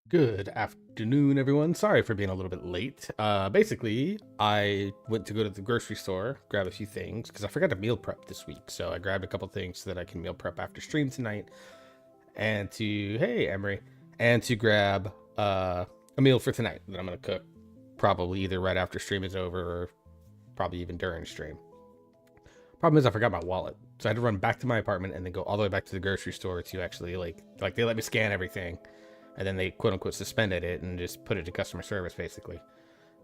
Good afternoon, everyone. Sorry for being a little bit late. Basically, I went to go to the grocery store, grab a few things, because I forgot to meal prep this week. So I grabbed a couple things so that I can meal prep after stream tonight. And hey, Emery, and to grab a meal for tonight that I'm going to cook probably either right after stream is over or probably even during stream. Problem is I forgot my wallet. So I had to run back to my apartment and then go all the way back to the grocery store to actually like they let me scan everything. And then they quote unquote suspended it and just put it to customer service basically.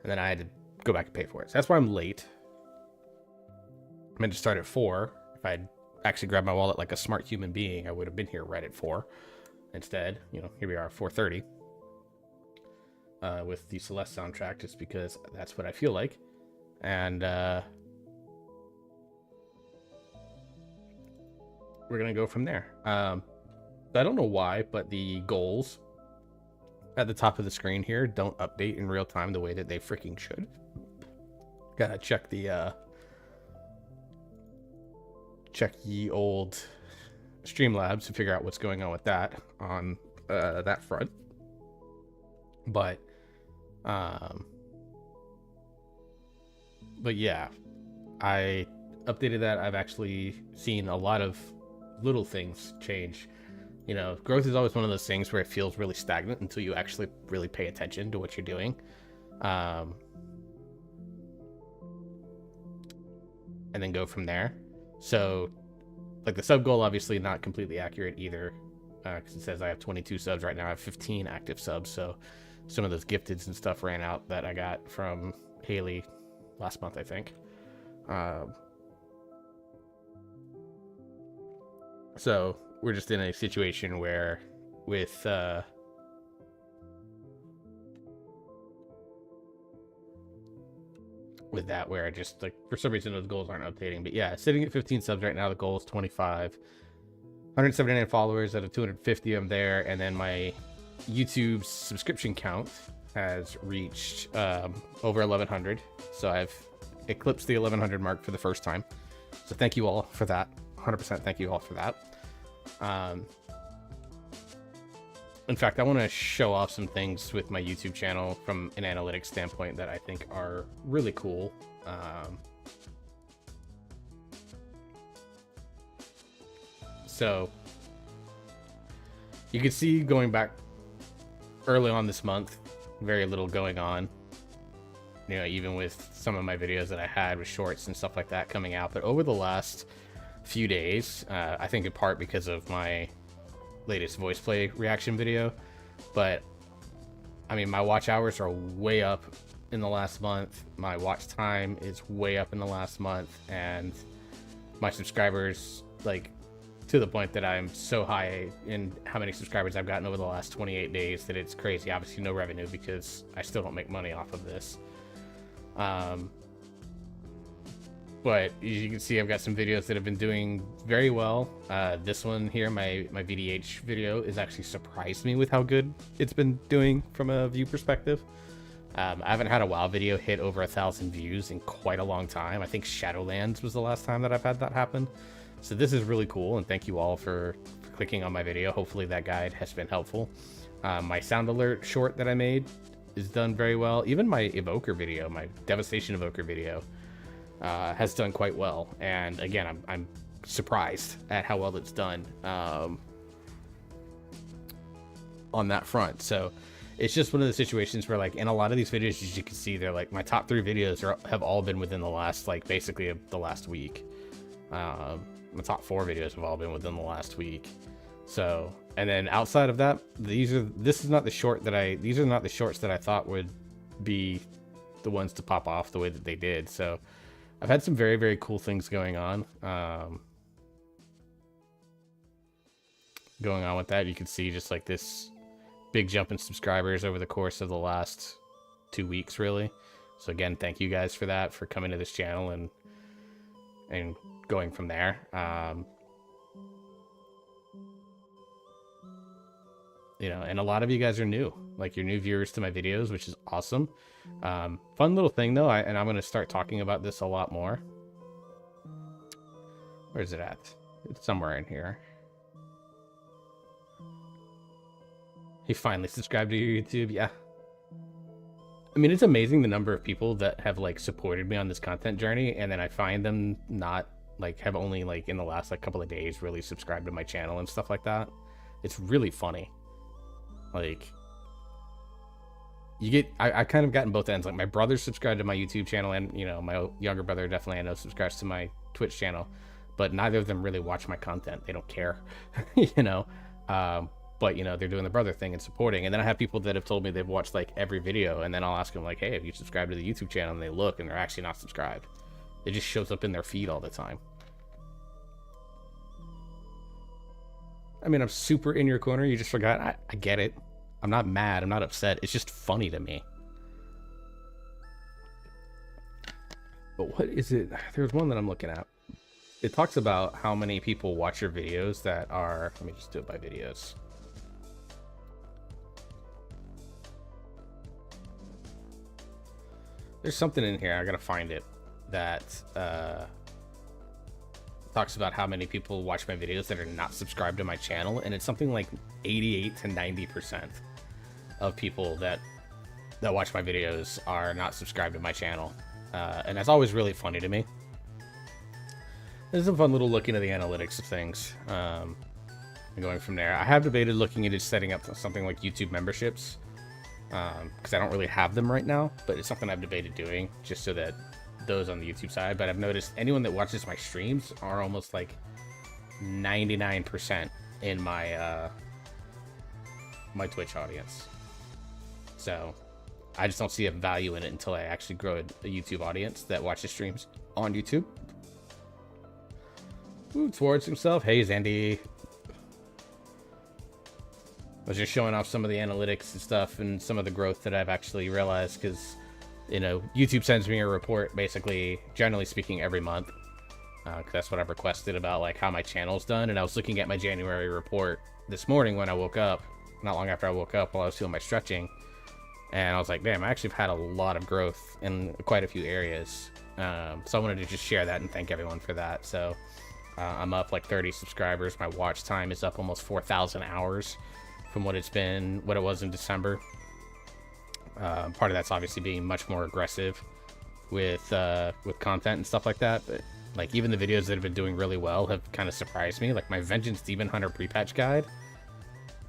And then I had to go back and pay for it. So that's why I'm late. I meant to start at 4. If I'd actually grabbed my wallet like a smart human being, I would have been here right at 4. Instead, here we are at 4:30 with the Celeste soundtrack, just because that's what I feel like. And we're gonna go from there. I don't know why, but the goals at the top of the screen here don't update in real time the way that they freaking should. Gotta check the old Streamlabs to figure out what's going on with that on that front. But yeah, I updated that. I've actually seen a lot of little things change. Growth is always one of those things where it feels really stagnant until you actually really pay attention to what you're doing. And then go from there. So, like, the sub goal, obviously not completely accurate either, because it says I have 22 subs right now. I have 15 active subs, so some of those gifteds and stuff ran out that I got from Haley last month, I think. So we're just in a situation where with that, where I just, like, for some reason those goals aren't updating. But yeah, sitting at 15 subs right now. The goal is 25. 179 followers out of 250 I'm there. And then my YouTube subscription count has reached over 1100. So I've eclipsed the 1100 mark for the first time. So thank you all for that. 100% thank you all for that. In fact, I want to show off some things with my YouTube channel from an analytics standpoint that I think are really cool. So you can see, going back early on this month, very little going on. Even with some of my videos that I had with shorts and stuff like that coming out. But over the last few days, I think in part because of my latest voice play reaction video, but I mean, my watch hours are way up in the last month. My watch time is way up in the last month, and my subscribers, like, to the point that I'm so high in how many subscribers I've gotten over the last 28 days that it's crazy. Obviously no revenue because I still don't make money off of this. But as you can see, I've got some videos that have been doing very well. This one here, my VDH video, is actually surprised me with how good it's been doing from a view perspective. I haven't had a WoW video hit over 1,000 views in quite a long time. I think Shadowlands was the last time that I've had that happen. So this is really cool, and thank you all for clicking on my video. Hopefully that guide has been helpful. My sound alert short that I made is done very well. Even my Evoker video, my Devastation Evoker video, has done quite well. And again, I'm surprised at how well it's done on that front. So it's just one of the situations where, like, in a lot of these videos, as you can see, they're like, my top 3 videos have all been within the last, like, basically the last week. My top 4 videos have all been within the last week. So, and then outside of that, these are not the shorts that I thought would be the ones to pop off the way that they did. So I've had some very, very cool things going on with that. You can see just like this big jump in subscribers over the course of the last 2 weeks, really. So again, thank you guys for that, for coming to this channel and going from there. And a lot of you guys are new, like, you're new viewers to my videos, which is awesome. Fun little thing though, and I'm going to start talking about this a lot more. Where's it at? It's somewhere in here. He finally subscribed to your YouTube. Yeah. I mean, it's amazing the number of people that have like supported me on this content journey, and then I find them not like have only like in the last like couple of days really subscribed to my channel and stuff like that. It's really funny. Like, you get I kind of gotten both ends. Like, my brother subscribed to my YouTube channel, and you know, my younger brother definitely I know subscribes to my Twitch channel, but neither of them really watch my content. They don't care. You know. But you know, they're doing the brother thing and supporting. And then I have people that have told me they've watched like every video, and then I'll ask them like, hey, have you subscribed to the YouTube channel? And they look and they're actually not subscribed. It just shows up in their feed all the time. I mean, I'm super in your corner. You just forgot. I get it. I'm not mad. I'm not upset. It's just funny to me. But what is it? There's one that I'm looking at. It talks about how many people watch your videos that are, let me just do it by videos. There's something in here, I gotta find it, that talks about how many people watch my videos that are not subscribed to my channel, and it's something like 88 to 90% of people that watch my videos are not subscribed to my channel, and that's always really funny to me. This is a fun little look into the analytics of things, and going from there. I have debated looking into setting up something like YouTube memberships, because I don't really have them right now, but it's something I've debated doing just so that those on the YouTube side. But I've noticed anyone that watches my streams are almost like 99% in my my Twitch audience. So I just don't see a value in it until I actually grow a YouTube audience that watches streams on YouTube. Ooh, towards himself. Hey, Zandy. I was just showing off some of the analytics and stuff and some of the growth that I've actually realized, because, you know, YouTube sends me a report basically, generally speaking, every month, because that's what I've requested about like how my channel's done. And I was looking at my January report this morning when I woke up, not long after I woke up while I was doing my stretching, and I was like, damn, I actually have had a lot of growth in quite a few areas. So I wanted to just share that and thank everyone for that. So I'm up like 30 subscribers. My watch time is up almost 4,000 hours from what it was in December. Part of that's obviously being much more aggressive with content and stuff like that, but like even the videos that have been doing really well have kind of surprised me. Like my Vengeance Demon Hunter pre-patch guide,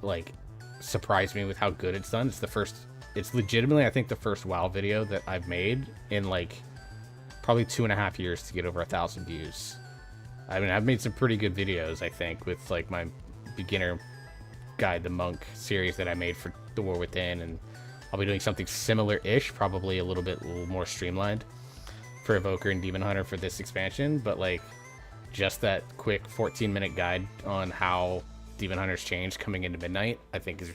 like, surprised me with how good it's done. It's legitimately, I think, the first WoW video that I've made in like probably 2.5 years to get over 1,000 views. I mean, I've made some pretty good videos, I think, with like my beginner guide to monk series that I made for The War Within, and I'll be doing something similar-ish, probably a little more streamlined for Evoker and Demon Hunter for this expansion. But like, just that quick 14-minute guide on how Demon Hunter's changed coming into Midnight, I think has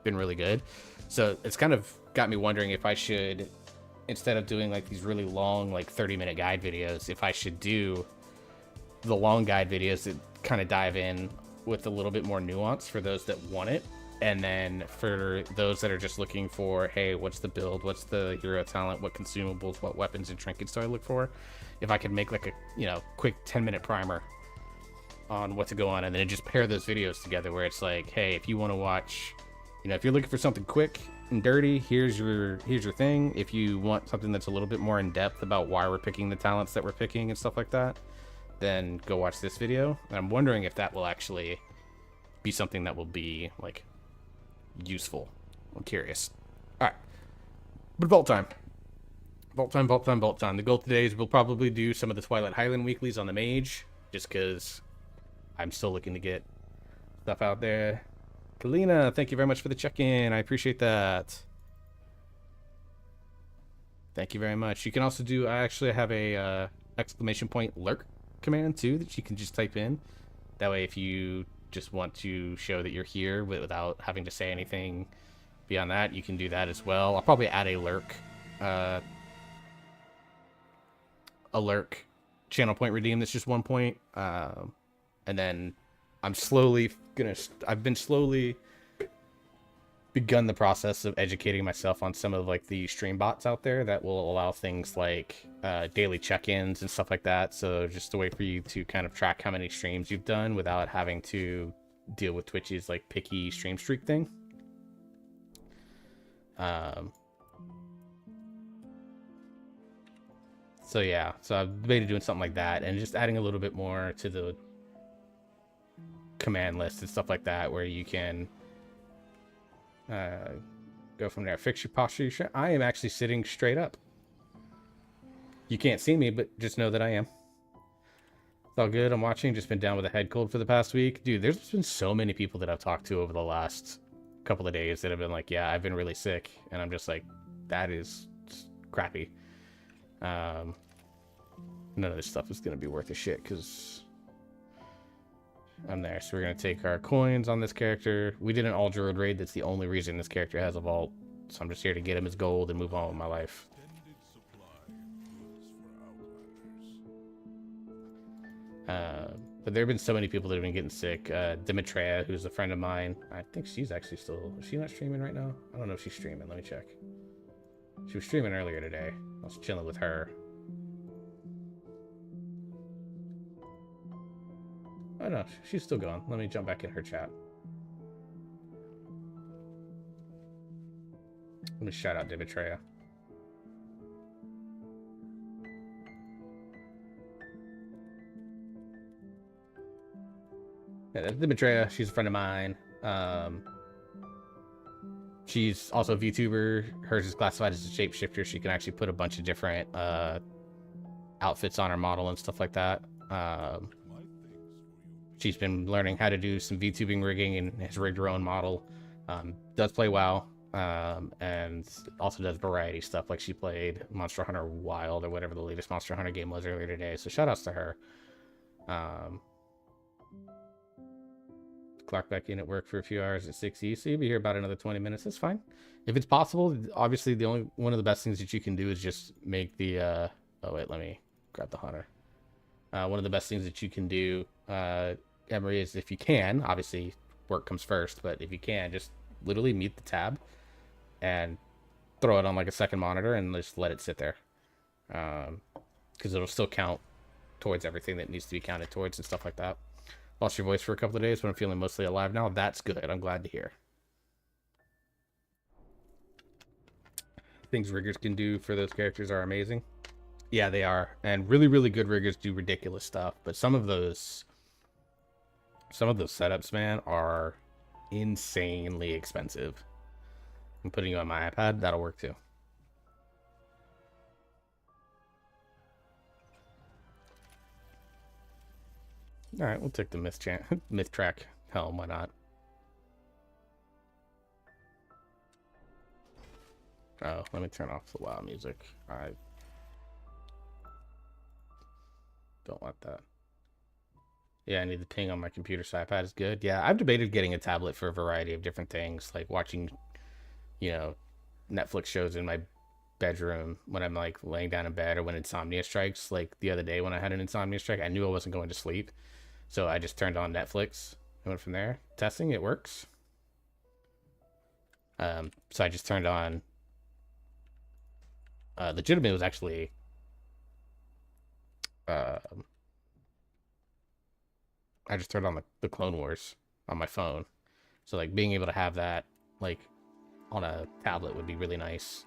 been really good. So it's kind of got me wondering if I should, instead of doing like these really long, like 30-minute guide videos, if I should do the long guide videos that kind of dive in with a little bit more nuance for those that want it, and then for those that are just looking for, hey, what's the build, what's the hero talent, what consumables, what weapons and trinkets do I look for, if I could make like a, you know, quick 10-minute primer on what to go on, and then just pair those videos together where it's like, hey, if you want to watch, you know, if you're looking for something quick and dirty, here's your thing. If you want something that's a little bit more in depth about why we're picking the talents that we're picking and stuff like that, then go watch this video. And I'm wondering if that will actually be something that will be like useful. I'm curious. All right, but vault time. The goal today is we'll probably do some of the Twilight Highland weeklies on the mage, just because I'm still looking to get stuff out there. Kalina, thank you very much for the check-in. I appreciate that. Thank you very much. You can also do, I actually have a ! lurk command too that you can just type in. That way, if you just want to show that you're here without having to say anything beyond that, you can do that as well. I'll probably add a lurk channel point redeem that's just 1 point, and then I've been slowly begun the process of educating myself on some of like the stream bots out there that will allow things like daily check-ins and stuff like that. So just a way for you to kind of track how many streams you've done without having to deal with Twitch's like picky stream streak thing. So yeah, so I've debated doing something like that and just adding a little bit more to the command list and stuff like that, where you can go from there. Fix your posture. I am actually sitting straight up. You can't see me, but just know that I am. It's all good. I'm watching. Just been down with a head cold for the past week. Dude, there's been so many people that I've talked to over the last couple of days that have been like, yeah, I've been really sick. And I'm just like, that is crappy. None of this stuff is going to be worth a shit because I'm there. So we're going to take our coins on this character. We did an all druid raid. That's the only reason this character has a vault. So I'm just here to get him his gold and move on with my life. But there have been so many people that have been getting sick. Dimitrea, who's a friend of mine. I think she's actually still... Is she not streaming right now? I don't know if she's streaming. Let me check. She was streaming earlier today. I was chilling with her. Oh no, she's still going. Let me jump back in her chat. Let me shout out Dimitrea. Yeah, Dimitrea, she's a friend of mine. She's also a VTuber. Hers is classified as a shapeshifter. She can actually put a bunch of different outfits on her model and stuff like that. She's been learning how to do some VTubing rigging and has rigged her own model. Does play WoW, and also does variety stuff, like she played Monster Hunter Wild or whatever the latest Monster Hunter game was earlier today. So shout outs to her. Clock back in at work for a few hours at 6E, so you'll be here about another 20 minutes. That's fine. If it's possible, obviously one of the best things that you can do is just make the oh wait, let me grab the hunter. One of the best things that you can do, Emery, is if you can, obviously work comes first, but if you can, just literally mute the tab and throw it on like a second monitor and just let it sit there, because it'll still count towards everything that needs to be counted towards and stuff like that. Lost your voice for a couple of days, but I'm feeling mostly alive now. That's good. I'm glad to hear. Things riggers can do for those characters are amazing. Yeah, they are. And really, really good riggers do ridiculous stuff. But some of those setups, man, are insanely expensive. I'm putting you on my iPad. That'll work too. All right, we'll take the myth track. Hell, why not? Oh, let me turn off the WoW music. I don't want that. Yeah, I need the ping on my computer, so iPad is good. Yeah, I've debated getting a tablet for a variety of different things, like watching, you know, Netflix shows in my bedroom when I'm like laying down in bed, or when insomnia strikes. Like the other day when I had an insomnia strike, I knew I wasn't going to sleep. So I just turned on Netflix and went from there. Testing, it works. So I just turned on... Legitimate was actually... I just turned on the Clone Wars on my phone. So like being able to have that like on a tablet would be really nice.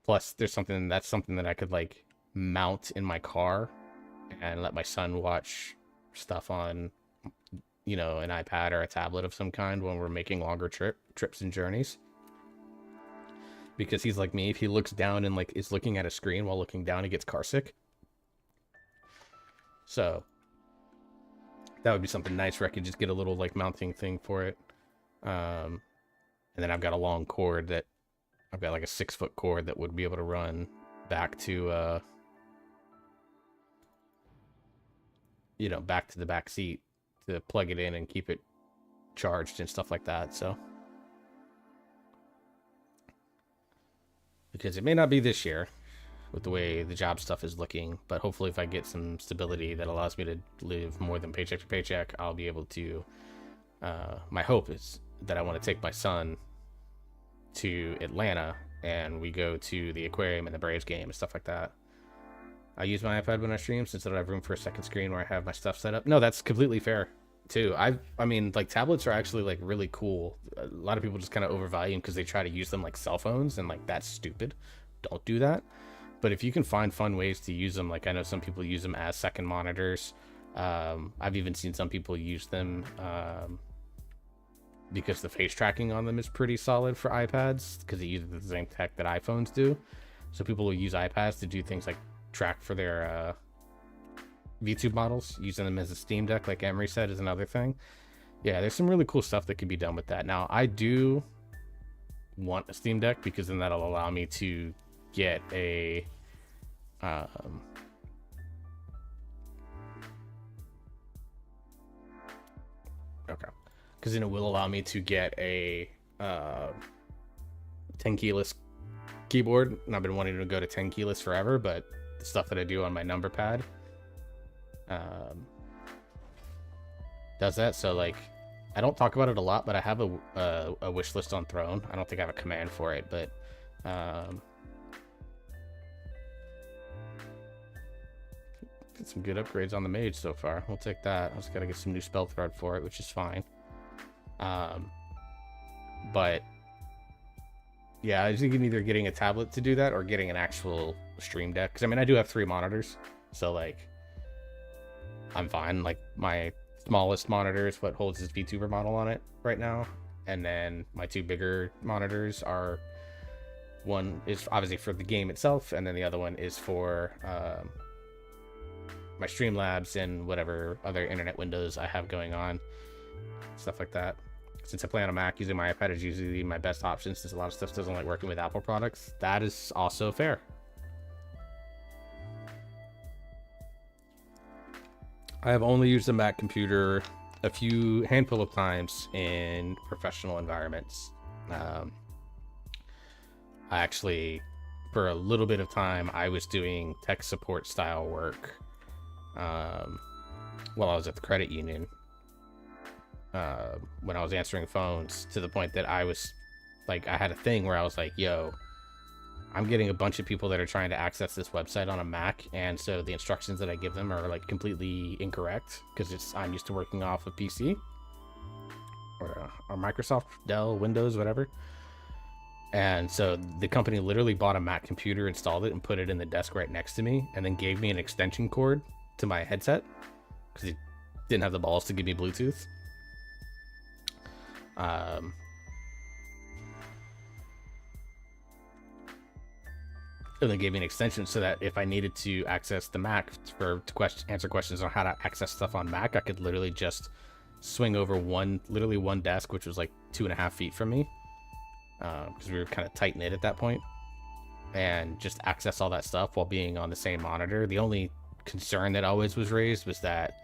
Plus there's something that I could like mount in my car and let my son watch stuff on, you know, an iPad or a tablet of some kind when we're making longer trips and journeys. Because he's like me, if he looks down and like is looking at a screen while looking down, he gets car sick. So that would be something nice where I could just get a little like mounting thing for it. And then I've got a long cord that I've got like a 6-foot cord that would be able to run back to you know, back to the back seat to plug it in and keep it charged and stuff like that. So because it may not be this year with the way the job stuff is looking, but hopefully if I get some stability that allows me to live more than paycheck to paycheck, I'll be able to, my hope is that I want to take my son to Atlanta and we go to the aquarium and the Braves game and stuff like that. I use my iPad when I stream since I don't have room for a second screen where I have my stuff set up. No, that's completely fair. too. I mean, like tablets are actually like really cool. A lot of people just kind of overvalue them because they try to use them like cell phones, and like that's stupid. Don't do that. But if you can find fun ways to use them, like I know some people use them as second monitors. I've even seen some people use them because the face tracking on them is pretty solid for iPads because it uses the same tech that iPhones do. So people will use iPads to do things like track for their VTube models, using them as a Steam Deck, like Emery said, is another thing. Yeah, there's some really cool stuff that can be done with that. Now, I do want a Steam Deck because then that'll allow me to get a okay, because then it will allow me to get a 10 keyless keyboard, and I've been wanting to go to 10 keyless forever, but the stuff that I do on my number pad does that. So like I don't talk about it a lot, but I have a wish list on Throne. I don't think I have a command for it, but get some good upgrades on the mage so far. We'll take that. I just gotta get some new spell thread for it, which is fine. But yeah, I was thinking either getting a tablet to do that or getting an actual stream deck, because I mean I do have 3 monitors, so like I'm fine. Like my smallest monitor is what holds this VTuber model on it right now, and then my 2 bigger monitors are, one is obviously for the game itself, and then the other one is for my Streamlabs and whatever other internet windows I have going on, stuff like that. Since I play on a Mac, using my iPad is usually my best option, since a lot of stuff doesn't like working with Apple products. That is also fair. I have only used a Mac computer a handful of times in professional environments. I actually, for a little bit of time, I was doing tech support style work while I was at the credit union. When I was answering phones, to the point that I was like, I had a thing where I was like, yo, I'm getting a bunch of people that are trying to access this website on a Mac, and so the instructions that I give them are like completely incorrect because I'm used to working off of PC or Microsoft, Dell, Windows, whatever. And so the company literally bought a Mac computer, installed it, and put it in the desk right next to me, and then gave me an extension cord to my headset because he didn't have the balls to give me Bluetooth. And they gave me an extension so that if I needed to access the Mac to answer questions on how to access stuff on Mac, I could literally just swing over literally one desk, which was like 2.5 feet from me, because we were kind of tight knit at that point, and just access all that stuff while being on the same monitor. The only concern that always was raised was that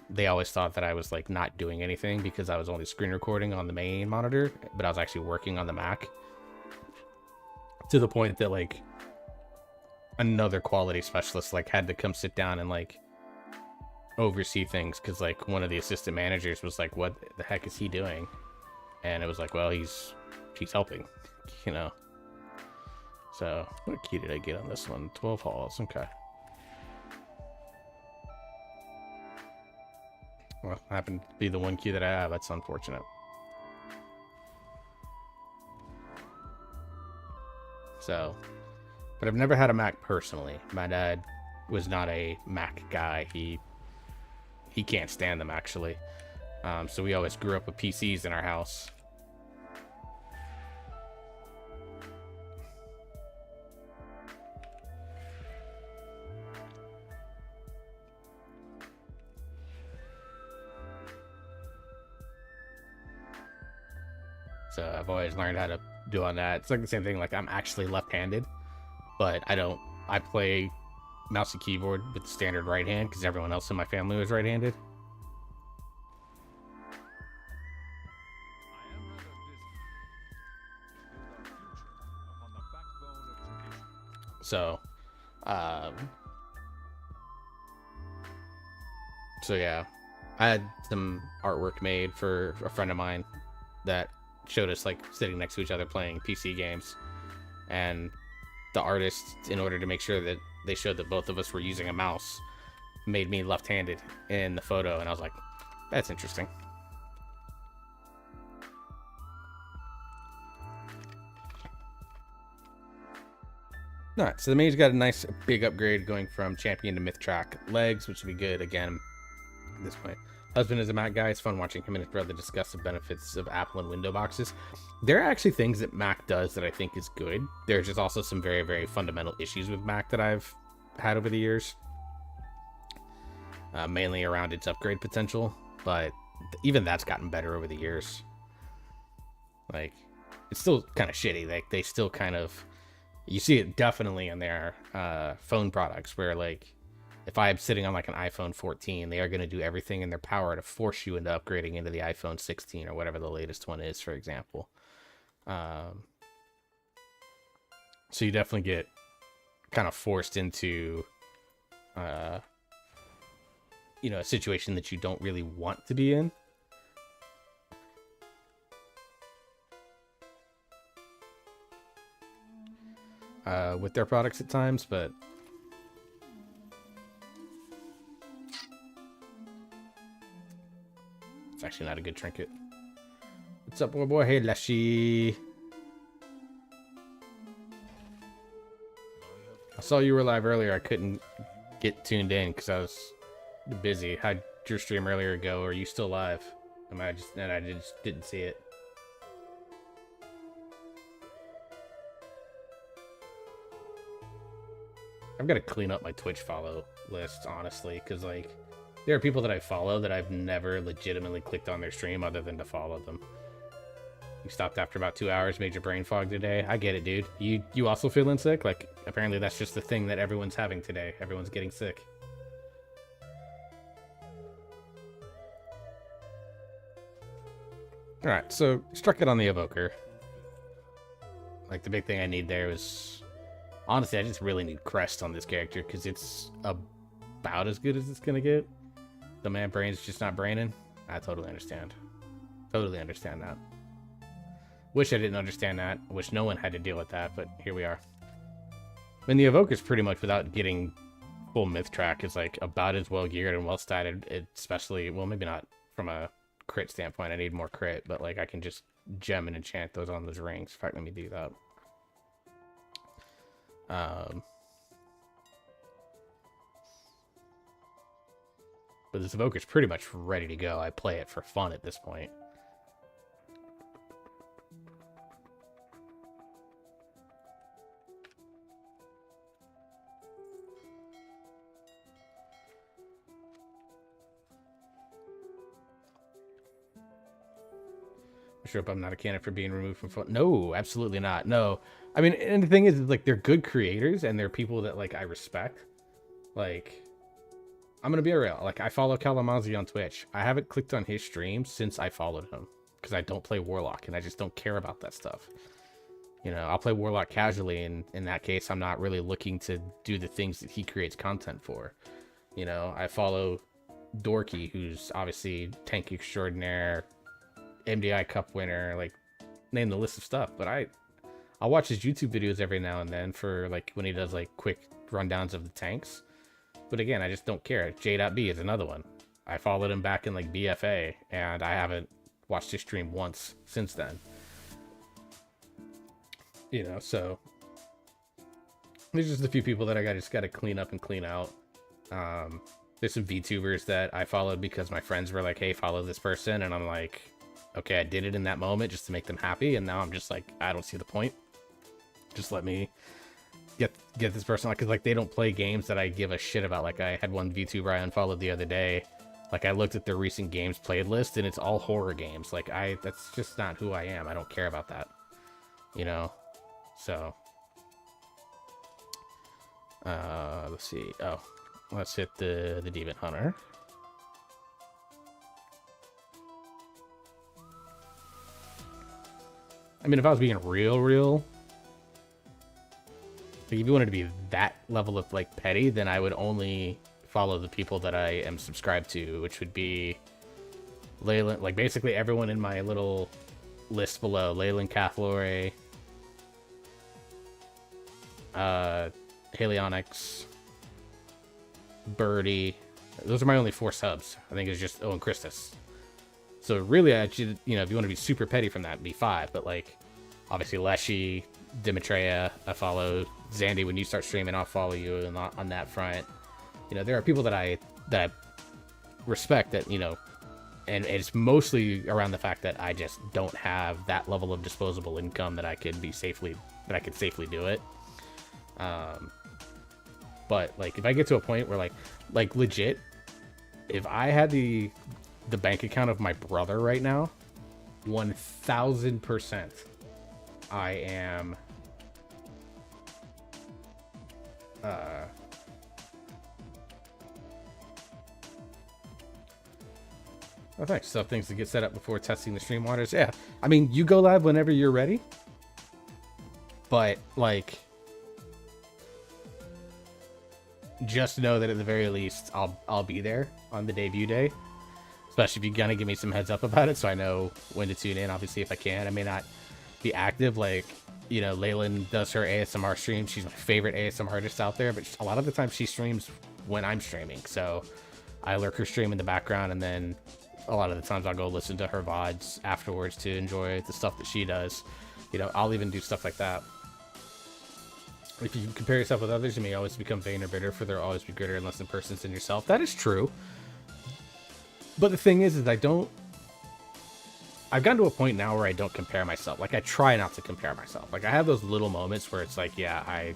they always thought that I was like not doing anything because I was only screen recording on the main monitor, but I was actually working on the Mac, to the point that like another quality specialist like had to come sit down and like oversee things, because like one of the assistant managers was like, what the heck is he doing? And it was like, well, he's helping, you know. So what key did I get on this one? 12 halls. Okay. Well, happened to be the one key that I have. That's unfortunate. So, but I've never had a Mac personally. My dad was not a Mac guy. He can't stand them, actually. So we always grew up with PCs in our house. So I've always learned how to do on that. It's like the same thing, like I'm actually left-handed, but I play mouse and keyboard with the standard right hand because everyone else in my family was right-handed. So yeah, I had some artwork made for a friend of mine that showed us like sitting next to each other playing PC games, and the artist, in order to make sure that they showed that both of us were using a mouse, made me left-handed in the photo, and I was like, That's interesting. Alright, so the mage got a nice big upgrade going from champion to myth track. Legs, which would be good again at this point. Husband is a Mac guy. It's fun watching him and his brother discuss the benefits of Apple and window boxes. There are actually things that Mac does that I think is good. There's just also some very, very fundamental issues with Mac that I've had over the years. Mainly around its upgrade potential. But even that's gotten better over the years. Like, it's still kind of shitty. Like, they still kind of... You see it definitely in their phone products where, like, if I'm sitting on, like, an iPhone 14, they are going to do everything in their power to force you into upgrading into the iPhone 16 or whatever the latest one is, for example. So you definitely get kind of forced into, you know, a situation that you don't really want to be in. With their products at times, but it's actually not a good trinket. What's up, boy? Hey, Leshy. I saw you were live earlier. I couldn't get tuned in because I was busy. How'd your stream earlier go? Or are you still live? I just didn't see it. I've got to clean up my Twitch follow list, honestly, because, like, there are people that I follow that I've never legitimately clicked on their stream other than to follow them. You stopped after about 2 hours, made your brain fog today. I get it, dude. You also feeling sick? Like, apparently that's just the thing that everyone's having today. Everyone's getting sick. Alright, so struck it on the Evoker. Like, the big thing I need there was... Honestly, I just really need Crest on this character because it's about as good as it's going to get. The man brain's just not braining. I totally understand. Totally understand that. Wish I didn't understand that. Wish no one had to deal with that, but here we are. I mean, the Evoker's pretty much, without getting full myth track, is like about as well geared and well statted, especially, well, maybe not from a crit standpoint. I need more crit, but like I can just gem and enchant those on those rings. In fact, let me do that. But this Evoker's pretty much ready to go. I play it for fun at this point. I sure hope I'm not a candidate for being removed from fun. No, absolutely not. No. I mean, and the thing is, like, they're good creators and they're people that, like, I respect. Like, I'm gonna be real. Like, I follow Kalamazoo on Twitch. I haven't clicked on his stream since I followed him because I don't play Warlock and I just don't care about that stuff. You know, I'll play Warlock casually, and in that case, I'm not really looking to do the things that he creates content for. You know, I follow Dorky, who's obviously tank extraordinaire, MDI Cup winner, like, name the list of stuff. But I'll watch his YouTube videos every now and then for, like, when he does, like, quick rundowns of the tanks. But again, I just don't care. J.B is another one. I followed him back in, like, BFA, and I haven't watched his stream once since then. You know, so there's just a few people that I just got to clean up and clean out. There's some VTubers that I followed because my friends were like, hey, follow this person, and I'm like, okay, I did it in that moment just to make them happy, and now I'm just like, I don't see the point. Just let me get this person, because like they don't play games that I give a shit about. Like, I had one VTuber I unfollowed the other day. Like, I looked at their recent games played list, and it's all horror games. Like, that's just not who I am. I don't care about that, you know. So, let's see. Oh, let's hit the Demon Hunter. I mean, if I was being real, like, if you wanted to be that level of, like, petty, then I would only follow the people that I am subscribed to, which would be Leyland, like, basically everyone in my little list below. Leyland Cathlore, Halionics, Birdie, Those are my only 4 subs. I think it's just Owen Christus. So really, I should, you know, if you want to be super petty from that, it'd be 5. But like, obviously, Leshy, Dimitrea, I follow. Zandy, when you start streaming, I'll follow you on that front. You know, there are people that I respect that, you know, and it's mostly around the fact that I just don't have that level of disposable income that I could safely do it. But like, if I get to a point where like legit, if I had the bank account of my brother right now, 1000% I am oh, thanks. So things to get set up before testing the stream waters. Yeah, I mean, you go live whenever you're ready, but like, just know that at the very least, I'll be there on the debut day. Especially if you're gonna give me some heads up about it, so I know when to tune in. Obviously, if I can, I may not be active. Like, you know, Leyland does her ASMR stream. She's my favorite ASMR artist out there, but a lot of the time she streams when I'm streaming. So I lurk her stream in the background, and then a lot of the times I'll go listen to her VODs afterwards to enjoy the stuff that she does. You know, I'll even do stuff like that. If you compare yourself with others, you may always become vain or bitter, for there will always be greater and less than persons than yourself. That is true. But the thing is I've gotten to a point now where I don't compare myself. Like, I try not to compare myself. Like, I have those little moments where it's like, yeah,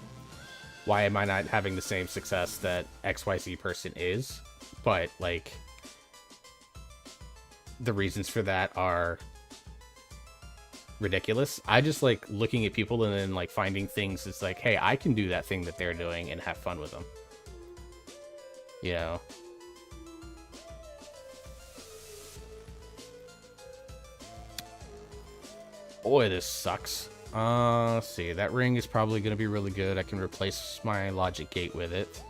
why am I not having the same success that XYZ person is? But, like, the reasons for that are ridiculous. I just like looking at people and then like finding things that's like, hey, I can do that thing that they're doing and have fun with them. You know? Boy, this sucks. Let's see. That ring is probably going to be really good. I can replace my logic gate with it.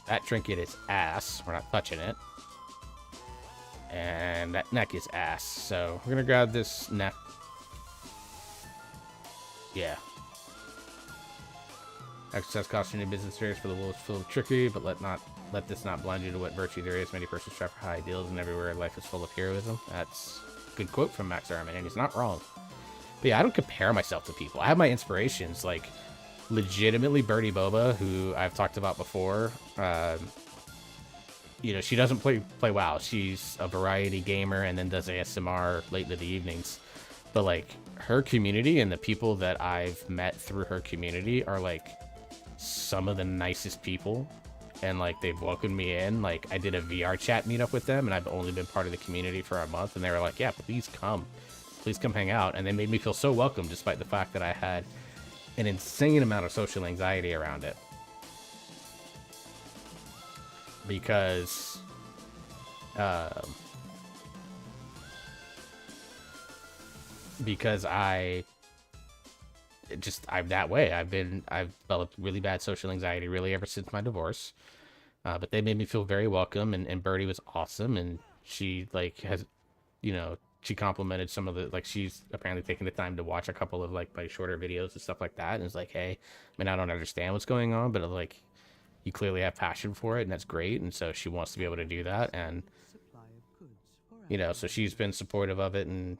That trinket is ass. We're not touching it. And that neck is ass. So we're going to grab this neck. Yeah. Exercise costume in business areas for the world is full of trickery, but let this not blind you to what virtue there is. Many persons strive for high ideals, and everywhere life is full of heroism. That's a good quote from Max Ehrman, and he's not wrong. But yeah, I don't compare myself to people. I have my inspirations, like legitimately Birdie Boba, who I've talked about before. You know, she doesn't play WoW. She's a variety gamer and then does ASMR late into the evenings. But like, her community and the people that I've met through her community are like some of the nicest people, and like they've welcomed me in. Like, I did a VR chat meetup with them, and I've only been part of the community for a month, and they were like, yeah, please come hang out. And they made me feel so welcome, despite the fact that I had an insane amount of social anxiety around it, because I'm that way. I've developed really bad social anxiety really ever since my divorce. But they made me feel very welcome, and Birdie was awesome, and she like has, you know, she complimented some of the, like, she's apparently taking the time to watch a couple of like my shorter videos and stuff like that, and it's like, hey, I mean, I don't understand what's going on, but like, you clearly have passion for it, and that's great. And so she wants to be able to do that, and you know, so she's been supportive of it, and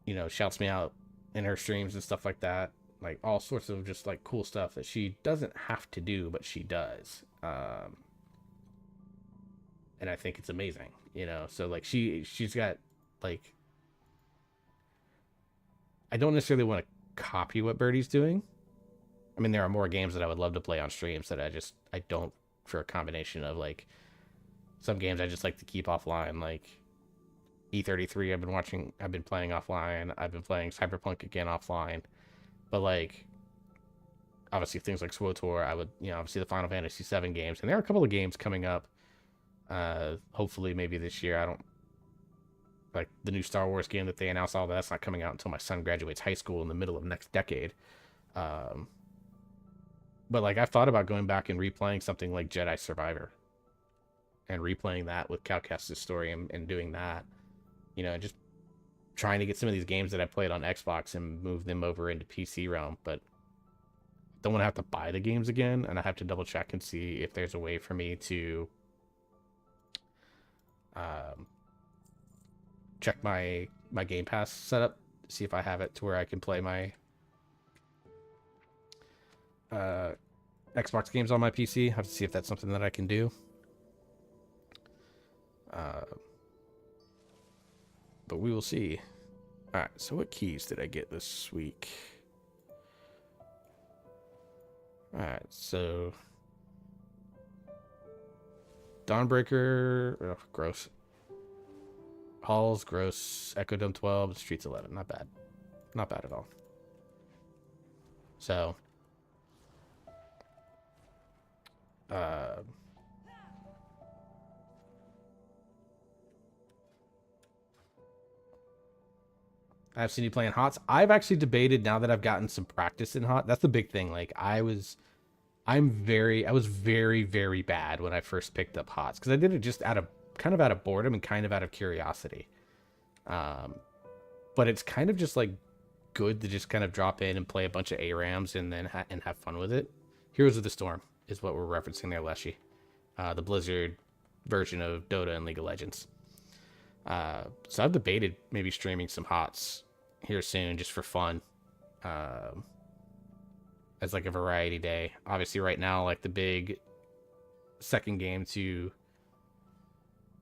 you know, shouts me out in her streams and stuff like that, like all sorts of just like cool stuff that she doesn't have to do, but she does. And I think it's amazing, you know. So like, she's got like, I don't necessarily want to copy what Birdie's doing. I mean, there are more games that I would love to play on streams that I don't, for a combination of like, some games I just like to keep offline, like E33 I've been playing offline. I've been playing Cyberpunk again offline. But like, obviously things like SWTOR, I would, you know, obviously the Final Fantasy VII games, and there are a couple of games coming up, hopefully maybe this year. I don't, like the new Star Wars game that they announced, all that's not coming out until my son graduates high school in the middle of next decade. But like, I've thought about going back and replaying something like Jedi Survivor, and replaying that with Calcast's story, and doing that, you know, just trying to get some of these games that I played on Xbox and move them over into PC realm. But don't want to have to buy the games again, and I have to double check and see if there's a way for me to check my Game Pass setup, see if I have it to where I can play my Xbox games on my PC. Have to see if that's something that I can do. But we will see. All right, so what keys did I get this week? All right, so Dawnbreaker, oh, gross. Halls, gross. Echo Dome 12, Streets 11. Not bad. Not bad at all. So, I've seen you playing HOTS. I've actually debated now that I've gotten some practice in HOT. That's the big thing. Like I was very, very bad when I first picked up HOTS because I did it just out of boredom and kind of out of curiosity. But it's kind of just like good to just kind of drop in and play a bunch of ARAMs and then have fun with it. Heroes of the Storm is what we're referencing there, Leshy. The Blizzard version of Dota and League of Legends. So I've debated maybe streaming some HOTS here soon just for fun. As like a variety day. Obviously right now, like the big second game to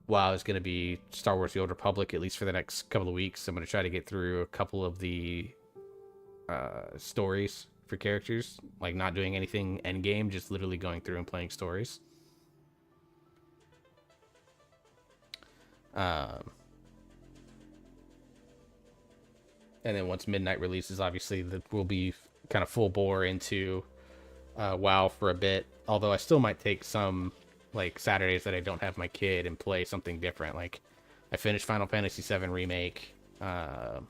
WoW is going to be Star Wars The Old Republic, at least for the next couple of weeks. I'm going to try to get through a couple of the stories for characters, like not doing anything end game, just literally going through and playing stories. And then once Midnight releases, obviously we'll be kind of full bore into WoW for a bit. Although I still might take some like Saturdays that I don't have my kid and play something different. Like I finished Final Fantasy VII Remake, and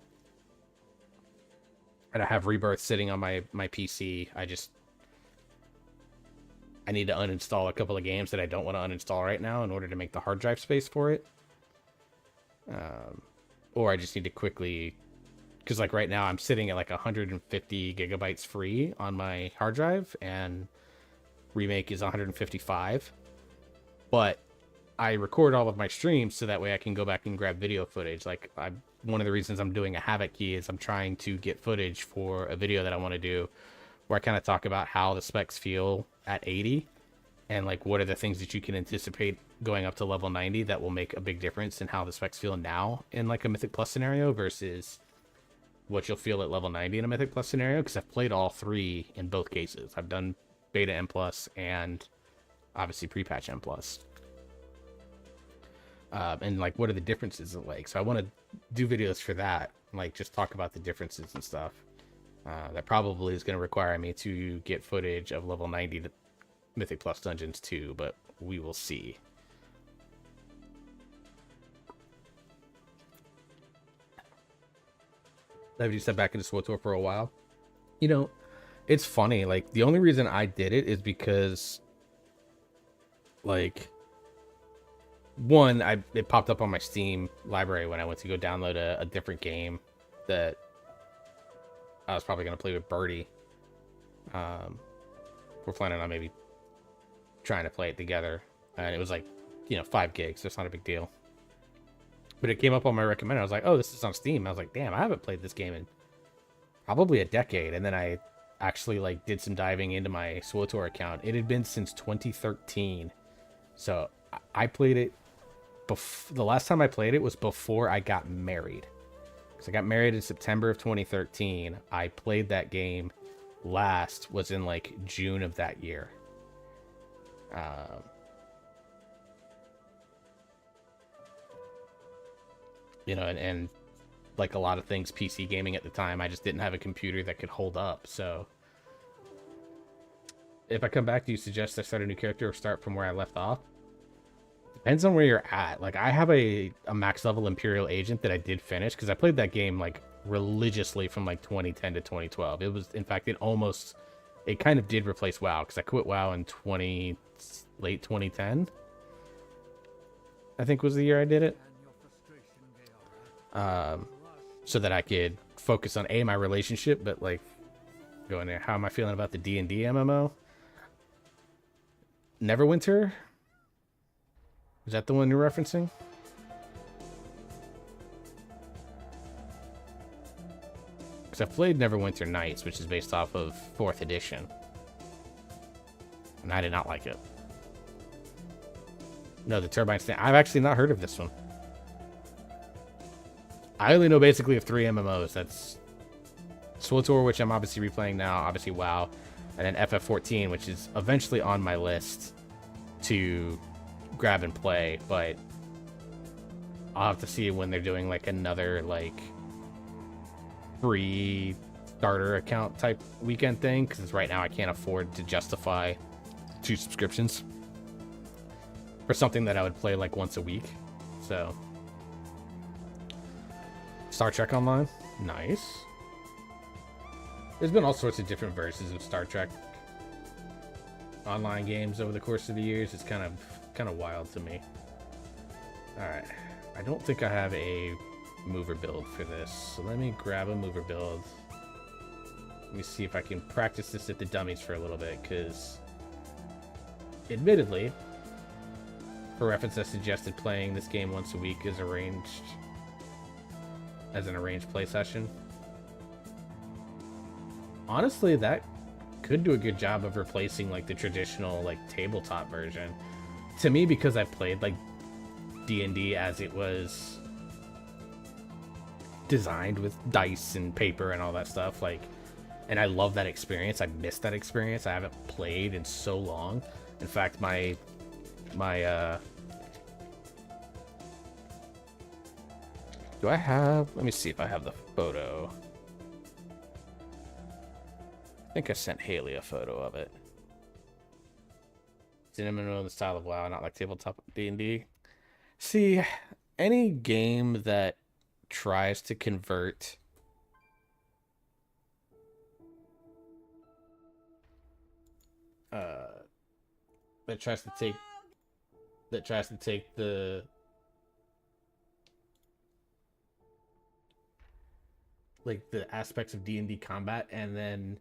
I have Rebirth sitting on my PC. I need to uninstall a couple of games that I don't want to uninstall right now in order to make the hard drive space for it. Or I just need to quickly, because like right now I'm sitting at like 150 gigabytes free on my hard drive, and Remake is 155. But I record all of my streams so that way I can go back and grab video footage. Like one of the reasons I'm doing a Havoc key is I'm trying to get footage for a video that I want to do where I kind of talk about how the specs feel at 80 and like what are the things that you can anticipate going up to level 90 that will make a big difference in how the specs feel now in like a Mythic Plus scenario versus what you'll feel at level 90 in a Mythic Plus scenario, because I've played all three in both cases. I've done Beta M Plus and obviously pre-patch M Plus. And like what are the differences like? So I want to do videos for that, like just talk about the differences and stuff. That probably is going to require me to get footage of level 90 Mythic Plus dungeons too, but we will see. Have you stepped back into SWTOR for a while? You know, it's funny. Like the only reason I did it is because, like, one, it popped up on my Steam library when I went to go download a different game that I was probably going to play with Birdie. We're planning on maybe trying to play it together. And it was like, 5 gigs. So it's not a big deal. But it came up on my recommender. I was like, oh, this is on Steam. I was like, damn, I haven't played this game in probably a decade. And then I actually like did some diving into my SWTOR account. It had been since 2013. So I played it. The last time I played it was before I got married. Because I got married in September of 2013. I played that game last was in like June of that year. And like a lot of things PC gaming at the time, I just didn't have a computer that could hold up. So if I come back, do you suggest I start a new character or start from where I left off? Depends on where you're at. Like I have a max level Imperial Agent that I did finish because I played that game like religiously from like 2010 to 2012. It was, in fact, it kind of did replace WoW because I quit WoW in late 2010. I think was the year I did it. So that I could focus on my relationship, but like going there, how am I feeling about the D&D MMO? Neverwinter? Is that the one you're referencing? Because I've played Neverwinter Nights, which is based off of 4th edition. And I did not like it. No, the Turbine Stand. I've actually not heard of this one. I only know basically of 3 MMOs. That's SWTOR, which I'm obviously replaying now. Obviously WoW. And then FF14, which is eventually on my list to grab and play. But I'll have to see when they're doing like another like free starter account type weekend thing. Because right now I can't afford to justify 2 subscriptions for something that I would play like once a week. So Star Trek Online, nice. There's been all sorts of different versions of Star Trek online games over the course of the years. It's kind of wild to me. All right, I don't think I have a mover build for this, so let me grab a mover build. Let me see if I can practice this at the dummies for a little bit, because admittedly, for reference, I suggested playing this game once a week as an arranged play session. Honestly, that could do a good job of replacing like the traditional like tabletop version. To me, because I played like D&D as it was designed with dice and paper and all that stuff, like, and I love that experience. I miss that experience. I haven't played in so long. In fact, my do I have, let me see if I have the photo. I think I sent Haley a photo of it. Cinnamon roll in the style of WoW, not like tabletop D&D. See, any game that tries to convert that tries to take the like the aspects of D&D combat and then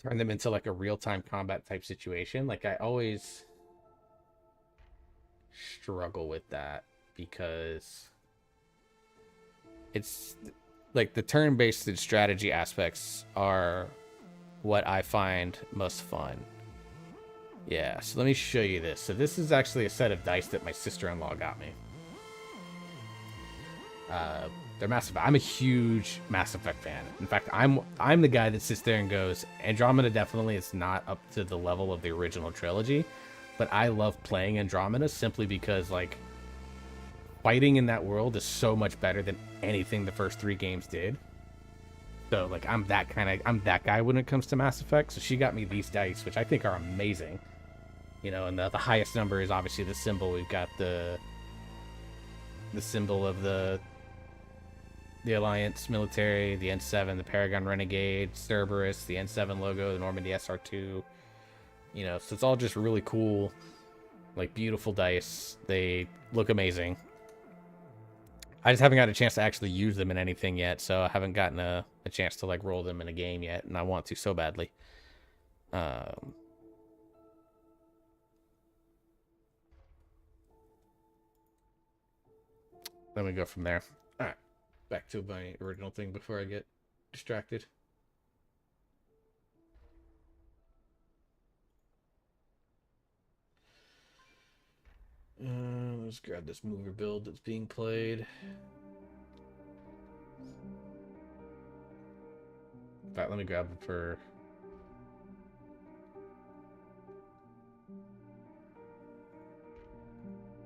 turn them into like a real-time combat type situation. Like, I always struggle with that because it's like the turn-based strategy aspects are what I find most fun. Yeah, so let me show you this. So this is actually a set of dice that my sister-in-law got me. They're Mass Effect. I'm a huge Mass Effect fan. In fact, I'm the guy that sits there and goes, Andromeda definitely is not up to the level of the original trilogy, but I love playing Andromeda simply because like fighting in that world is so much better than anything the first 3 games did. So like I'm that guy when it comes to Mass Effect. So she got me these dice, which I think are amazing. You know, and the highest number is obviously the symbol. We've got the symbol of the Alliance military, the N7, the Paragon Renegade, Cerberus, the N7 logo, the Normandy SR2. You know, so it's all just really cool, like beautiful dice. They look amazing. I just haven't got a chance to actually use them in anything yet, so I haven't gotten a chance to like roll them in a game yet, and I want to so badly. Then we go from there. All right, back to my original thing before I get distracted. Let's grab this mover build that's being played. In fact, let me grab it for...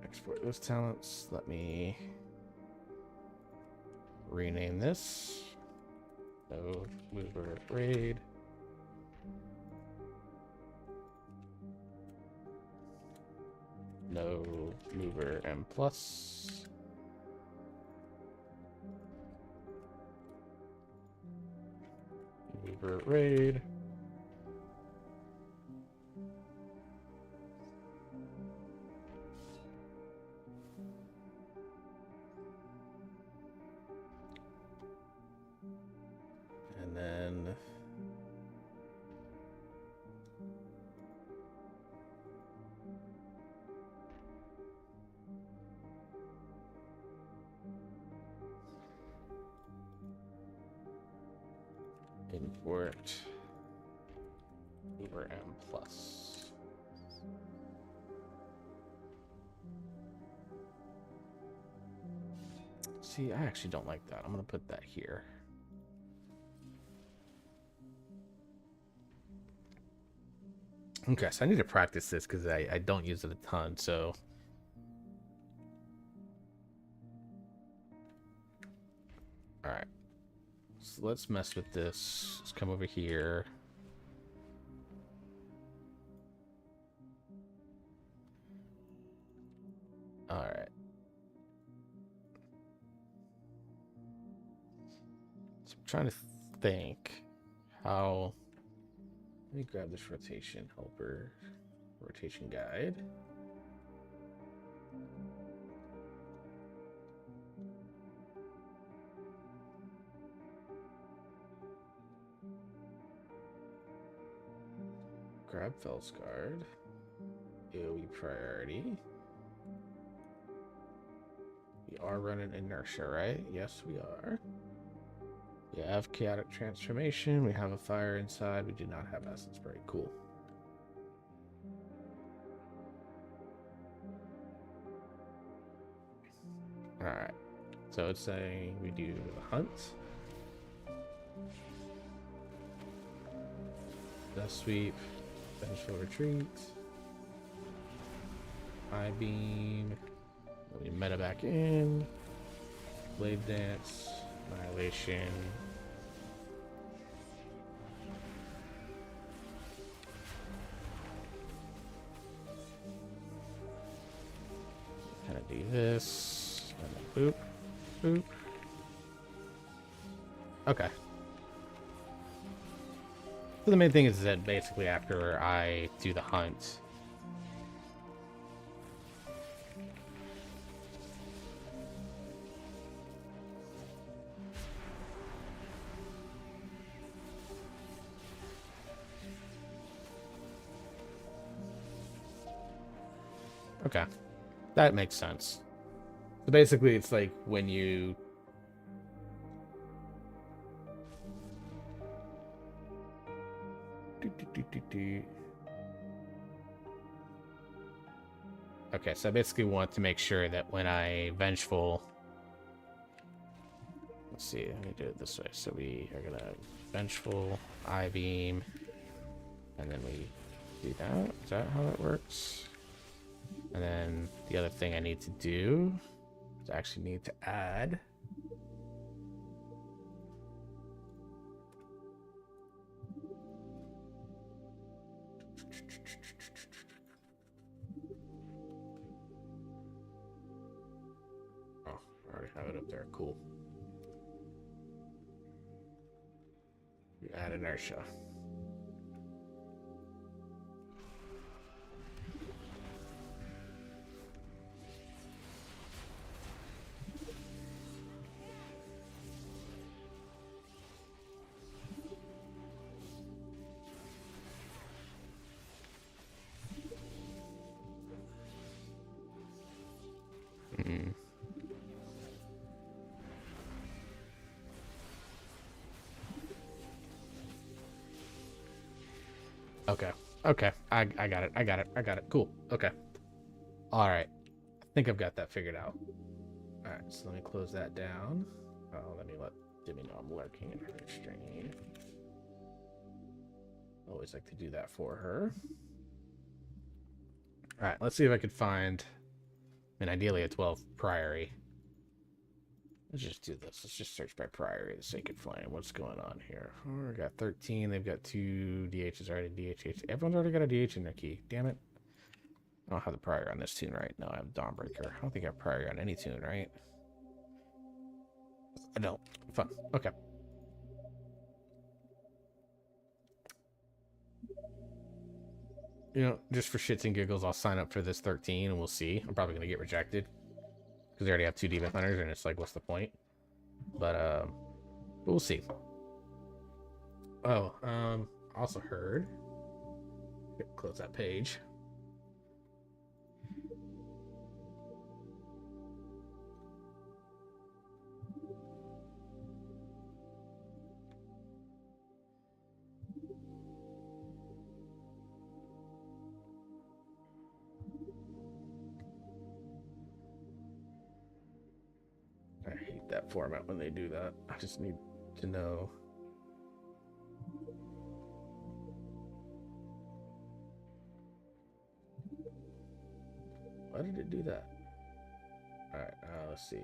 Export those talents. Let me rename this. No mover raid. No mover M plus. Mover raid. And then Import over M plus. See, I actually don't like that. I'm gonna put that here. Okay, so I need to practice this because I don't use it a ton, so. Alright. So let's mess with this. Let's come over here. Alright. So I'm trying to think how. Let me grab this rotation helper, rotation guide. Grab Felsguard. AoE priority. We are running inertia, right? Yes, we are. We have chaotic transformation. We have a fire inside. We do not have acid spray. Cool. Alright. So it's saying we do the hunt. Dust sweep. Vengeful retreat. Eye beam. We meta back in. Blade dance. Annihilation. Kind of do this. And then boop. Boop. Okay. So the main thing is that basically after I do the hunt, okay, that makes sense. So basically it's like when you okay, so I basically want to make sure that when I vengeful, let's see, let me do it this way. So we are gonna vengeful, eye beam, and then we do that. Is that how that works? And then the other thing I need to do is actually need to add I already have it up there. Cool. We add inertia. Okay. Okay. I got it. I got it. I got it. Cool. Okay. All right. I think I've got that figured out. All right. So let me close that down. Oh, let me let Dimmy know I'm lurking in her stream. Always like to do that for her. All right. Let's see if I could find, I mean, ideally a 12 Priory. Let's just do this. Let's just search by Priory, the Sacred Flame. What's going on here? Oh, we got 13. They've got 2 DHs already. DHH. Everyone's already got a DH in their key. Damn it. I don't have the Priory on this tune, right? No, I have Dawnbreaker. I don't think I have Priory on any tune, right? I don't. Fun. Okay. You know, just for shits and giggles, I'll sign up for this 13 and we'll see. I'm probably going to get rejected because they already have 2 Demon Hunters and it's like, what's the point? But we'll see. Oh, also heard. Close that page. that format when they do that. I just need to know. Why did it do that? All right, let's see.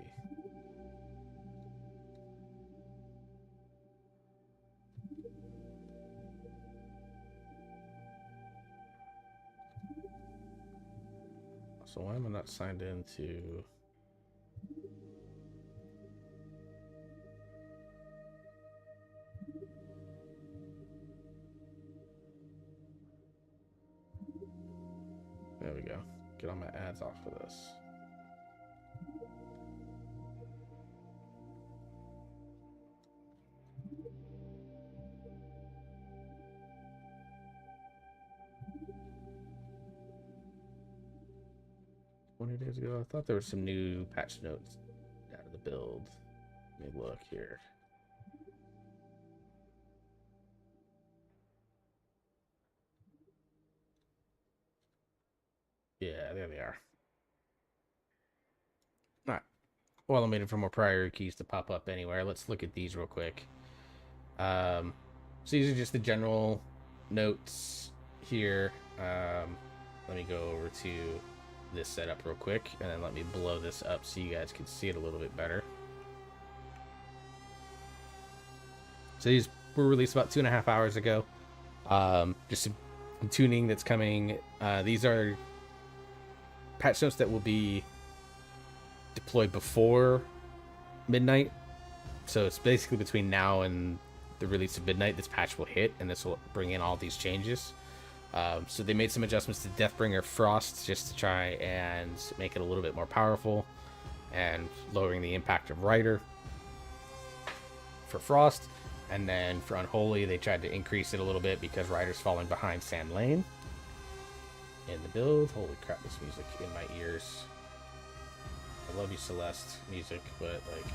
So why am I not signed into? There we go. Get all my ads off of this. Days ago, I thought there were some new patch notes out of the build. Let me look here. Yeah, there they are. All right. Well, I'm waiting for more priority keys to pop up anywhere. Let's look at these real quick. So these are just the general notes here. Let me go over to this setup real quick, and then let me blow this up so you guys can see it a little bit better. So these were released about 2.5 hours ago. Just some tuning that's coming. These are patch notes that will be deployed before midnight. So it's basically between now and the release of midnight, this patch will hit, and this will bring in all these changes. So they made some adjustments to Deathbringer Frost just to try and make it a little bit more powerful, and lowering the impact of Rider for Frost. And then for Unholy, they tried to increase it a little bit because Rider's falling behind Sand Lane in the build. Holy crap, this music in my ears. I love you, Celeste music, but like,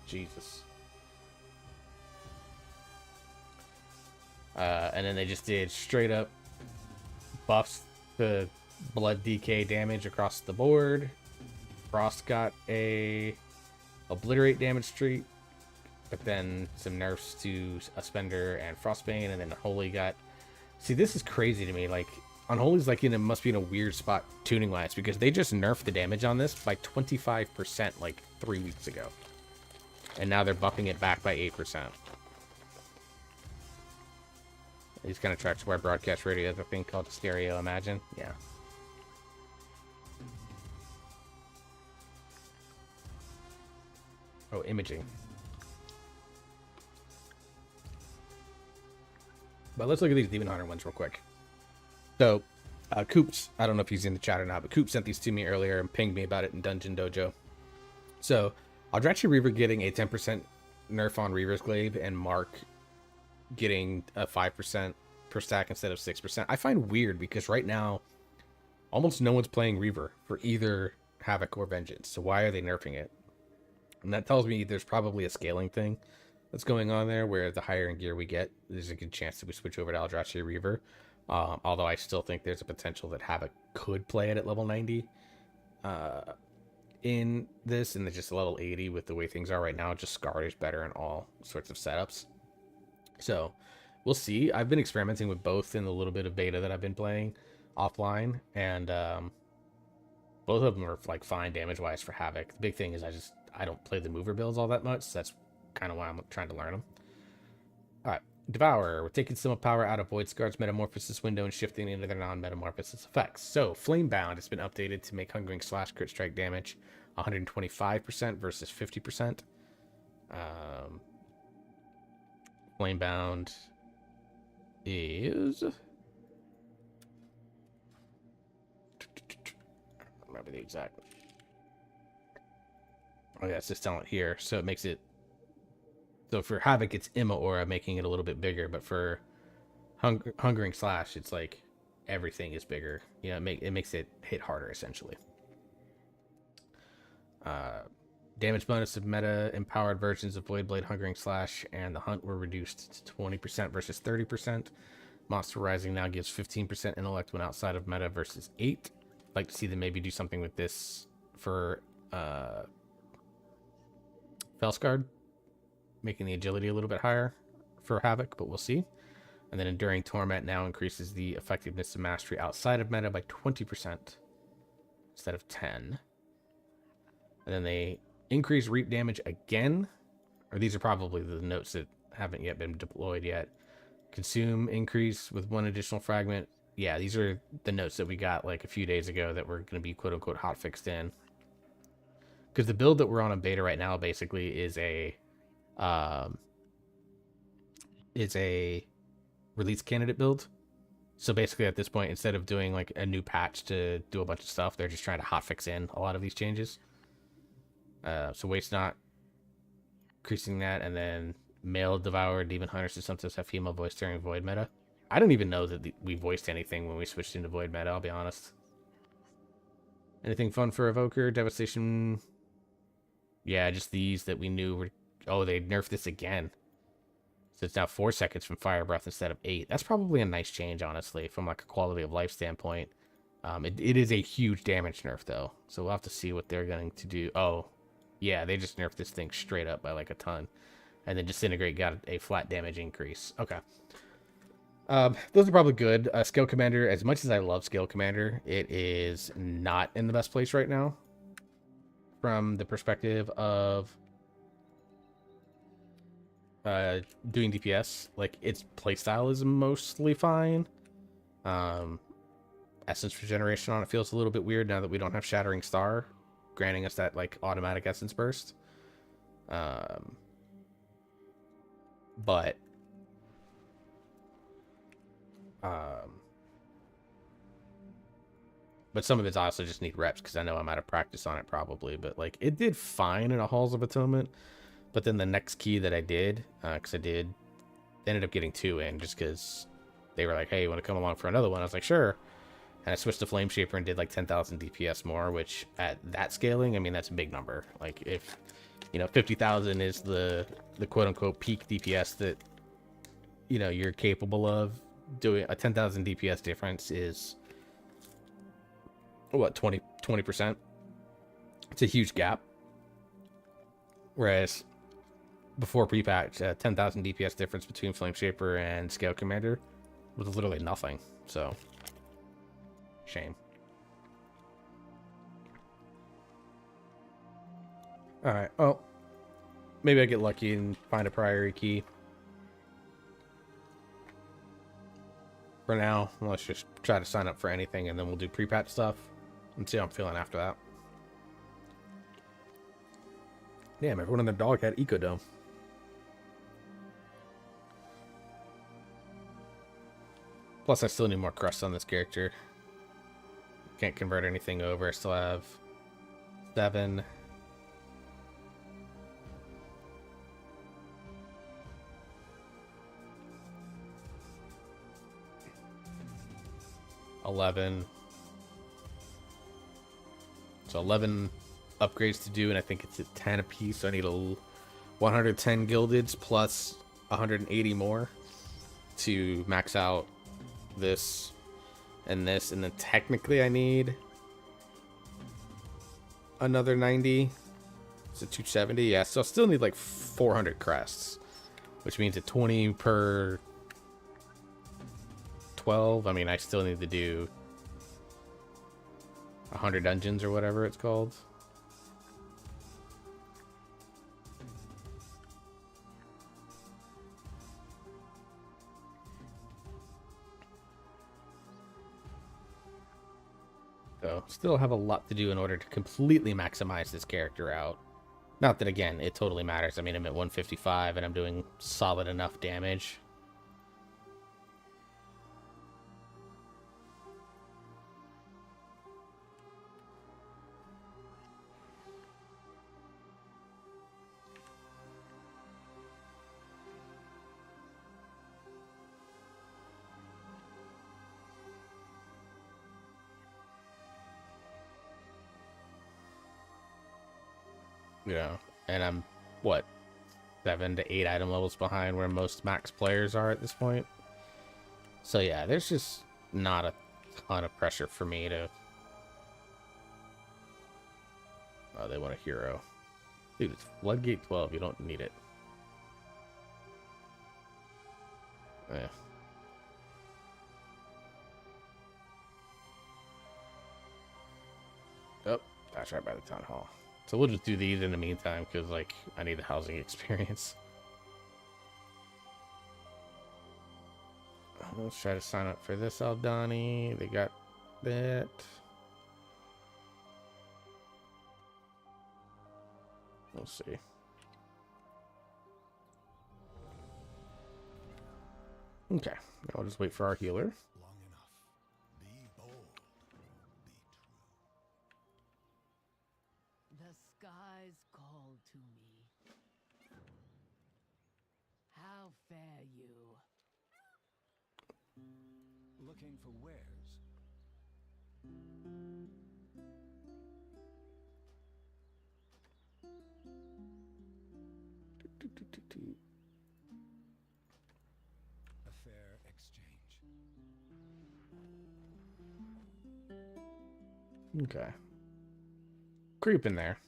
Jesus. And then they just did straight up buffs to blood DK damage across the board. Frost got a obliterate damage streak, but then some nerfs to Spender and Frostbane, and then Unholy got... See, this is crazy to me. Like, Unholy's like must be in a weird spot tuning wise, because they just nerfed the damage on this by 25% like 3 weeks ago, and now they're buffing it back by 8%. These kind of tracks where broadcast radio has a thing called stereo imagine. Yeah. Oh, imaging. But let's look at these Demon Hunter ones real quick. So, Coops, I don't know if he's in the chat or not, but Coops sent these to me earlier and pinged me about it in Dungeon Dojo. So, Aldrachi Reaver getting a 10% nerf on Reaver's Glaive, and Mark getting a 5% per stack instead of 6%. I find weird because right now, almost no one's playing Reaver for either Havoc or Vengeance. So why are they nerfing it? And that tells me there's probably a scaling thing that's going on there, where the higher in gear we get, there's a good chance that we switch over to Aldrachi Reaver. Although I still think there's a potential that Havoc could play it at level 90 in this, and then just level 80 with the way things are right now. Just Scarred is better in all sorts of setups. So we'll see. I've been experimenting with both in the little bit of beta that I've been playing offline, and both of them are like fine damage wise for Havoc. The big thing is I don't play the mover builds all that much, so that's kind of why I'm trying to learn them. All right, Devourer. We're taking some power out of Void Scar's Metamorphosis window and shifting into their non-Metamorphosis effects. So Flamebound has been updated to make Hungering Slash crit strike damage 125% versus 50%. Flamebound is... I don't remember the exact... Oh yeah, it's just telling it here. So it makes it... So for Havoc, it's Imma Aura, making it a little bit bigger, but for Hungering Slash, it's like everything is bigger. You know, it makes it hit harder, essentially. Damage bonus of meta-empowered versions of Void Blade, Hungering Slash, and the Hunt were reduced to 20% versus 30%. Monster Rising now gives 15% intellect when outside of meta versus 8%. I'd like to see them maybe do something with this for Felskard, making the agility a little bit higher for Havoc, but we'll see. And then Enduring Torment now increases the effectiveness of mastery outside of meta by 20% instead of 10. And then they increase reap damage again, or these are probably the notes that haven't yet been deployed yet. Consume increase with 1 additional fragment. Yeah, these are the notes that we got like a few days ago that were going to be quote-unquote hotfixed in. Because the build that we're on in beta right now basically is a release candidate build. So basically at this point, instead of doing like a new patch to do a bunch of stuff, they're just trying to hotfix in a lot of these changes. So Waste Not, increasing that, and then Male Devourer, Demon Hunter to sometimes have female voice during Void meta. I don't even know that we voiced anything when we switched into Void meta, I'll be honest. Anything fun for Evoker? Devastation. Yeah, just these that we knew were... Oh, they nerfed this again. So it's now 4 seconds from Fire Breath instead of 8. That's probably a nice change, honestly, from like a quality of life standpoint. It is a huge damage nerf, though. So we'll have to see what they're going to do. Oh, yeah, they just nerfed this thing straight up by like a ton. And then Disintegrate got a flat damage increase. Okay. Those are probably good. Scale Commander, as much as I love Scale Commander, it is not in the best place right now. From the perspective of doing DPS, like its playstyle is mostly fine. Essence regeneration on it feels a little bit weird now that we don't have Shattering Star, granting us that like automatic essence burst. But some of it's also just need reps because I know I'm out of practice on it probably. But like it did fine in a Halls of Atonement. But then the next key that I did, because they ended up getting 2 in just because they were like, hey, you want to come along for another one? I was like, sure. And I switched to Flame Shaper and did like 10,000 DPS more, which at that scaling, I mean, that's a big number. Like if, 50,000 is the quote unquote peak DPS that, you're capable of doing, a 10,000 DPS difference is what, 20%? It's a huge gap. Whereas before pre-patch, 10,000 DPS difference between Flame Shaper and Scale Commander was literally nothing. So, shame. Alright, well, maybe I get lucky and find a priority key. For now, let's just try to sign up for anything and then we'll do pre-patch stuff and see how I'm feeling after that. Damn, everyone and their dog had Ecodome. Plus, I still need more crust on this character. Can't convert anything over. I still have 7. 11. So 11 upgrades to do, and I think it's at 10 apiece. So I need 110 gildeds plus 180 more to max out this, and then technically I need another 90. So 270. Yeah, so I still need like 400 crests, which means at 20 per 12. I mean, I still need to do 100 dungeons or whatever it's called. So still have a lot to do in order to completely maximize this character out. Not that, again, it totally matters. I mean, I'm at 155 and I'm doing solid enough damage. And I'm, what, 7 to 8 item levels behind where most max players are at this point. So yeah, there's just not a ton of pressure for me to Oh, they want a hero. Dude, it's Floodgate 12. You don't need it. Eh. Oh, that's right by the town hall. So we'll just do these in the meantime, because, like, I need the housing experience. Let's try to sign up for this Aldani. They got that. We'll see. Okay, now I'll just wait for our healer. Long enough. Be bold. Be true. The skies call to me. How fare you? Looking for wares. A fair exchange. Okay. Creep in there.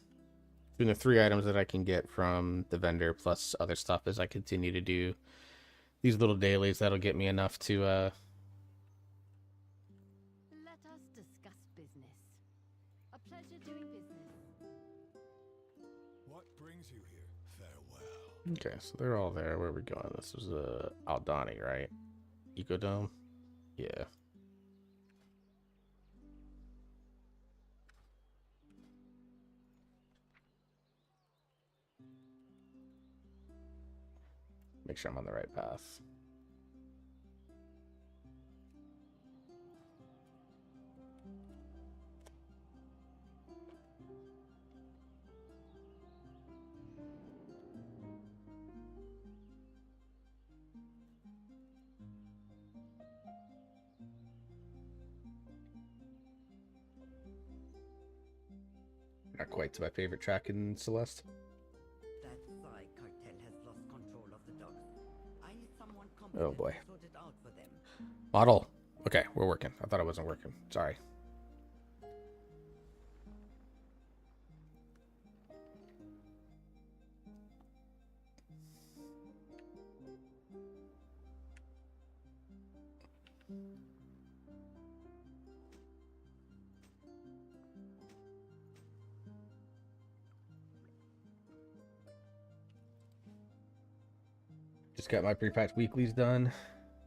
Doing the 3 items that I can get from the vendor, plus other stuff as I continue to do these little dailies. That'll get me enough to, Let us discuss business. A pleasure doing business. What brings you here? Farewell. Okay, so they're all there. Where are we going? This was Aldani, right? Ecodome? Yeah. Make sure I'm on the right path. Not quite to my favorite track in Celeste. That Psy cartel has lost control of the dogs. I need someone Oh competent boy. to sort it out for them. Model. Okay, we're working. I thought it wasn't working. Sorry. Just got my pre-patch weeklies done.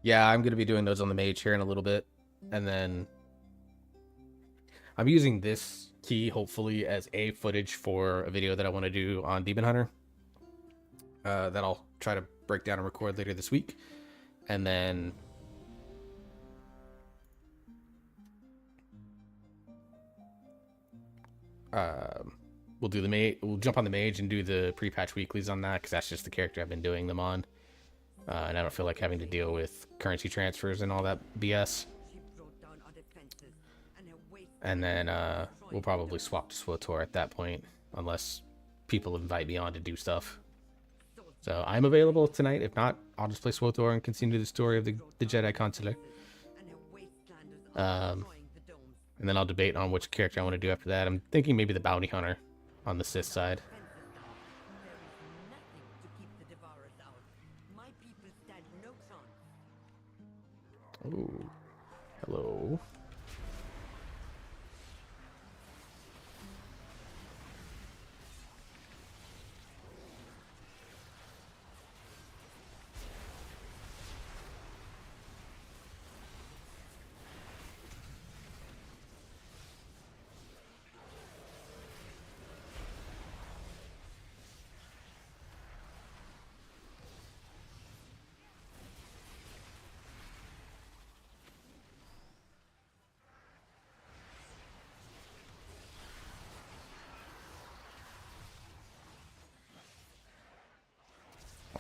Yeah, I'm going to be doing those on the mage here in a little bit. And then I'm using this key, hopefully, as a footage for a video that I want to do on Demon Hunter. That I'll try to break down and record later this week. And then we'll do the we'll jump on the mage and do the pre-patch weeklies on that, because that's just the character I've been doing them on. And I don't feel like having to deal with currency transfers and all that BS. She brought down our defenses, and her waste And then we'll probably swap to SWTOR at that point, unless people invite me on to do stuff. So I'm available tonight. If not, I'll just play SWTOR and continue the story of the Jedi Consular. and her wastelanders are destroying the domes. And then I'll debate on which character I want to do after that. I'm thinking maybe the Bounty Hunter on the Sith side. Fences down. There is nothing to keep the devourers out. My people stand no chance. Ooh. Hello.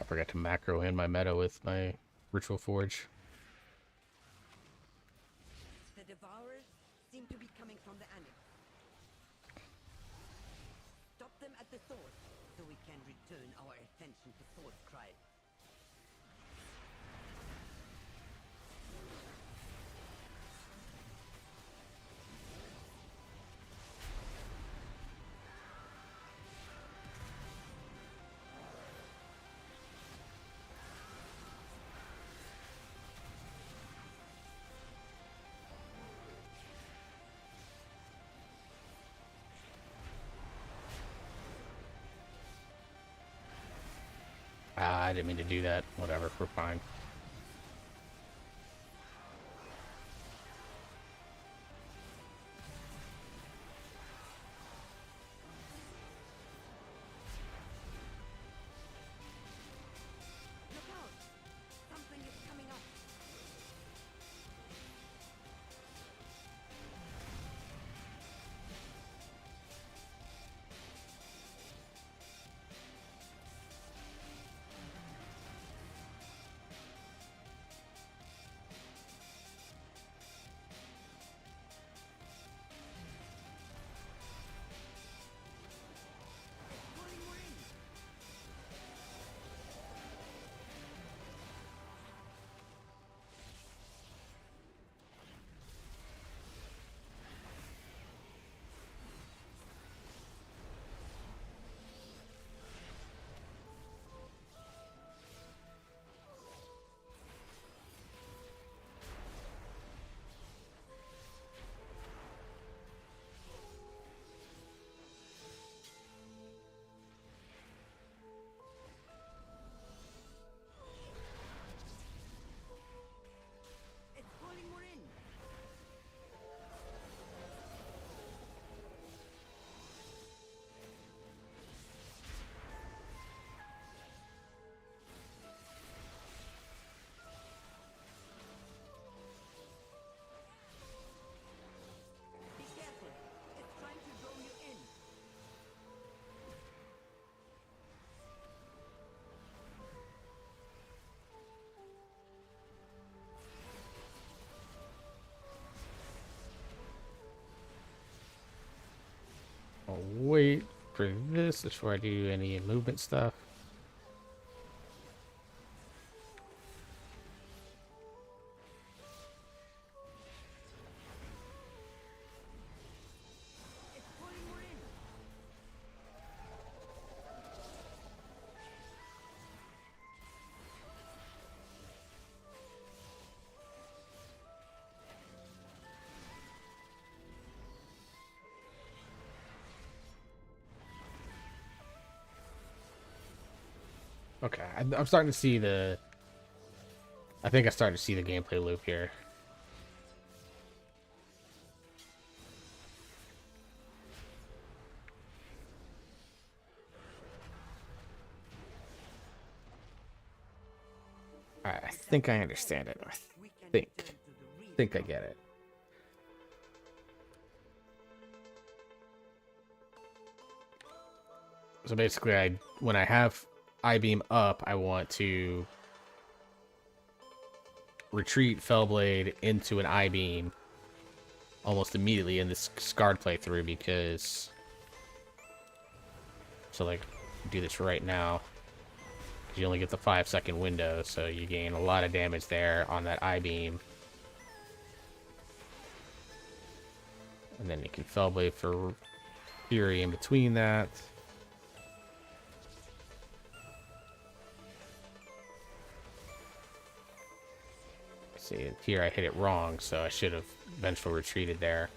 I forgot to macro in my meta with my Ritual Forge. The devourers seem to be coming from the annex. Stop them at the source, so we can return our attention to Source Cry. I didn't mean to do that. Whatever, we're fine. Look out! Something is coming up. It's pulling more in. It's pulling more in. Be careful. It's trying to draw you in. I'll wait for this before I do any movement stuff. It's pulling more in. Okay, I'm starting to see the... I think I started to see the gameplay loop here. Alright, I think I understand it. I We can think. return to the real think I get it. So basically, when I have I-beam up, I want to retreat Fellblade into an I-beam almost immediately in this Scarred playthrough because... So, like, do this right now. You only get the 5-second window, so you gain a lot of damage there on that I-beam. And then you can Fellblade for Fury in between that. See, here I hit it wrong, so I should have vengeful retreated there.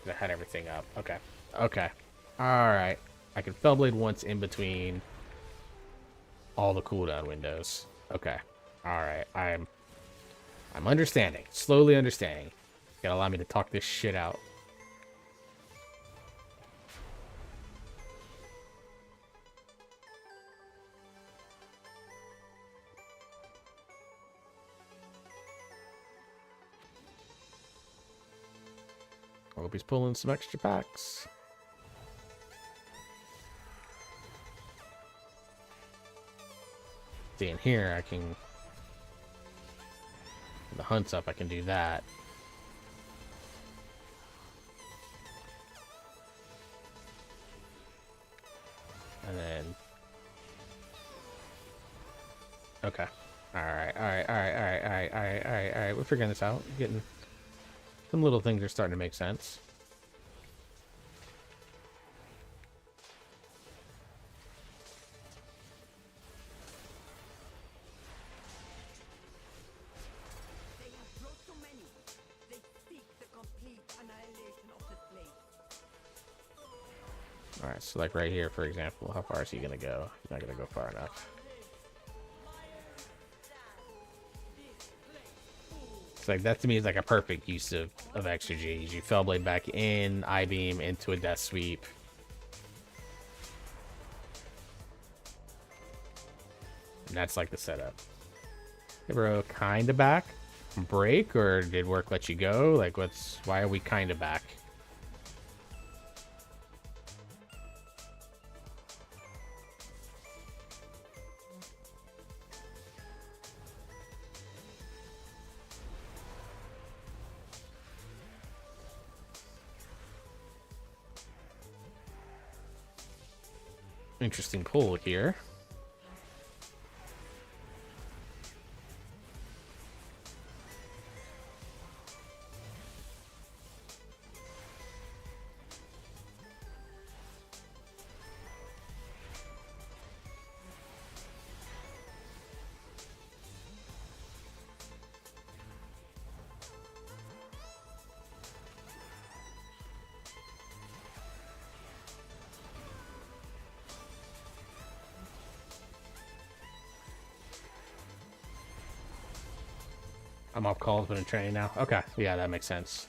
I had everything up. Okay. Okay. Alright. I can Fellblade once in between all the cooldown windows. Okay. Alright. I'm understanding. Slowly understanding. Gotta allow me to talk this shit out. I hope he's pulling some extra packs. See, in here, I can... The hunt's up, I can do that. And then... Okay. Alright, alright, alright, alright, alright, alright, alright, alright. We're figuring this out. Getting... Some little things are starting to make sense. They have brought so many. They seek the complete annihilation of this place. Alright, so like right here, for example, how far is he gonna go? He's not gonna go far enough. like that to me is like a perfect use of extra G's. You Fellblade back in, I-beam into a death sweep. And that's like the setup. Hey bro, kinda back? Break, or did work let you go? Like why are we kinda back? Interesting pull here. I'm off calls but in training now. Okay, yeah, that makes sense.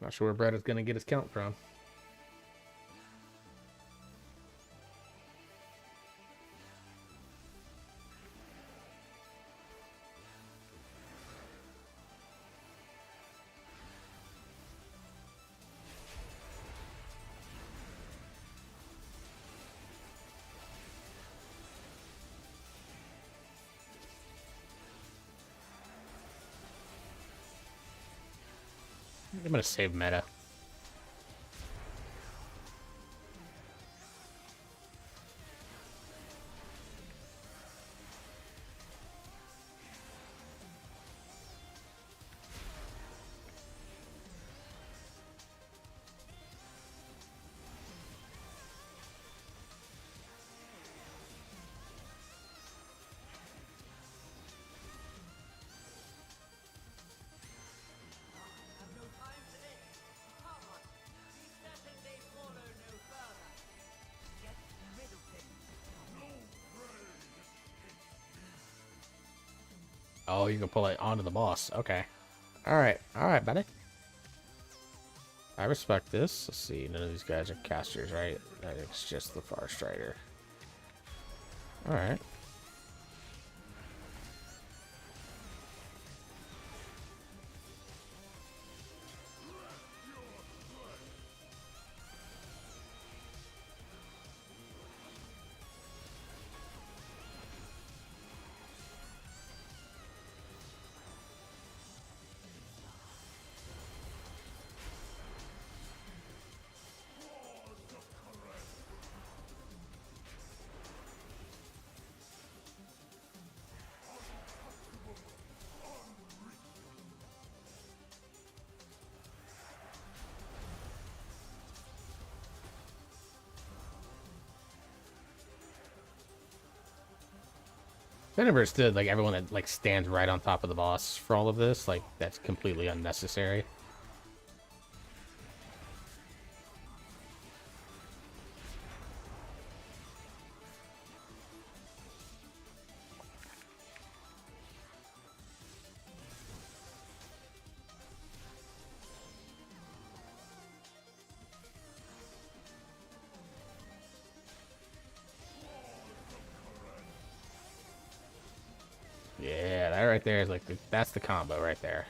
Not sure where Brett is going to get his count from. I'm going to save meta. Have no time for this. Come on. See certain they follow no further. Get rid of him. Oh, you can pull it onto the boss. Okay. Alright, buddy. I respect this. Let's see. None of these guys are casters, right? It's just the Far Strider. Alright. I never understood like everyone that like stands right on top of the boss for all of this. Like that's completely unnecessary. Yeah, that right there is like that's the combo right there.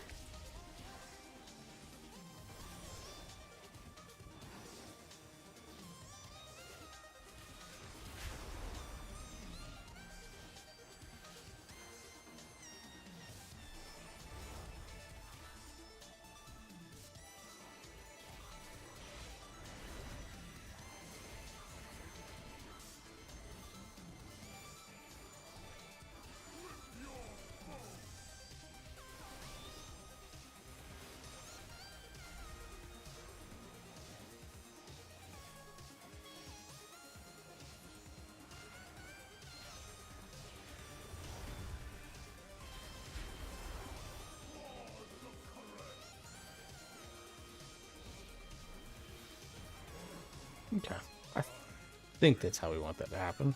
Okay. I think that's how we want that to happen.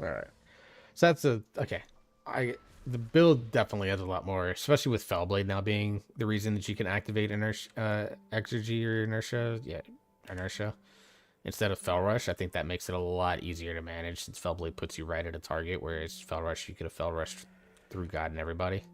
All right. So that's a okay. The build definitely has a lot more, especially with Fellblade now being the reason that you can activate inertia, exergy or inertia. Yeah, inertia instead of Fell Rush. I think that makes it a lot easier to manage since Fellblade puts you right at a target, whereas Fell Rush you could have Fell Rushed through God and everybody.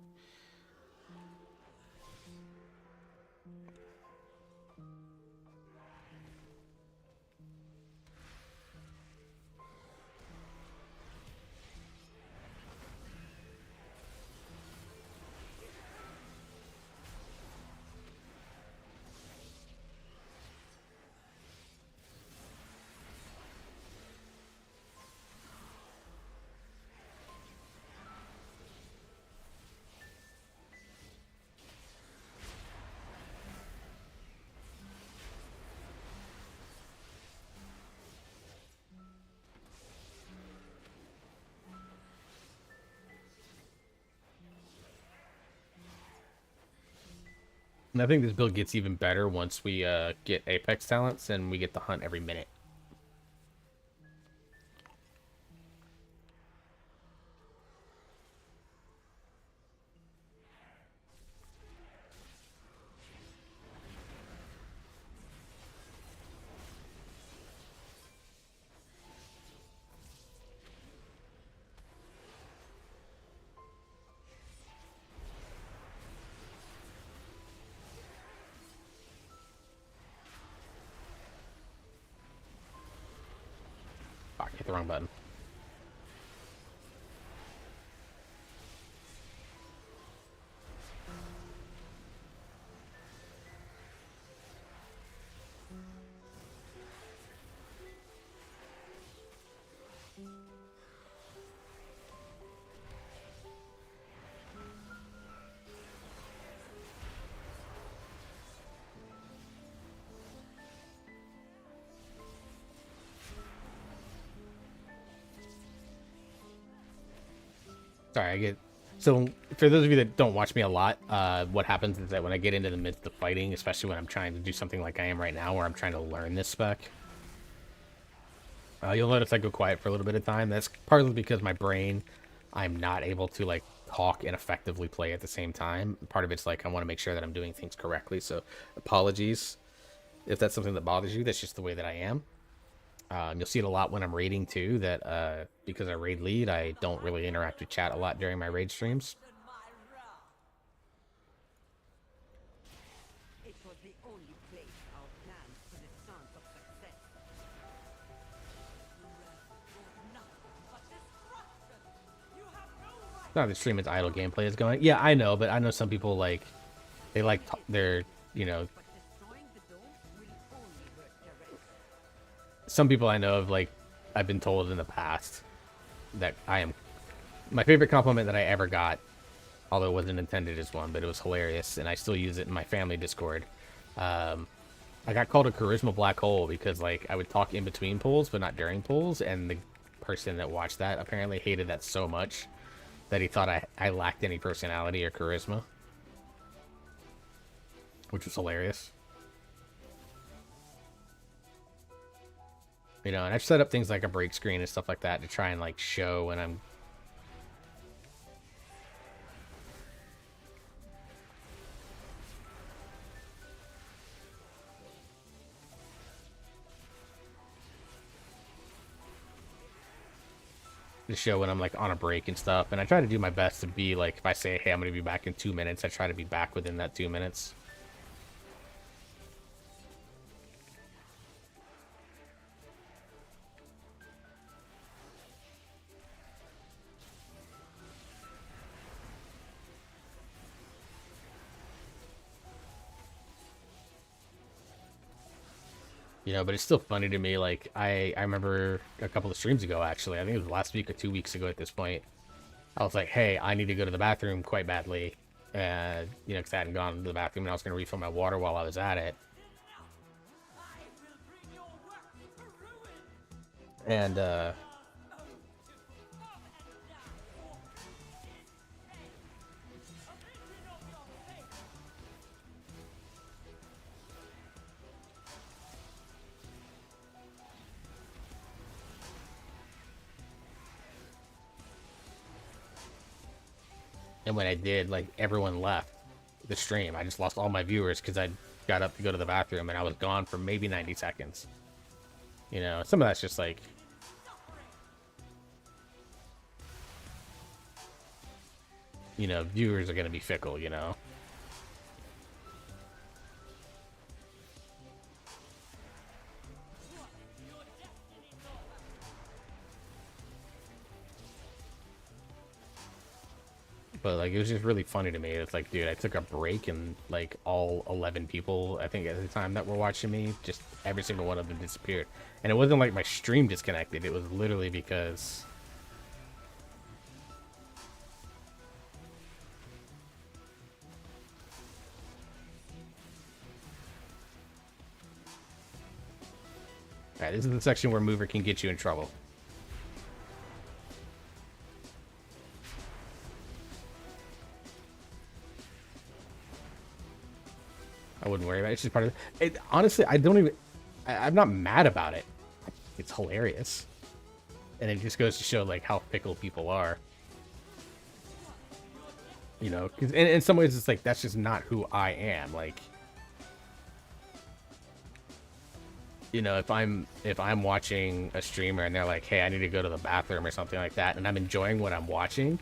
And I think this build gets even better once we get Apex talents and we get the hunt every minute. Fuck, hit the wrong button. Sorry, I get. So, for those of you that don't watch me a lot, what happens is that when I get into the midst of fighting, especially when I'm trying to do something like I am right now, where I'm trying to learn this spec, you'll notice I go quiet for a little bit of time. That's partly because my brain, I'm not able to like talk and effectively play at the same time. Part of it's like I want to make sure that I'm doing things correctly. So, apologies if that's something that bothers you. That's just the way that I am. You'll see it a lot when I'm raiding too, that because I raid lead, I don't really interact with chat a lot during my raid streams. In my realm. It was the only place our plans for the chance of success. You left for nothing but destruction. You have no right. Not the stream is idle gameplay is going. Yeah, I know, but I know some people like they like their But destroying the dome will only hurt the rest. some people I know of like I've been told in the past that I am my favorite compliment that I ever got, although it wasn't intended as one, but it was hilarious, and I still use it in my family Discord. I got called a charisma black hole because like I would talk in between pulls, but not during pulls, and the person that watched that apparently hated that so much that he thought I lacked any personality or charisma, which was hilarious. You know, and I've set up things like a break screen and stuff like that to try and like show when I'm like on a break and stuff. And I try to do my best to be like, if I say, hey, I'm going to be back in 2 minutes, I try to be back within that 2 minutes. You know, but it's still funny to me. Like, I remember a couple of streams ago, actually, I think it was last week or 2 weeks ago at this point, I was like, hey, I need to go to the bathroom quite badly. And, you know, because I hadn't gone to the bathroom and I was going to refill my water while I was at it. I will bring your work to ruin. And, and when I did, like, everyone left the stream. I just lost all my viewers because I got up to go to the bathroom and I was gone for maybe 90 seconds. You know, some of that's just like, you know, viewers are going to be fickle, you know. But, like, it was just really funny to me. It's like, dude, I took a break and, like, all 11 people, I think, at the time that were watching me, just every single one of them disappeared. And it wasn't like my stream disconnected. It was literally because... Alright, this is the section where Mover can get you in trouble. I wouldn't worry about it. It's just part of it. Honestly, I don't even... I'm not mad about it. It's hilarious. And it just goes to show, like, how fickle people are. You know, because in some ways it's like, that's just not who I am. Like... You know, if I'm watching a streamer and they're like, hey, I need to go to the bathroom or something like that, and I'm enjoying what I'm watching,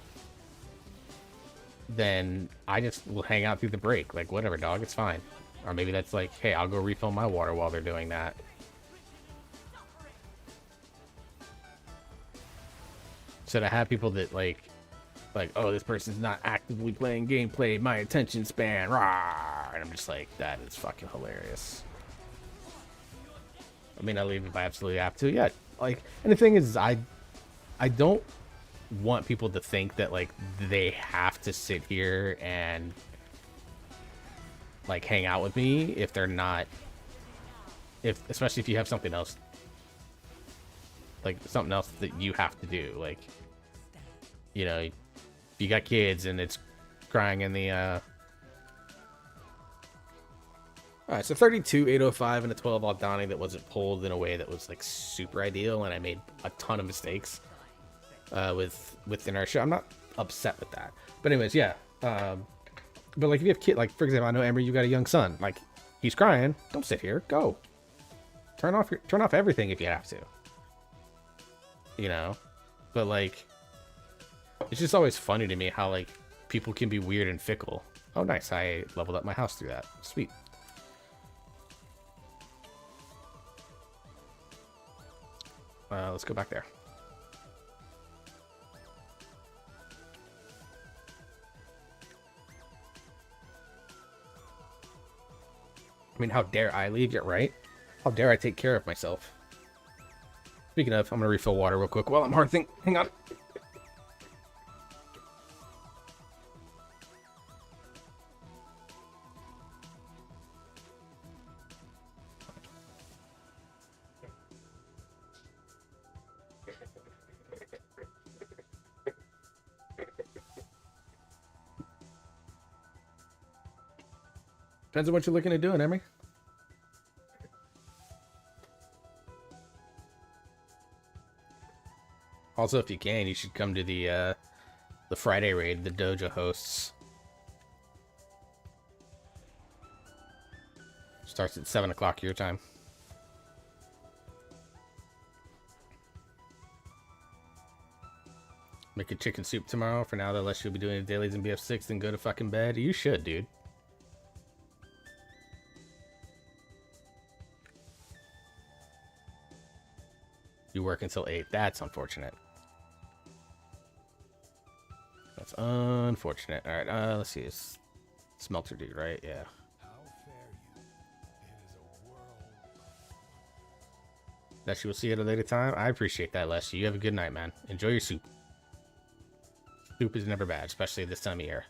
then I just will hang out through the break. Like, whatever, dog, it's fine. Or maybe that's like, hey, I'll go refill my water while they're doing that. So to have people that like, oh, this person's not actively playing gameplay, my attention span, rah, and I'm just like, that is fucking hilarious. I mean, I'll leave if I absolutely have to. Yeah, like, and the thing is, I don't want people to think that, like, they have to sit here and, like, hang out with me if they're not, especially if you have something else, like, something else that you have to do. Like, you know, you got kids and it's crying in the, Alright, so 32, 805, and a 12 Aldani that wasn't pulled in a way that was, like, super ideal, and I made a ton of mistakes with inertia. I'm not upset with that. But anyways, yeah. But, like, if you have kids, like, for example, I know, Emery, you got a young son. Like, he's crying. Don't sit here. Go. Turn off everything if you have to. You know? But, like, it's just always funny to me how, like, people can be weird and fickle. Oh, nice. I leveled up my house through that. Sweet. Let's go back there. I mean, how dare I leave it, right? How dare I take care of myself? Speaking of, I'm gonna refill water real quick while I'm hearthing. Hang on. Depends on what you're looking at doing, Emery. Also, if you can, you should come to the Friday raid the dojo hosts. Starts at 7 o'clock your time. Make a chicken soup tomorrow. For now, though, unless you'll be doing the dailies in BF6, then go to fucking bed. You should, dude. You work until 8. That's unfortunate. That's unfortunate. Alright, let's see. It's Smelter dude, right? Yeah. How fare you? It is a world of Leshy, we'll see you at a later time. I appreciate that, Leshy. You have a good night, man. Enjoy your soup. Soup is never bad, especially this time of year.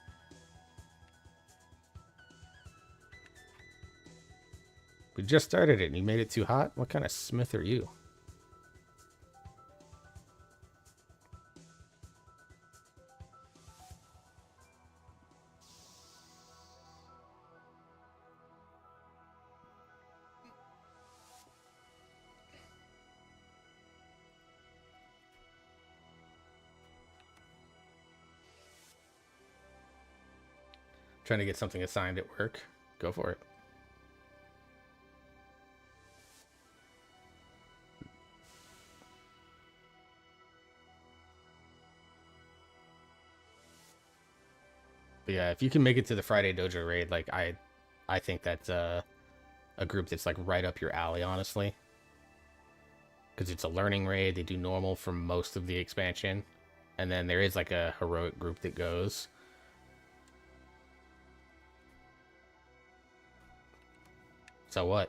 We just started it and you made it too hot? What kind of smith are you? Trying to get something assigned at work. Go for it. But yeah, if you can make it to the Friday Dojo raid, like I think that's a group that's like right up your alley, honestly. Because it's a learning raid. They do normal for most of the expansion. And then there is like a heroic group that goes. So what?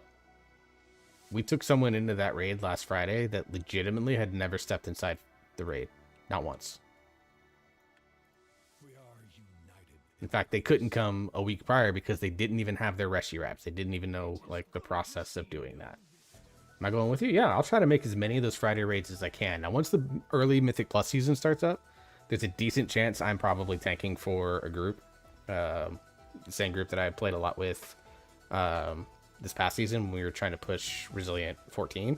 We took someone into that raid last Friday that legitimately had never stepped inside the raid. Not once. We are united. In fact, they couldn't come a week prior because they didn't even have their Reshi wraps. They didn't even know like the process of doing that. Am I going with you? Yeah, I'll try to make as many of those Friday raids as I can. Now, once the early Mythic Plus season starts up, there's a decent chance I'm probably tanking for a group. The same group that I played a lot with this past season when we were trying to push Resilient 14,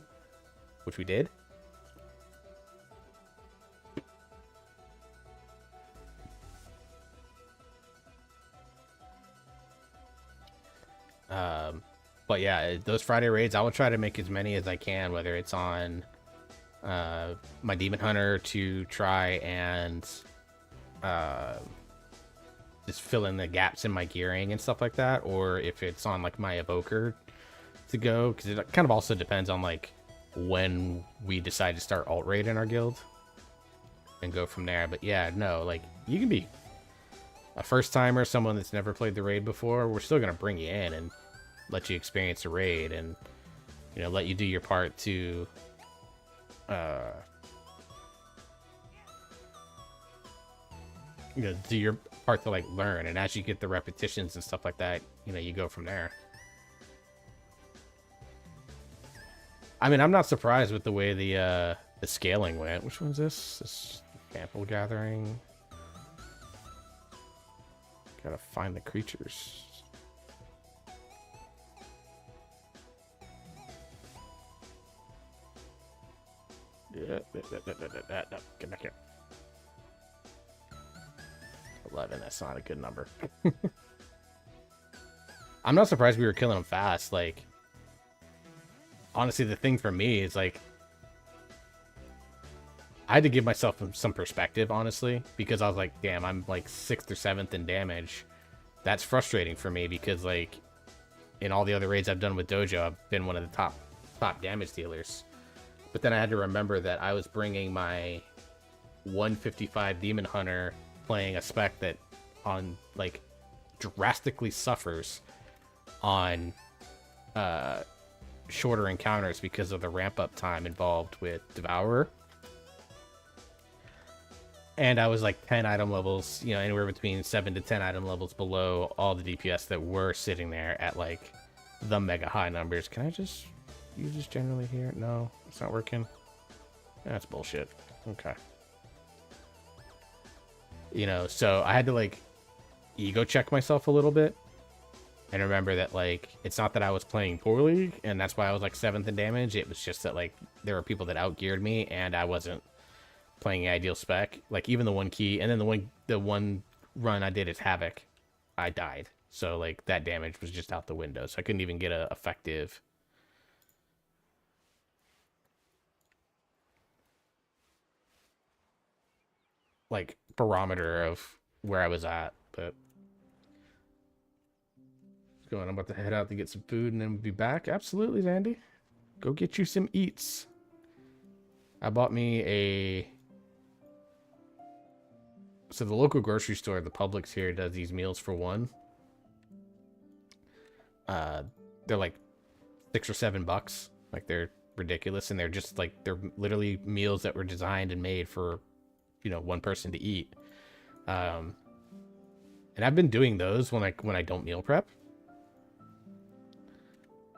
which we did. But yeah, those Friday raids, I will try to make as many as I can, whether it's on my Demon Hunter to try and just fill in the gaps in my gearing and stuff like that, or if it's on like my Evoker to go, because it kind of also depends on like when we decide to start alt raid in our guild and go from there. But yeah, no, like you can be a first timer, someone that's never played the raid before, we're still gonna bring you in and let you experience a raid and, you know, let you do your part to you know, do your part to like learn, and as you get the repetitions and stuff like that, you know, you go from there. I mean, I'm not surprised with the way the scaling went. Which one's this? This sample gathering. Gotta find the creatures. Yeah, no, get back here. 11, that's not a good number. I'm not surprised we were killing them fast. Like, honestly, the thing for me is like, I had to give myself some perspective, honestly, because I was like, damn, I'm like 6th or 7th in damage. That's frustrating for me because like in all the other raids I've done with Dojo, I've been one of the top damage dealers. But then I had to remember that I was bringing my 155 Demon Hunter playing a spec that on like drastically suffers on shorter encounters because of the ramp up time involved with Devourer. And I was like 10 item levels, you know, anywhere between 7 to 10 item levels below all the DPS that were sitting there at like the mega high numbers. Can I just use this generally here? No, it's not working. That's bullshit. Okay. You know, so I had to like ego check myself a little bit and remember that like it's not that I was playing poorly and that's why I was like 7th in damage. It was just that like there were people that outgeared me and I wasn't playing the ideal spec. Like even the one key and then the one run I did as Havoc, I died. So like that damage was just out the window. So I couldn't even get a effective like barometer of where I was at. But let's go on. I'm about to head out to get some food and then we'll be back. Absolutely, Zandy. Go get you some eats. I bought me a... So the local grocery store, the Publix here, does these meals for one. They're like $6 or $7. Like they're ridiculous, and they're just like they're literally meals that were designed and made for, you know, one person to eat. And I've been doing those when I don't meal prep,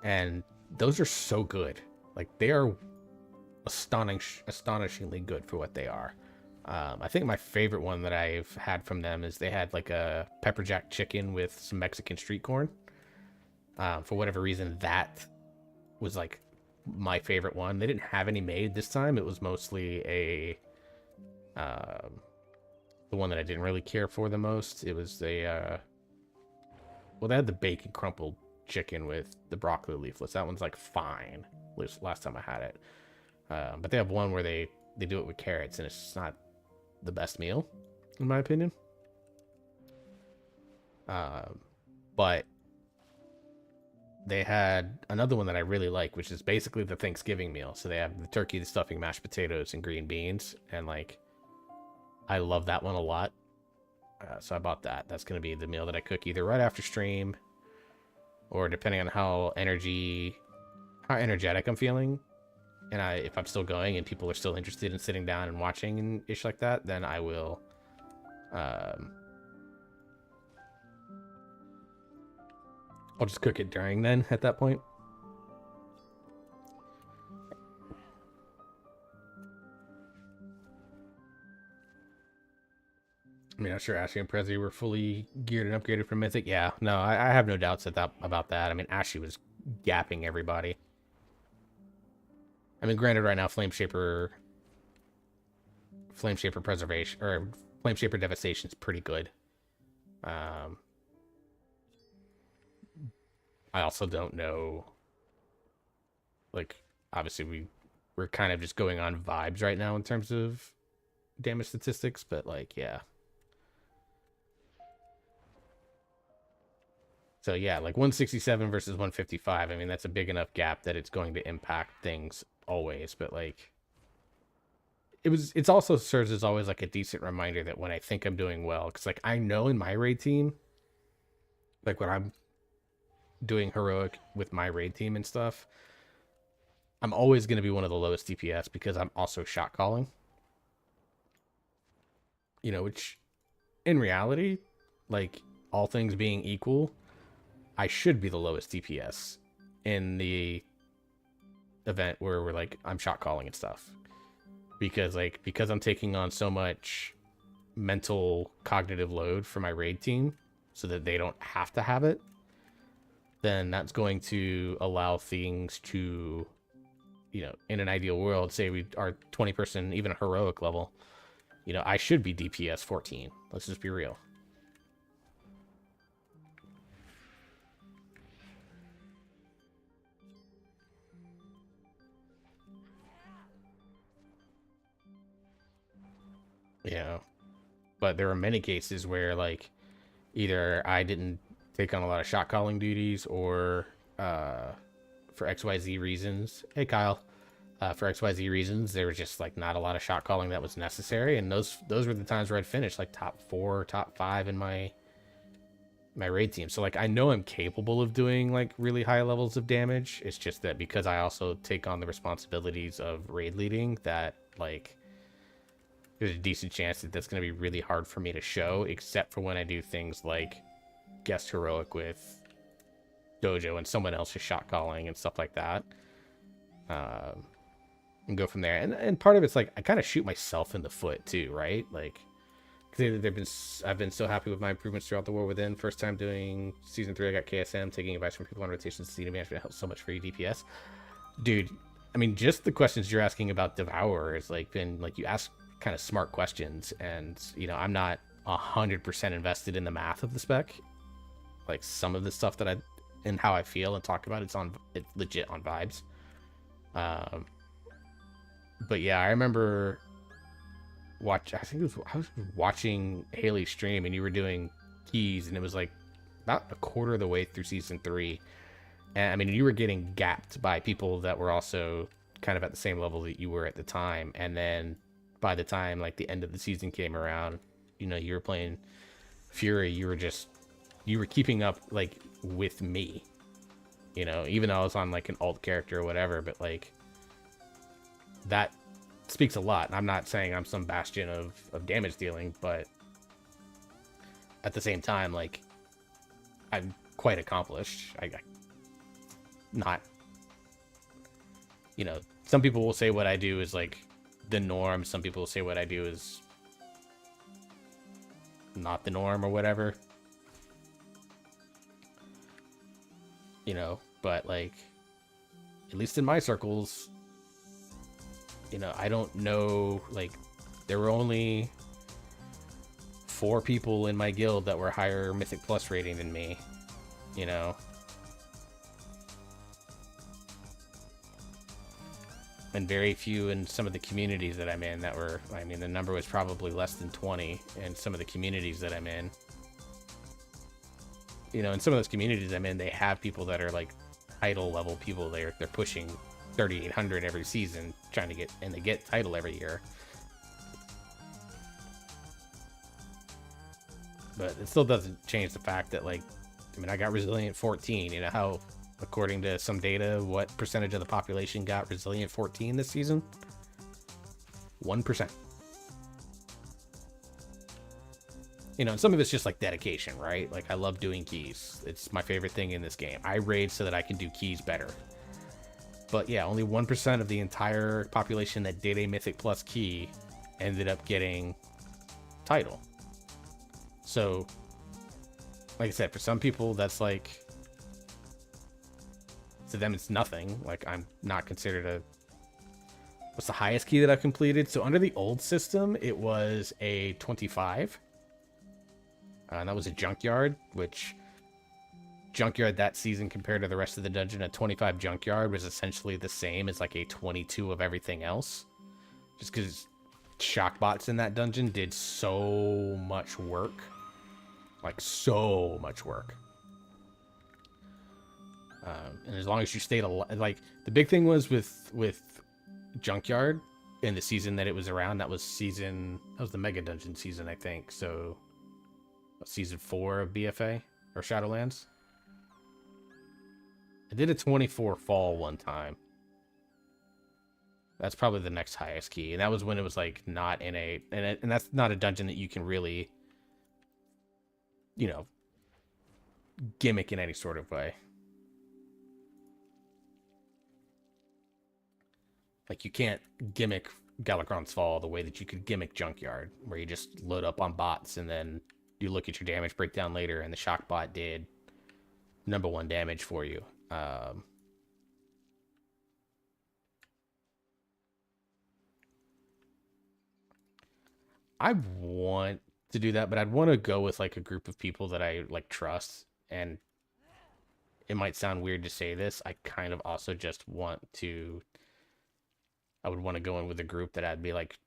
and those are so good. Like, they are astonishingly good for what they are. I think my favorite one that I've had from them is they had like a pepper jack chicken with some Mexican street corn. For whatever reason, that was like my favorite one. They didn't have any made this time. It was mostly the one that I didn't really care for the most. It was well, they had the bacon crumpled chicken with the broccoli leaflets. That one's like fine. Last time I had it. But they have one where they do it with carrots, and it's just not the best meal, in my opinion. But they had another one that I really like, which is basically the Thanksgiving meal. So they have the turkey, the stuffing, mashed potatoes, and green beans. And like, I love that one a lot. So I bought that. That's going to be the meal that I cook either right after stream, or depending on how energetic I'm feeling. And if I'm still going and people are still interested in sitting down and watching and ish like that, then I will I'll just cook it during then at that point. I mean, I'm sure Ashley and Prezi were fully geared and upgraded from Mythic. Yeah, no, I have no doubts about that. I mean, Ashley was gapping everybody. I mean, granted, right now, Flameshaper Preservation, or Flameshaper Devastation is pretty good. I also don't know, like, obviously we're kind of just going on vibes right now in terms of damage statistics, but like, yeah. So yeah, like 167 versus 155. I mean, that's a big enough gap that it's going to impact things always, but like, it's also serves as always like a decent reminder that when I think I'm doing well, because like I know in my raid team, like when I'm doing heroic with my raid team and stuff, I'm always going to be one of the lowest DPS because I'm also shot calling, you know, which in reality, like all things being equal, I should be the lowest DPS in the event where we're like, I'm shot calling and stuff, because I'm taking on so much mental cognitive load for my raid team so that they don't have to have it, then that's going to allow things to, you know, in an ideal world, say we are 20 person, even a heroic level, you know, I should be DPS 14. Let's just be real. Yeah, but there are many cases where like either I didn't take on a lot of shot calling duties, or for XYZ reasons. Hey Kyle, for XYZ reasons, there was just like not a lot of shot calling that was necessary, and those were the times where I'd finish like top 4, top 5 in my raid team. So like I know I'm capable of doing like really high levels of damage. It's just that because I also take on the responsibilities of raid leading, that like there's a decent chance that that's going to be really hard for me to show, except for when I do things like guest heroic with Dojo and someone else is shot calling and stuff like that, and go from there. And part of it's like I kind of shoot myself in the foot too, right? Like, because I've been so happy with my improvements throughout the War Within. First time doing season 3, I got KSM. Taking advice from people on rotations to CD management helps so much for your DPS, dude. I mean, just the questions you're asking about Devour is like been like, you ask kind of smart questions, and you know, I'm not 100% invested in the math of the spec. Like some of the stuff that and how I feel and talk about, it's legit on vibes. But yeah, I remember I was watching Haley stream, and you were doing keys, and it was like about a quarter of the way through season 3, and I mean, you were getting gapped by people that were also kind of at the same level that you were at the time. And then by the time like the end of the season came around, you know, you were playing Fury, you were keeping up like with me, you know, even though I was on like an alt character or whatever. But like, that speaks a lot. I'm not saying I'm some bastion of damage dealing, but at the same time, like, I'm quite accomplished. I not, you know, some people will say what I do is like the norm. Some people will say what I do is not the norm or whatever. You know, but like, at least in my circles, you know, I don't know, like, there were only 4 people in my guild that were higher Mythic Plus rating than me, you know. And very few in some of the communities that I'm in that were, I mean, the number was probably less than 20 in some of the communities that I'm in. You know, in some of those communities I'm in, they have people that are like title level people. They're pushing 3,800 every season, trying to get, and they get title every year. But it still doesn't change the fact that, like, I mean, I got Resilient 14. You know how, according to some data, what percentage of the population got Resilient 14 this season? 1%. You know, and some of it's just like dedication, right? Like, I love doing keys. It's my favorite thing in this game. I raid so that I can do keys better. But yeah, only 1% of the entire population that did a Mythic Plus key ended up getting title. So, like I said, for some people, that's like, to them, it's nothing. Like, I'm not considered a, what's the highest key that I've completed? So under the old system, it was a 25. And that was a Junkyard, which Junkyard that season compared to the rest of the dungeon, a 25 Junkyard was essentially the same as like a 22 of everything else. Just because shockbots in that dungeon did so much work. Like, so much work. And as long as you stayed alive, like, the big thing was with Junkyard in the season that it was around, that was the Mega Dungeon season, I think. So, season 4 of BFA or Shadowlands. I did a 24 fall one time. That's probably the next highest key, and that was when it was like not in a, and that's not a dungeon that you can really, you know, gimmick in any sort of way. Like, you can't gimmick Galakrond's Fall the way that you could gimmick Junkyard, where you just load up on bots and then you look at your damage breakdown later, and the shock bot did #1 damage for you. I want to do that, but I'd want to go with like a group of people that I like trust. And it might sound weird to say this, I kind of also just want to, I would want to go in with a group that I'd be like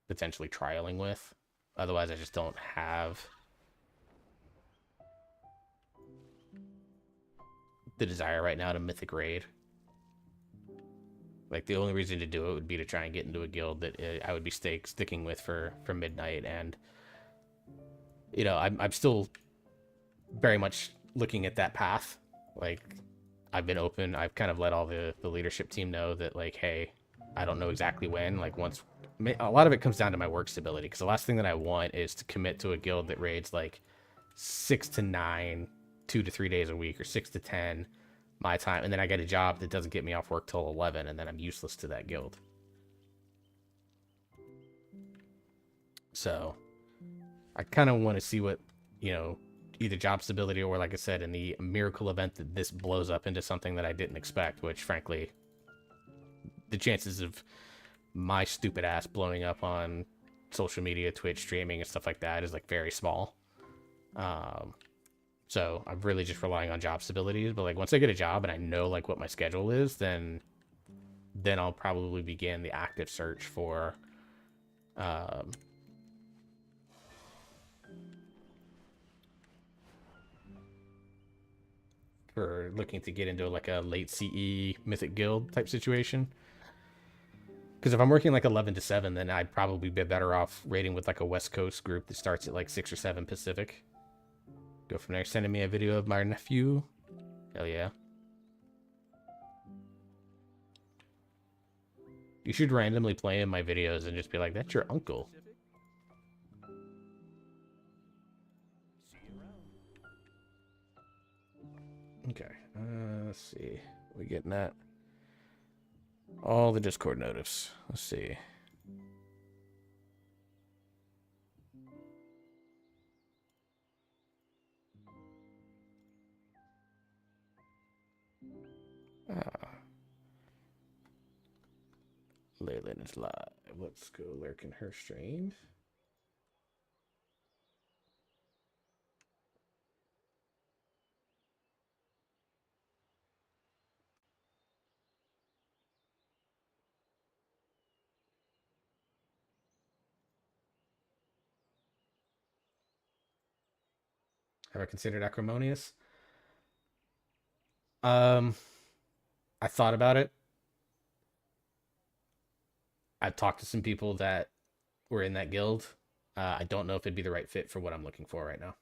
potentially trialing with. Otherwise, I just don't have the desire right now to mythic raid. Like, the only reason to do it would be to try and get into a guild that I would be sticking with for midnight. And, you know, I'm still very much looking at that path. Like, I've been open. I've kind of let all the leadership team know that, like, hey, I don't know exactly when. Like, once, a lot of it comes down to my work stability, because the last thing that I want is to commit to a guild that raids like 6 to 9, 2 to 3 days a week, or 6 to 10 my time, and then I get a job that doesn't get me off work till 11, and then I'm useless to that guild. So I kind of want to see what, you know, either job stability or, like I said, in the miracle event that this blows up into something that I didn't expect, which frankly, the chances of my stupid ass blowing up on social media, Twitch, streaming, and stuff like that is like very small. So I'm really just relying on job stability. But like, once I get a job and I know like what my schedule is, then I'll probably begin the active search for looking to get into like a late CE Mythic Guild type situation. Because if I'm working like 11 to 7, then I'd probably be better off raiding with like a West Coast group that starts at like 6 or 7 Pacific. Go from there. Sending me a video of my nephew. Hell yeah. You should randomly play in my videos and just be like, that's your uncle. Okay, let's see. We getting that? All the Discord notice. Let's see. Leyland is live. Let's go lurk in her stream. Have I considered acrimonious? I thought about it. I've talked to some people that were in that guild. I don't know if it'd be the right fit for what I'm looking for right now.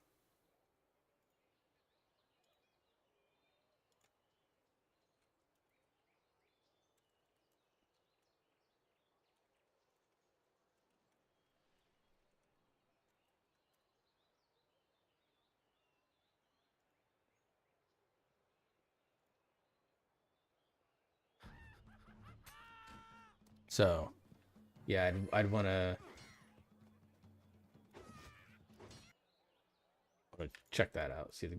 So, yeah, I'd want to check that out. See the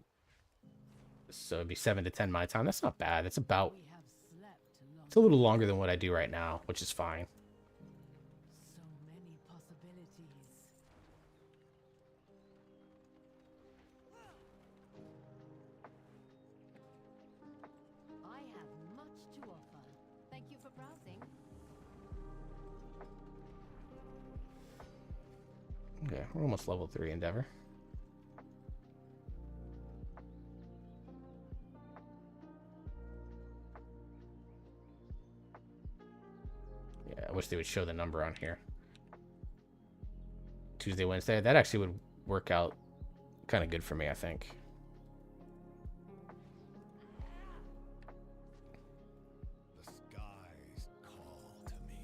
so it'd be 7 to 10 my time. That's not bad. It's about We have slept long. it's a little longer than what I do right now, which is fine. So many possibilities. I have much to offer. Thank you for browsing. Okay, we're almost level 3 Endeavor. Yeah, I wish they would show the number on here. Tuesday, Wednesday. That actually would work out kind of good for me, I think. The skies call to me.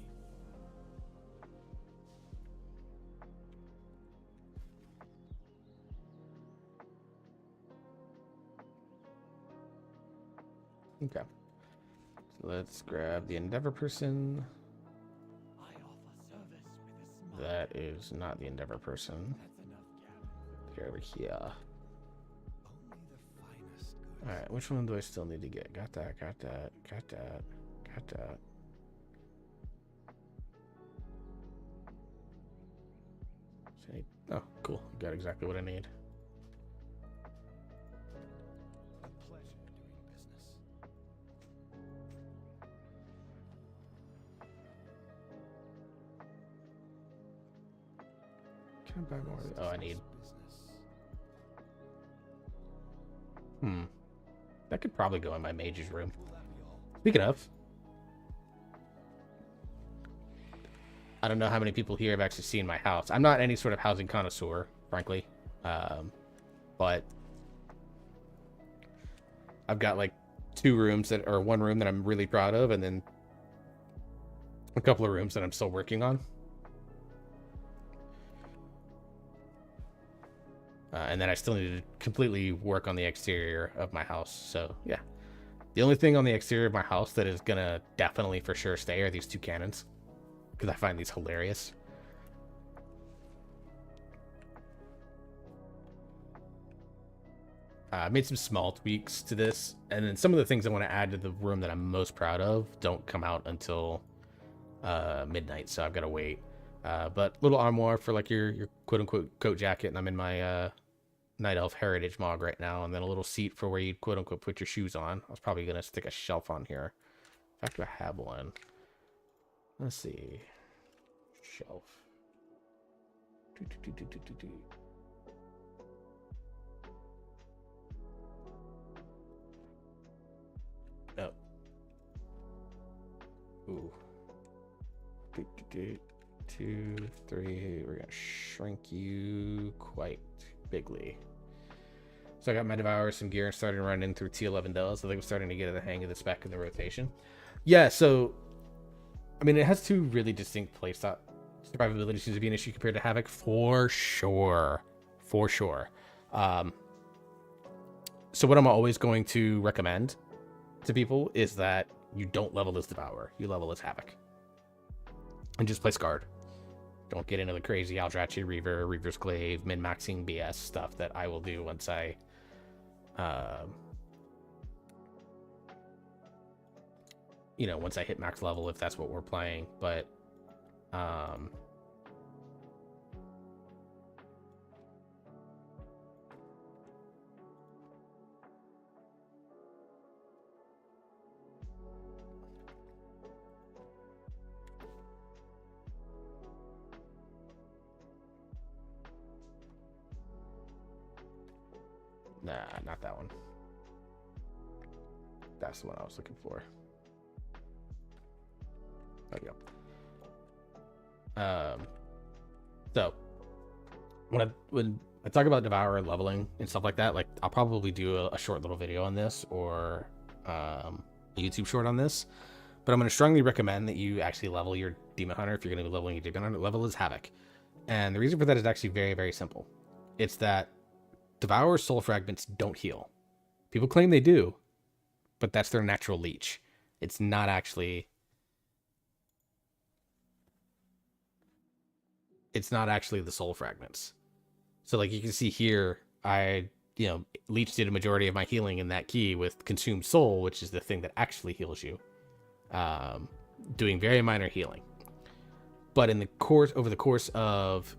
Okay. So let's grab the Endeavor person. I offer service with a smile. That is not the Endeavor person. That's enough, Gavin. They're over here. Only the finest goods. Alright, which one do I still need to get? Got that, got that, got that, got that. Oh, cool. Got exactly what I need. A pleasure doing business. Can I buy more? Oh, I need. Business. That could probably go in my mage's room. Will that be all? Speaking of, I don't know how many people here have actually seen my house. I'm not any sort of housing connoisseur, frankly. But I've got like 2 rooms that are 1 room that I'm really proud of, and then a couple of rooms that I'm still working on. And then I still need to completely work on the exterior of my house. So yeah, the only thing on the exterior of my house that is gonna definitely for sure stay are these 2 cannons, because I find these hilarious. I made some small tweaks to this, and then some of the things I want to add to the room that I'm most proud of don't come out until midnight, so I've got to wait. But little armoire for like your quote-unquote coat jacket, and I'm in my Night Elf Heritage Mog right now, and then a little seat for where you'd quote-unquote put your shoes on. I was probably going to stick a shelf on here. In fact, I have one. Let's see. Shelf. Oh. Ooh. 2, 3. We're gonna shrink you quite bigly. So I got my Devour, some gear, and started running through T11 Dells. I think I'm starting to get the hang of this back in the rotation. Yeah, so I mean, it has two really distinct playstyle. Survivability seems to be an issue compared to Havoc, for sure. For sure. So what I'm always going to recommend to people is that you don't level as Devourer. You level as Havoc. And just play Scarred. Don't get into the crazy Aldrachi Reaver, Reaver's Glaive, min-maxing BS stuff that I will do once I... you know, once I hit max level, if that's what we're playing. But... nah, not that one. That's the one I was looking for. There we go. So when I talk about Devourer leveling and stuff like that, like I'll probably do a short little video on this or a YouTube short on this. But I'm going to strongly recommend that you actually level your Demon Hunter. If you're going to be leveling your Demon Hunter, level is Havoc. And the reason for that is actually very, very simple. It's that Devour soul fragments don't heal. People claim they do, but that's their natural leech. It's not actually the soul fragments. So like you can see here, I, you know, leech did a majority of my healing in that key with consumed soul, which is the thing that actually heals you. Doing very minor healing. But over the course of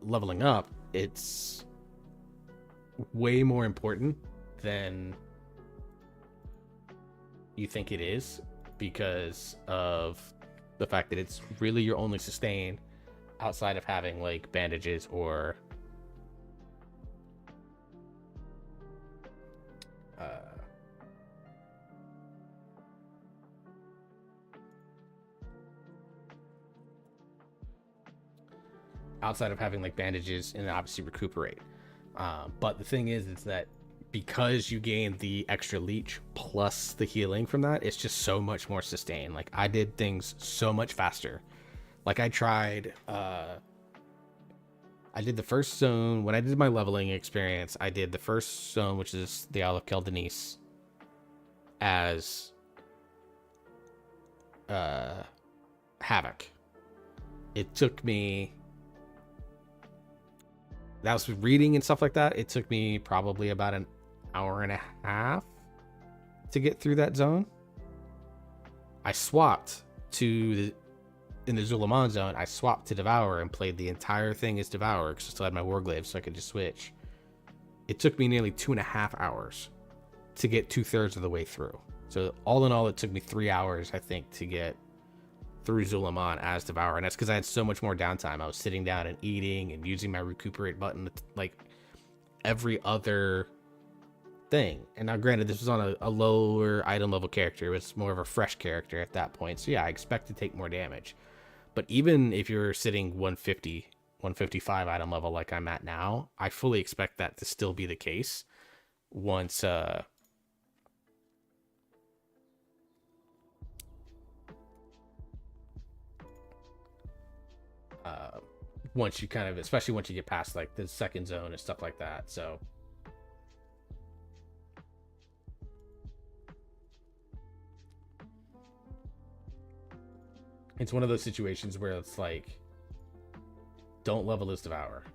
leveling up, it's way more important than you think it is, because of the fact that it's really your only sustain outside of having like bandages or outside of having like bandages and obviously recuperate. But the thing is that because you gain the extra leech plus the healing from that, it's just so much more sustain. Like I did things so much faster. Like I tried, I did the first zone when I did my leveling experience. I did the first zone, which is the Isle of Keldenice, as Havoc. It took me, that was reading and stuff like that. It took me probably about an hour and a half to get through that zone. I swapped in the Zulaman zone, I swapped to Devourer and played the entire thing as Devourer because I still had my Warglaive, so I could just switch. It took me nearly 2.5 hours to get 2/3 of the way through. So all in all, it took me 3 hours, I think, to get through Zulaman as Devourer, and that's because I had so much more downtime. I was sitting down and eating and using my recuperate button like every other thing. And now granted, this was on a lower item level character. It was more of a fresh character at that point, so yeah, I expect to take more damage. But even if you're sitting 150 155 item level like I'm at now, I fully expect that to still be the case once once you kind of, especially once you get past like the second zone and stuff like that. So it's one of those situations where it's like, don't level as Devourer.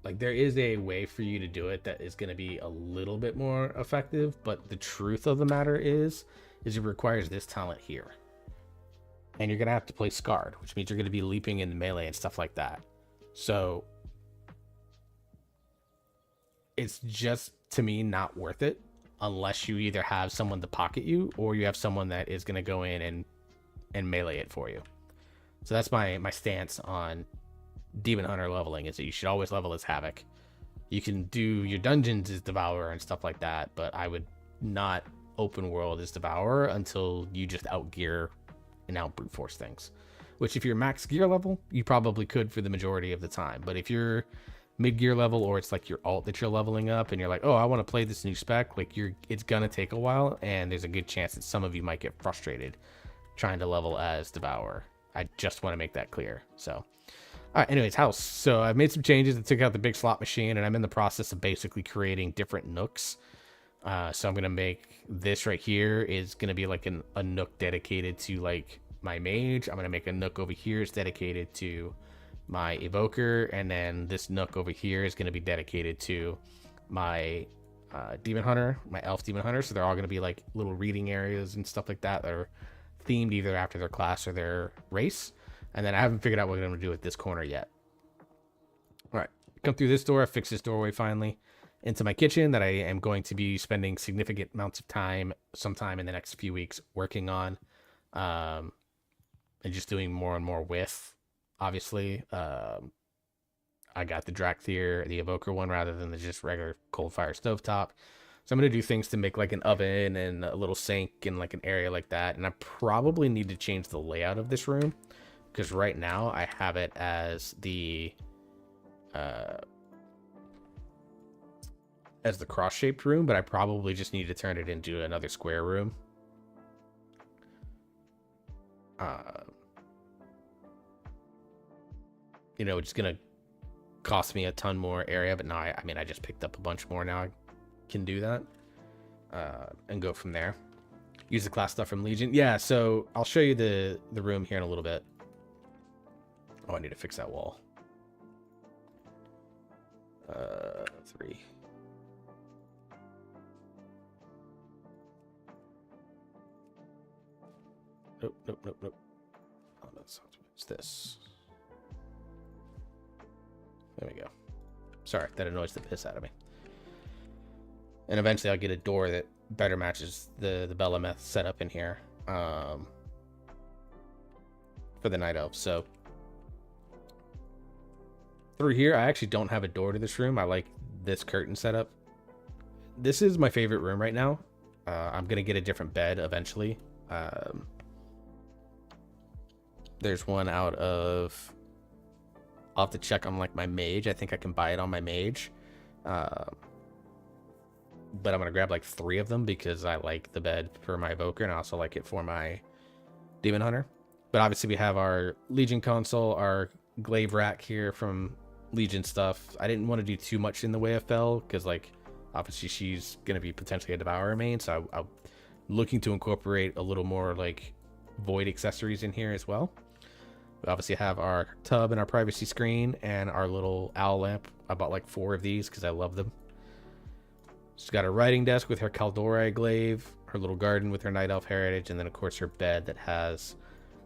Like there is a way for you to do it that is going to be a little bit more effective, but the truth of the matter is it requires this talent here. And you're going to have to play Scarred, which means you're going to be leaping into melee and stuff like that. So it's just, to me, not worth it unless you either have someone to pocket you or you have someone that is going to go in and melee it for you. So that's my stance on Demon Hunter leveling, is that you should always level as Havoc. You can do your dungeons as Devourer and stuff like that, but I would not open world as Devourer until you just outgear and out brute force things, which if you're max gear level, you probably could for the majority of the time. But if you're mid gear level, or it's like your alt that you're leveling up and you're like, oh, I want to play this new spec, like it's gonna take a while, and there's a good chance that some of you might get frustrated trying to level as Devourer. I just want to make that clear. So, all right, anyways, house. So I've made some changes. I took out the big slot machine, and I'm in the process of basically creating different nooks. So I'm going to make this right here is going to be like a nook dedicated to like my mage. I'm going to make a nook over here is dedicated to my evoker. And then this nook over here is going to be dedicated to my demon hunter, my elf demon hunter. So they're all going to be like little reading areas and stuff like that are themed either after their class or their race. And then I haven't figured out what I'm going to do with this corner yet. All right, come through this door. I fixed this doorway finally into my kitchen that I am going to be spending significant amounts of time sometime in the next few weeks working on, and just doing more and more with. Obviously, I got the Drakthir, the Evoker one, rather than the just regular coal fire stovetop. So I'm going to do things to make like an oven and a little sink and like an area like that. And I probably need to change the layout of this room, because right now I have it as the cross-shaped room, but I probably just need to turn it into another square room. You know, it's gonna cost me a ton more area, but now I mean, I just picked up a bunch more now. I can do that and go from there. Use the class stuff from Legion. Yeah, so I'll show you the room here in a little bit. Oh, I need to fix that wall. 3. Nope. Oh, that's it's this. There we go. Sorry, that annoys the piss out of me. And eventually I'll get a door that better matches the Belemeth setup in here for the Night Elf. So through here, I actually don't have a door to this room. I like this curtain setup. This is my favorite room right now. I'm going to get a different bed eventually. There's one out of... I'll have to check on like my mage. I think I can buy it on my mage. But I'm going to grab like 3 of them because I like the bed for my evoker and I also like it for my demon hunter. But obviously we have our Legion console, our glaive rack here from Legion stuff. I didn't want to do too much in the way of Fel because like obviously she's going to be potentially a Devourer main. So I'm looking to incorporate a little more like void accessories in here as well. We obviously have our tub and our privacy screen and our little owl lamp. I bought like 4 of these because I love them. She's got her writing desk with her Kaldorei glaive, her little garden with her Night Elf heritage, and then of course her bed that has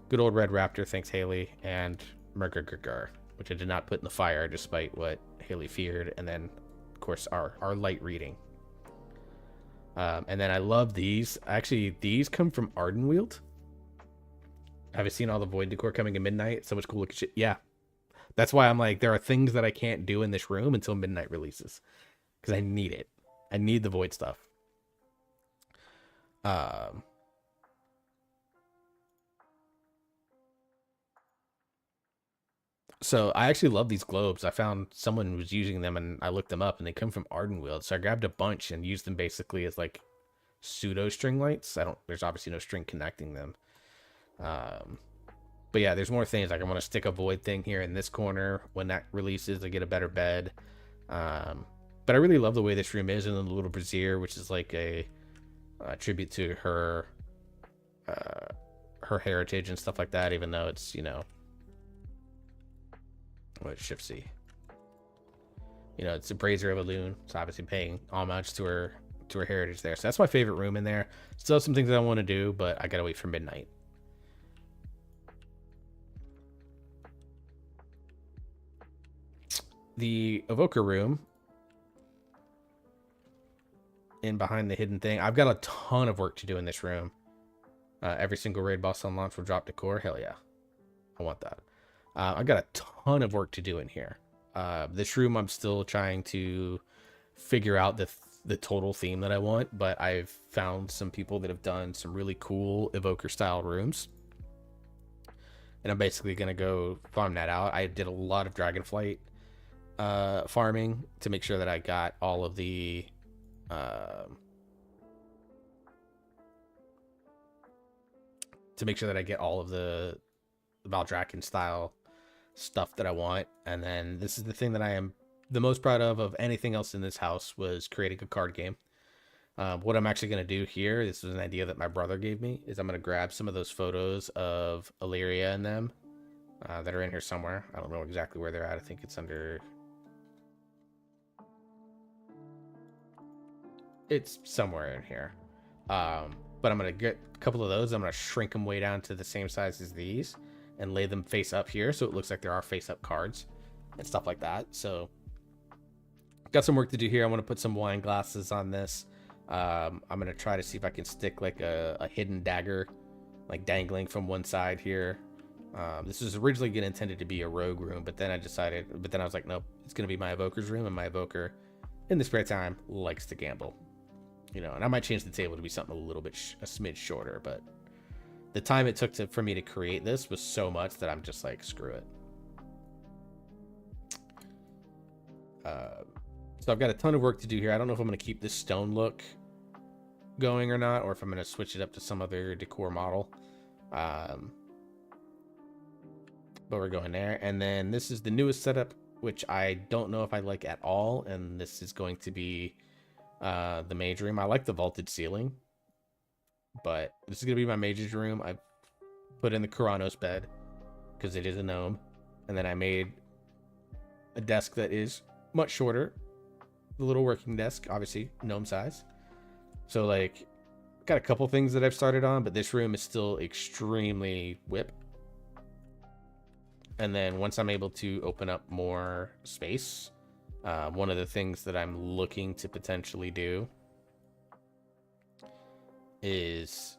good old Red Raptor, thanks Haley, and Murgurgur, which I did not put in the fire despite what Haley feared, and then of course our light reading. And then I love these. Actually, these come from Ardenweald. Have you seen all the void decor coming in Midnight? So much cool looking shit. Yeah. That's why I'm like, there are things that I can't do in this room until Midnight releases. Because I need it. I need the void stuff. So I actually love these globes. I found someone was using them and I looked them up and they come from Ardenweald. So I grabbed a bunch and used them basically as like pseudo string lights. There's obviously no string connecting them. But yeah, there's more things. Like I want to stick a void thing here in this corner. When that releases, I get a better bed. But I really love the way this room is, and then the little brazier, which is like a tribute to her heritage and stuff like that. Even though it's, you know, what Shift C. You know, it's a brazier of a loon. It's obviously paying homage to her heritage there. So that's my favorite room in there. Still have some things that I want to do, but I gotta wait for Midnight. The Evoker room in behind the hidden thing. I've got a ton of work to do in this room. Every single raid boss on launch will drop decor. Hell yeah. I want that. I've got a ton of work to do in here. This room I'm still trying to figure out the total theme that I want, but I've found some people that have done some really cool Evoker style rooms. And I'm basically going to go farm that out. I did a lot of Dragonflight farming to make sure that I got all of the to make sure that I get all of the Valdrakken style stuff that I want. And then this is the thing that I am the most proud of anything else in this house, was creating a card game. What I'm actually going to do here, this was an idea that my brother gave me, is I'm going to grab some of those photos of Illyria and them that are in here somewhere. I don't know exactly where they're at. I think it's under... It's somewhere in here. But I'm going to get a couple of those. I'm going to shrink them way down to the same size as these and lay them face up here, so it looks like there are face up cards and stuff like that. So got some work to do here. I want to put some wine glasses on this. I'm going to try to see if I can stick like a hidden dagger, like dangling from one side here. This was originally intended to be a rogue room, but then I was like, nope, it's going to be my evoker's room, and my evoker in the spare time likes to gamble, you know. And I might change the table to be something a little bit a smidge shorter, but the time it took for me to create this was so much that I'm just like, screw it. So I've got a ton of work to do here. I don't know if I'm going to keep this stone look going or not, or if I'm going to switch it up to some other decor model. But we're going there. And then this is the newest setup, which I don't know if I like at all. And this is going to be the mage room. I like the vaulted ceiling, but this is going to be my mage's room. I put in the Kuranos bed because it is a gnome. And then I made a desk that is much shorter. The little working desk, obviously gnome size. So like, got a couple things that I've started on, but this room is still extremely whip. And then once I'm able to open up more space, one of the things that I'm looking to potentially do is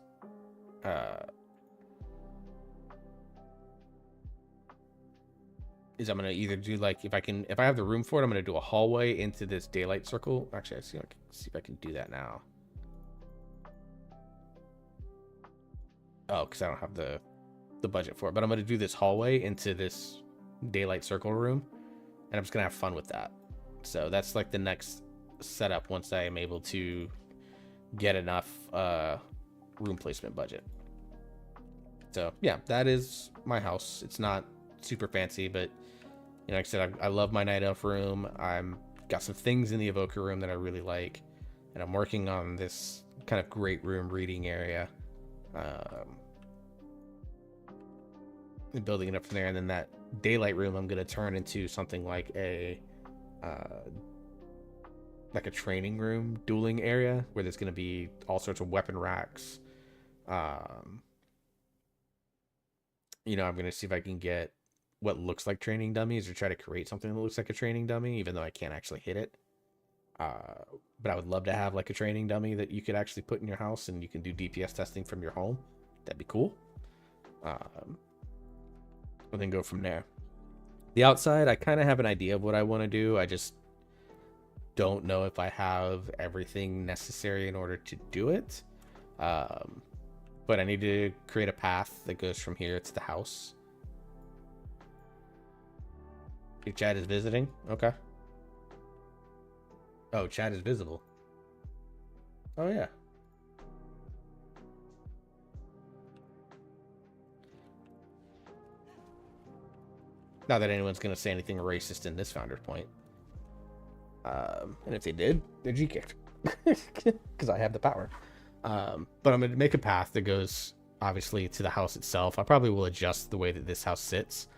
I'm gonna either do like, if I have the room for it, I'm gonna do a hallway into this daylight circle. Actually, I see if I can do that now. Oh, because I don't have the budget for it. But I'm gonna do this hallway into this daylight circle room, and I'm just gonna have fun with that. So that's like the next setup once I am able to get enough room placement budget. So yeah, that is my house. It's not super fancy, but you know, like I said, I love my night elf room. I'm got some things in the evoker room that I really like, and I'm working on this kind of great room reading area, and building it up from there. And then that daylight room I'm going to turn into something like a training room, dueling area, where there's going to be all sorts of weapon racks. You know, I'm going to see if I can get what looks like training dummies, or try to create something that looks like a training dummy, even though I can't actually hit it. But I would love to have like a training dummy that you could actually put in your house, and you can do DPS testing from your home. That'd be cool. And then go from there. The outside, I kind of have an idea of what I want to do. I just don't know if I have everything necessary in order to do it. But I need to create a path that goes from here to the house. Your chat is visiting? Okay. Oh, chat is visible. Oh, yeah. Not that anyone's going to say anything racist in this Founder's Point. And if they did, they're G-kicked. Because I have the power. But I'm going to make a path that goes, obviously, to the house itself. I probably will adjust the way that this house sits.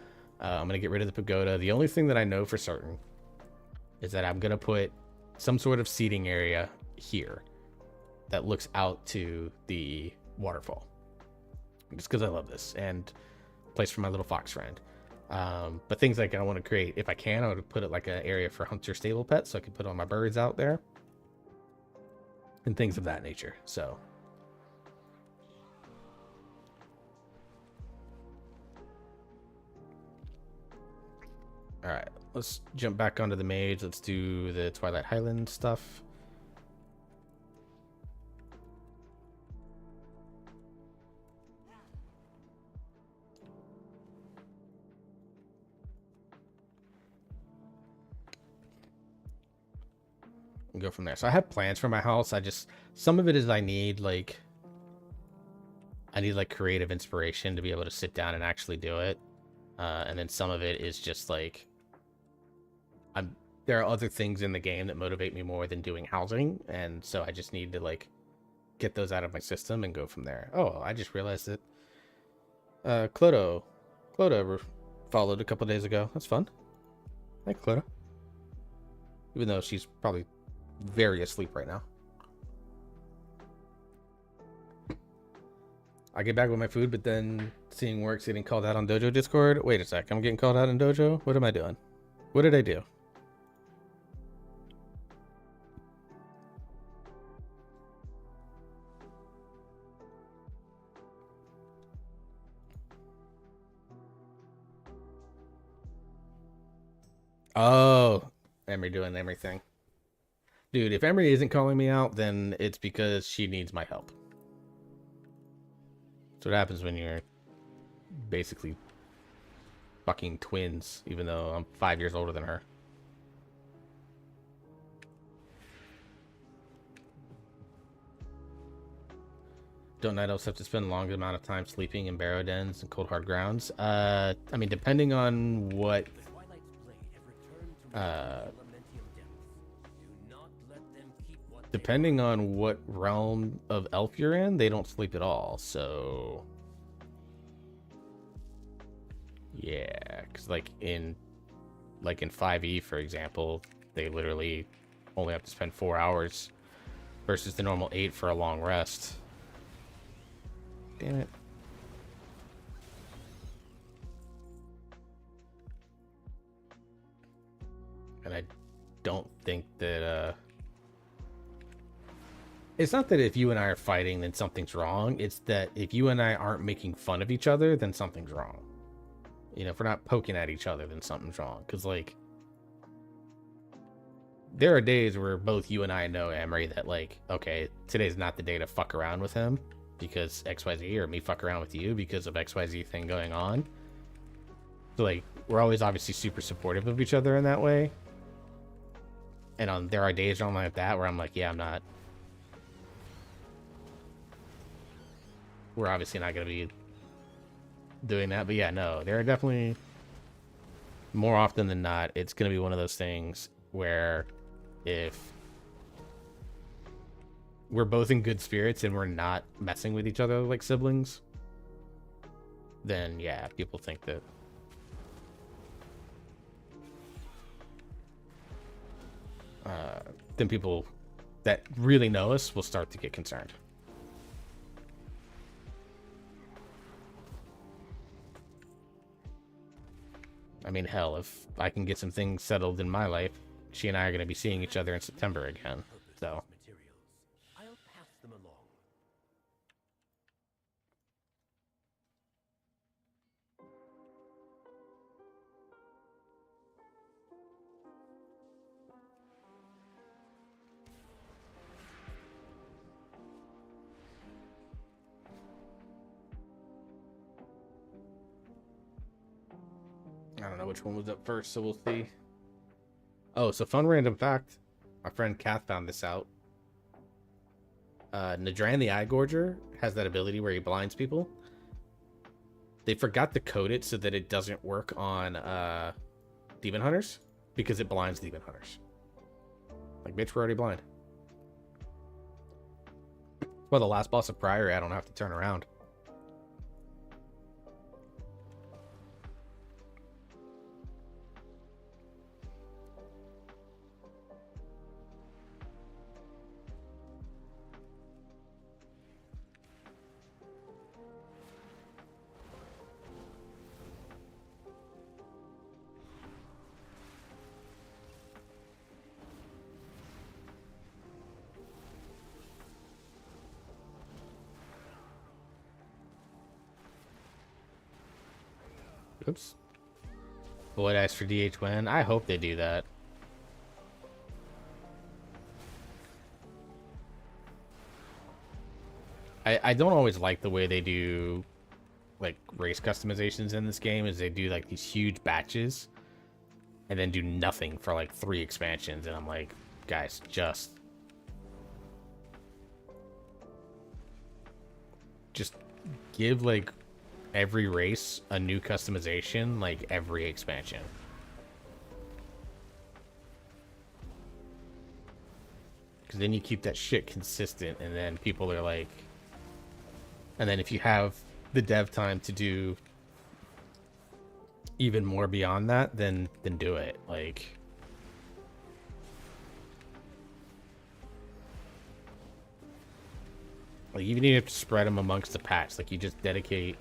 I'm going to get rid of the pagoda. The only thing that I know for certain is that I'm going to put some sort of seating area here that looks out to the waterfall. Just because I love this. And a place for my little fox friend. But things like I want to create, if I can, I would put it like an area for hunter stable pets, so I can put all my birds out there. And things of that nature. So alright, let's jump back onto the mage. Let's do the Twilight Highland stuff. And go from there. So I have plans for my house. Some of it is I need like I need like creative inspiration to be able to sit down and actually do it. And then some of it is just like there are other things in the game that motivate me more than doing housing, and so I just need to like get those out of my system and go from there. Oh, I just realized that Clodo followed a couple days ago. That's fun. Thanks, Clodo. Even though she's probably very asleep right now. I get back with my food, but then seeing work's getting called out on Dojo Discord. Wait a sec, I'm getting called out on Dojo? What am I doing? What did I do? Oh, Emery doing everything. Dude, if Emery isn't calling me out, then it's because she needs my help. That's what happens when you're basically fucking twins, even though I'm 5 years older than her. Don't night elves have to spend a long amount of time sleeping in barrow dens and cold hard grounds? I mean, depending on what The Twilight's blade have returned to elementium depths. Do not let them keep what they depending on what realm of elf you're in, they don't sleep at all. So yeah, because like in 5e, for example, they literally only have to spend 4 hours versus the normal 8 for a long rest. Damn it. And I don't think that it's not that if you and I are fighting then something's wrong, it's that if you and I aren't making fun of each other then something's wrong. You know, if we're not poking at each other then something's wrong. Because like there are days where both you and I know, Emery, that like, okay, today's not the day to fuck around with him because XYZ, or me fuck around with you because of XYZ thing going on. So like we're always obviously super supportive of each other in that way. And there are days on like that where I'm like, yeah, I'm not. We're obviously not going to be doing that. But yeah, no, there are definitely more often than not, it's going to be one of those things where if we're both in good spirits and we're not messing with each other like siblings, then yeah, people think that then people that really know us will start to get concerned. I mean, hell, if I can get some things settled in my life, she and I are going to be seeing each other in September again. So materials. I'll pass them along. I don't know which one was up first, so we'll see. Oh, so fun random fact. My friend Kath found this out. Nadran the Eye Gorger has that ability where he blinds people. They forgot to code it so that it doesn't work on Demon Hunters because it blinds Demon Hunters. Like, bitch, we're already blind. Well, the last boss of Priory, I don't have to turn around. Oops. Void Ice for DH win. I hope they do that. I don't always like the way they do like race customizations in this game, is they do like these huge batches and then do nothing for like 3 expansions, and I'm like, guys, just give like every race a new customization like every expansion. Because then you keep that shit consistent, and then people are like, and then if you have the dev time to do even more beyond that, then do it. Like even if you have to spread them amongst the patch, like you just dedicate.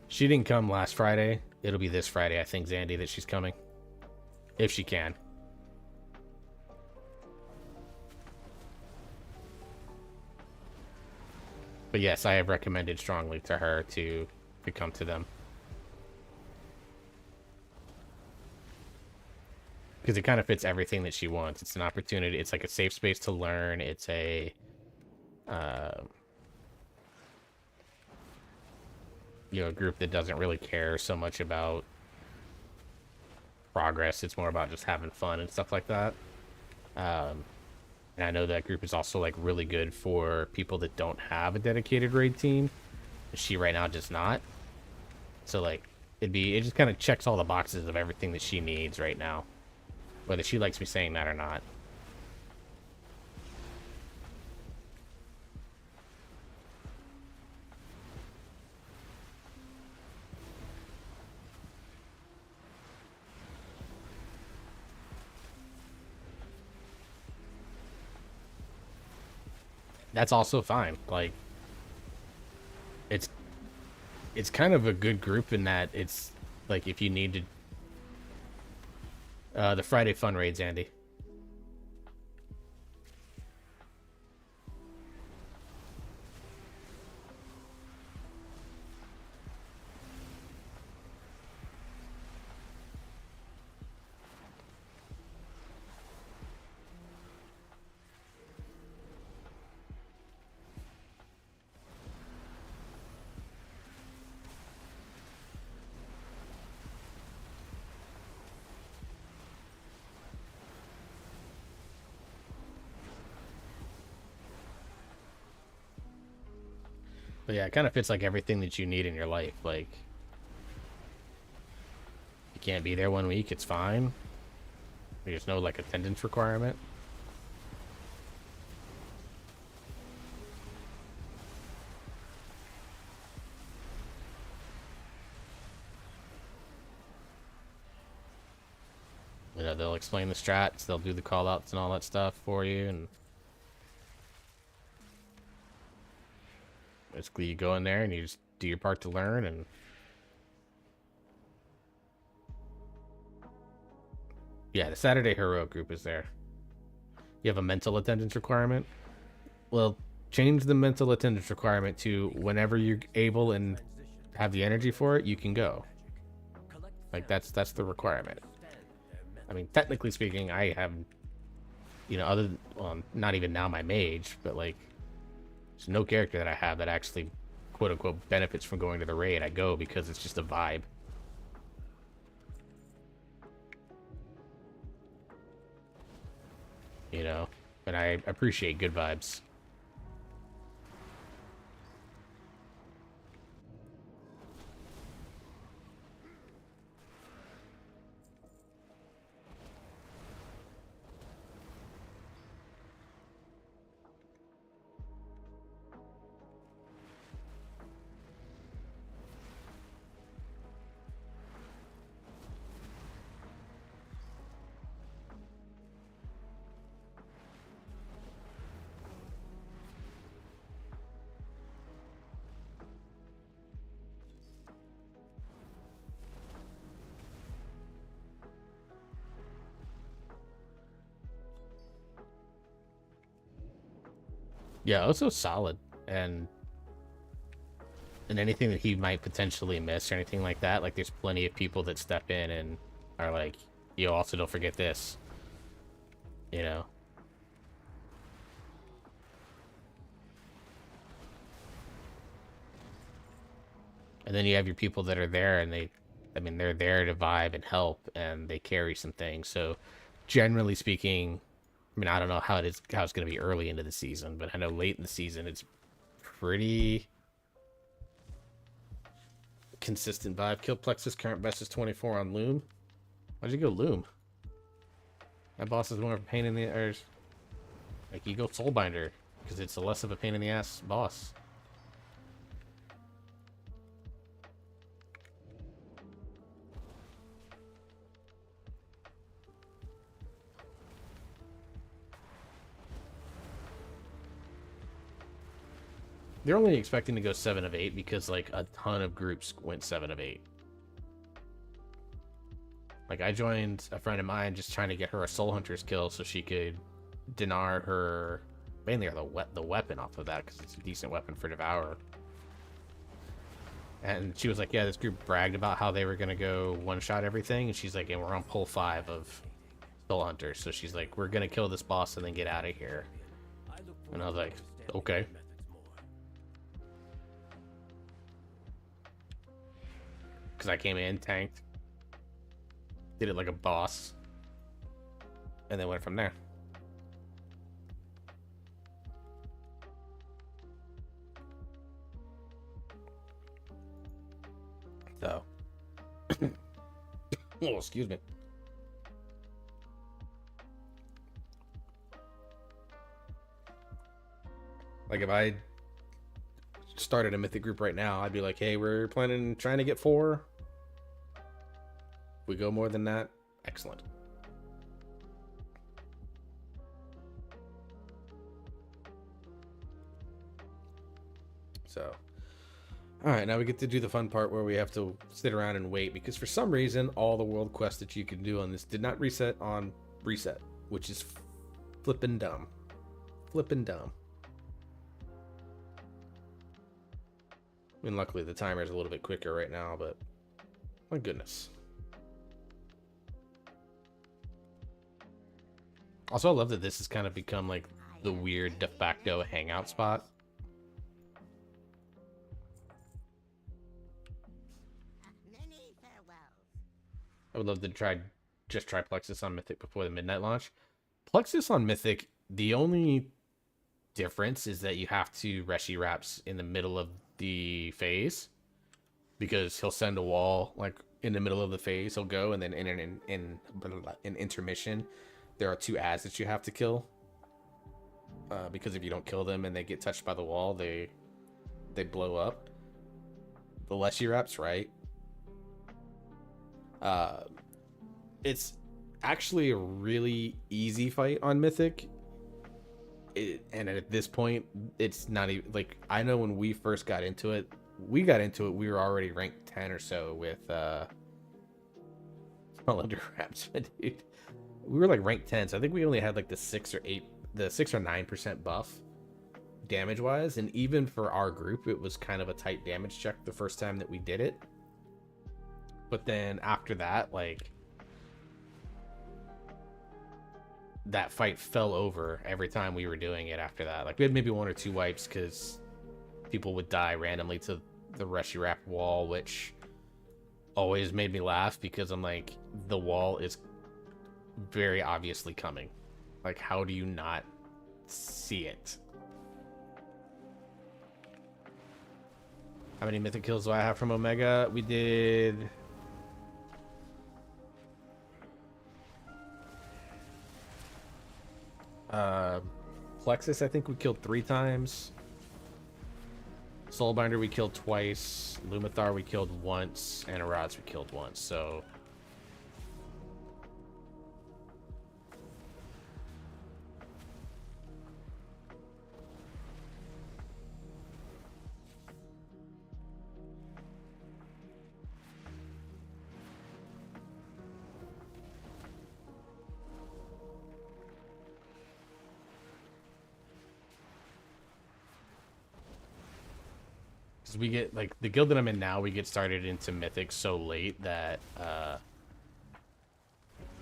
She didn't come last Friday. It'll be this Friday, I think, Zandy, that she's coming. If she can. But yes, I have recommended strongly to her to come to them. Because it kind of fits everything that she wants. It's an opportunity. It's like a safe space to learn. It's a... a group that doesn't really care so much about progress. It's more about just having fun and stuff like that. And I know that group is also like really good for people that don't have a dedicated raid team. She right now does not. So like it just kind of checks all the boxes of everything that she needs right now, whether she likes me saying that or not. That's also fine. Like, it's kind of a good group in that it's like if you need to the Friday fun raids, Andy. But yeah, it kind of fits like everything that you need in your life. Like, you can't be there one week, it's fine. There's no like attendance requirement. You know, they'll explain the strats, they'll do the call outs and all that stuff for you, and basically you go in there and you just do your part to learn. And yeah, the Saturday heroic group is there. You have a mental attendance requirement. Well, change the mental attendance requirement to whenever you're able and have the energy for it, you can go. Like that's the requirement. I mean, technically speaking, I have, you know, other than, well, not even now my mage, but like there's no character that I have that actually quote unquote benefits from going to the raid. I go because it's just a vibe. You know, and I appreciate good vibes. Yeah, also solid, and anything that he might potentially miss or anything like that, like there's plenty of people that step in and are like, yo, also don't forget this, you know. And then you have your people that are there and they're there to vibe and help, and they carry some things. So generally speaking, I mean, I don't know how it's going to be early into the season, but I know late in the season it's pretty consistent vibe. Kill Plexus, current best is 24 on Loom. Why'd you go Loom? That boss is more of a pain in the ass. Like, you go Soulbinder, because it's a less of a pain in the ass boss. They're only expecting to go 7 of 8 because, like, a ton of groups went 7 of 8. Like, I joined a friend of mine just trying to get her a Soul Hunter's kill so she could dinar her, mainly the weapon off of that because it's a decent weapon for Devour. And she was like, yeah, this group bragged about how they were going to go one-shot everything. And she's like, and we're on pull 5 of Soul Hunter. So she's like, we're going to kill this boss and then get out of here. And I was like, okay. Because I came in, tanked, did it like a boss, and then went from there. So, oh, excuse me. Like, if I started a Mythic group right now, I'd be like, hey, we're trying to get 4. If we go more than that, excellent. So, all right, now we get to do the fun part where we have to sit around and wait because for some reason, all the world quests that you can do on this did not reset on reset, which is flippin' dumb. Flippin' dumb. I mean, luckily the timer is a little bit quicker right now, but my goodness. Also, I love that this has kind of become like the weird de facto hangout spot. Many farewells. I would love to just try Plexus on Mythic before the midnight launch. Plexus on Mythic, the only difference is that you have to Reshi Raps in the middle of the phase because he'll send a wall like in the middle of the phase. He'll go and then in intermission, there are 2 ads that you have to kill. Because if you don't kill them and they get touched by the wall, they blow up. The Leshy Raps, right? It's actually a really easy fight on Mythic. And at this point, it's not even like, I know when we first got into it, we were already ranked 10 or so with small under wraps, dude. We were like ranked 10, so I think we only had like the 6 or 9% buff damage wise, and even for our group, it was kind of a tight damage check the first time that we did it. But then after that, like, that fight fell over every time we were doing it after that. Like, we had maybe 1 or 2 wipes because people would die randomly to the Reshi Rap wall, which always made me laugh because I'm like, the wall is very obviously coming. Like, how do you not see it? How many mythic kills do I have from Omega? We did... Plexus, I think we killed 3 times. Soulbinder we killed twice. Lumathar we killed once. And Arads we killed once, so... we get, like, the guild that I'm in now, we get started into Mythic so late that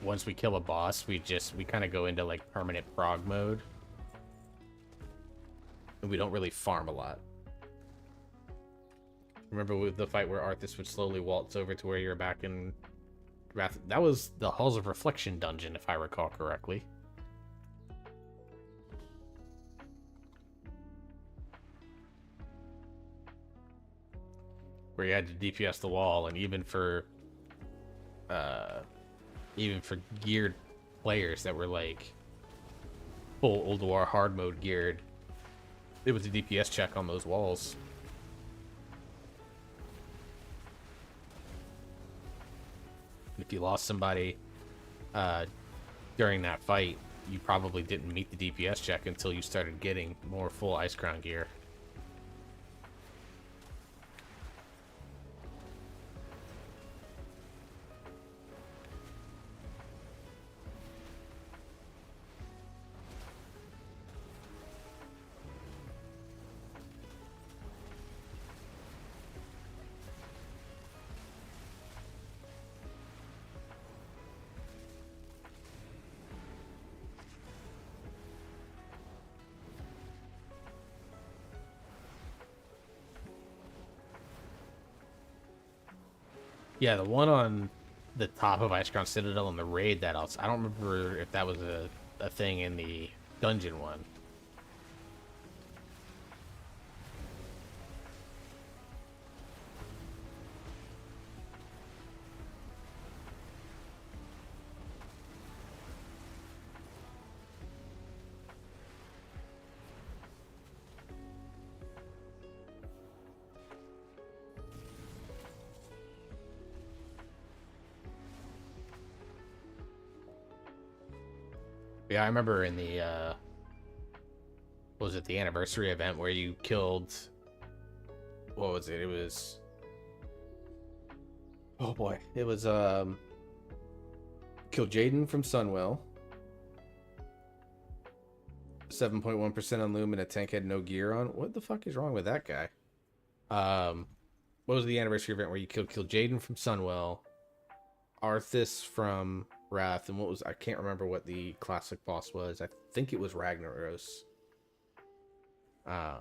once we kill a boss, we kind of go into like permanent prog mode, and we don't really farm a lot. Remember with the fight where Arthas would slowly waltz over to where you're back in Wrath? That was the Halls of Reflection dungeon, if I recall correctly. where you had to DPS the wall, and even for geared players that were like full Old War hard mode geared, it was a DPS check on those walls. If you lost somebody during that fight, you probably didn't meet the DPS check until you started getting more full Ice Crown gear. Yeah, the one on the top of Ice Crown Citadel and the raid that else. I don't remember if that was a thing in the dungeon one. Yeah, I remember in the what was it, the anniversary event where you killed, what was it? It was, oh boy, it was killed Jaden from Sunwell. 7.1% on Loom and a tank had no gear on. What the fuck is wrong with that guy? What was the anniversary event where you killed Jaden from Sunwell, Arthas from Wrath, and what was, I can't remember what the classic boss was. I think it was Ragnaros. I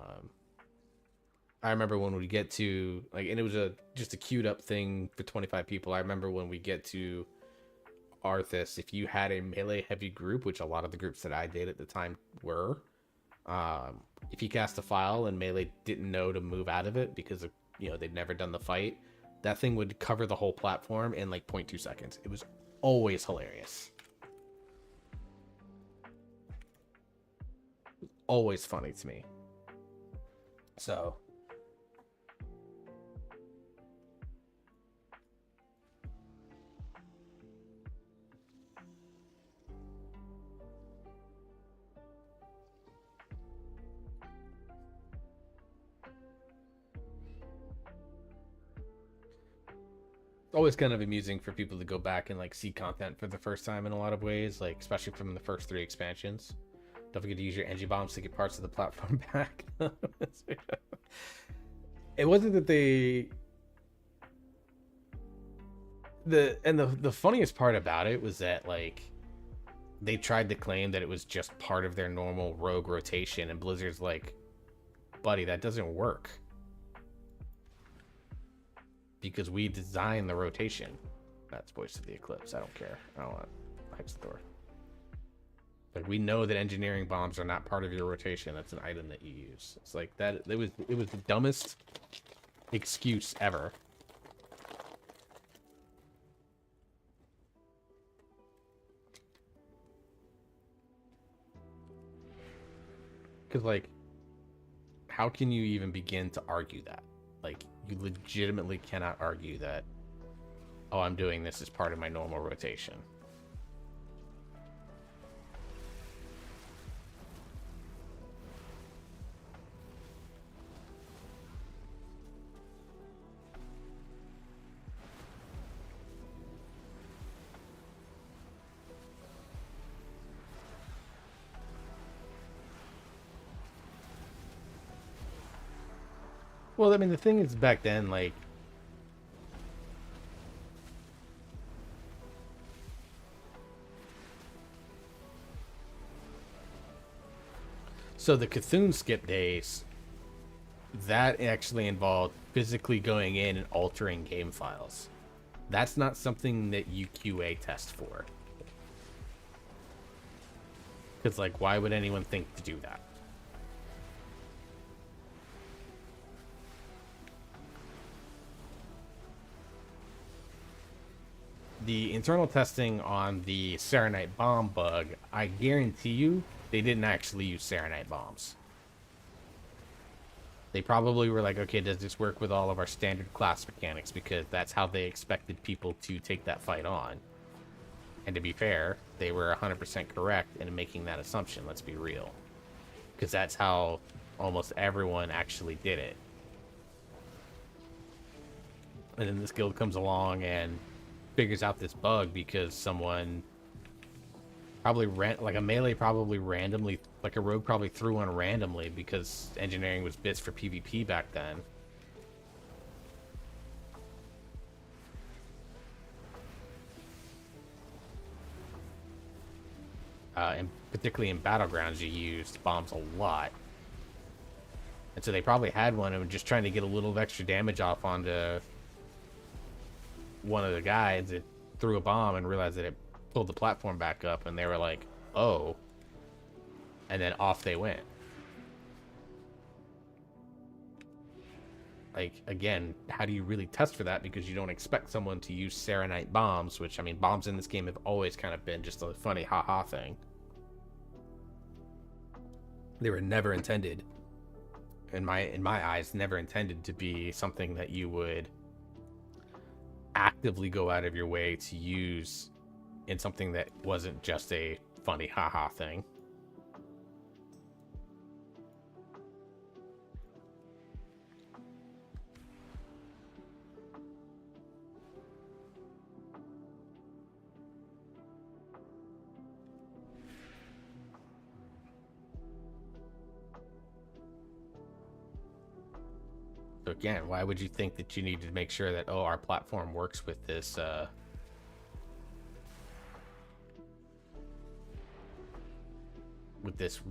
remember when we get to, like, and it was just a queued up thing for 25 people. I remember when we get to Arthas, if you had a melee heavy group, which a lot of the groups that I did at the time were, if you cast a file and melee didn't know to move out of it because of, they'd never done the fight, that thing would cover the whole platform in like 0.2 seconds. It was always hilarious. Always funny to me. So always kind of amusing for people to go back and like see content for the first time in a lot of ways, like especially from the first 3 expansions. Don't forget to use your energy bombs to get parts of the platform back. It wasn't that the funniest part about it was that like they tried to claim that it was just part of their normal rogue rotation, and Blizzard's like, buddy, that doesn't work. Because we design the rotation. That's Voice of the Eclipse. I don't care. I don't want SWTOR. Like, we know that engineering bombs are not part of your rotation. That's an item that you use. It's like that. It was the dumbest excuse ever. Because, like, how can you even begin to argue that? Like, you legitimately cannot argue that, oh, I'm doing this as part of my normal rotation. Well, I mean, the thing is, back then, like, so the Cthulhu skip days, that actually involved physically going in and altering game files. That's not something that you QA test for. Because, like, why would anyone think to do that? the internal testing on the Serenite bomb bug, I guarantee you they didn't actually use Serenite bombs. They probably were like, okay, does this work with all of our standard class mechanics? Because that's how they expected people to take that fight on. And to be fair, they were 100% correct in making that assumption, let's be real. Because that's how almost everyone actually did it. And then this guild comes along and figures out this bug because someone probably like a melee probably randomly, like a rogue probably threw one randomly because engineering was bits for PvP back then. And particularly in battlegrounds, you used bombs a lot. And so they probably had one and were just trying to get a little extra damage off onto one of the guys that threw a bomb and realized that it pulled the platform back up, and they were like, oh. And then off they went. Like, again, how do you really test for that? Because you don't expect someone to use Serenite bombs, which, I mean, bombs in this game have always kind of been just a funny ha-ha thing. They were never intended, in my eyes, never intended to be something that you would actively go out of your way to use in something that wasn't just a funny haha thing. So again, why would you think that you need to make sure that, oh, our platform works with this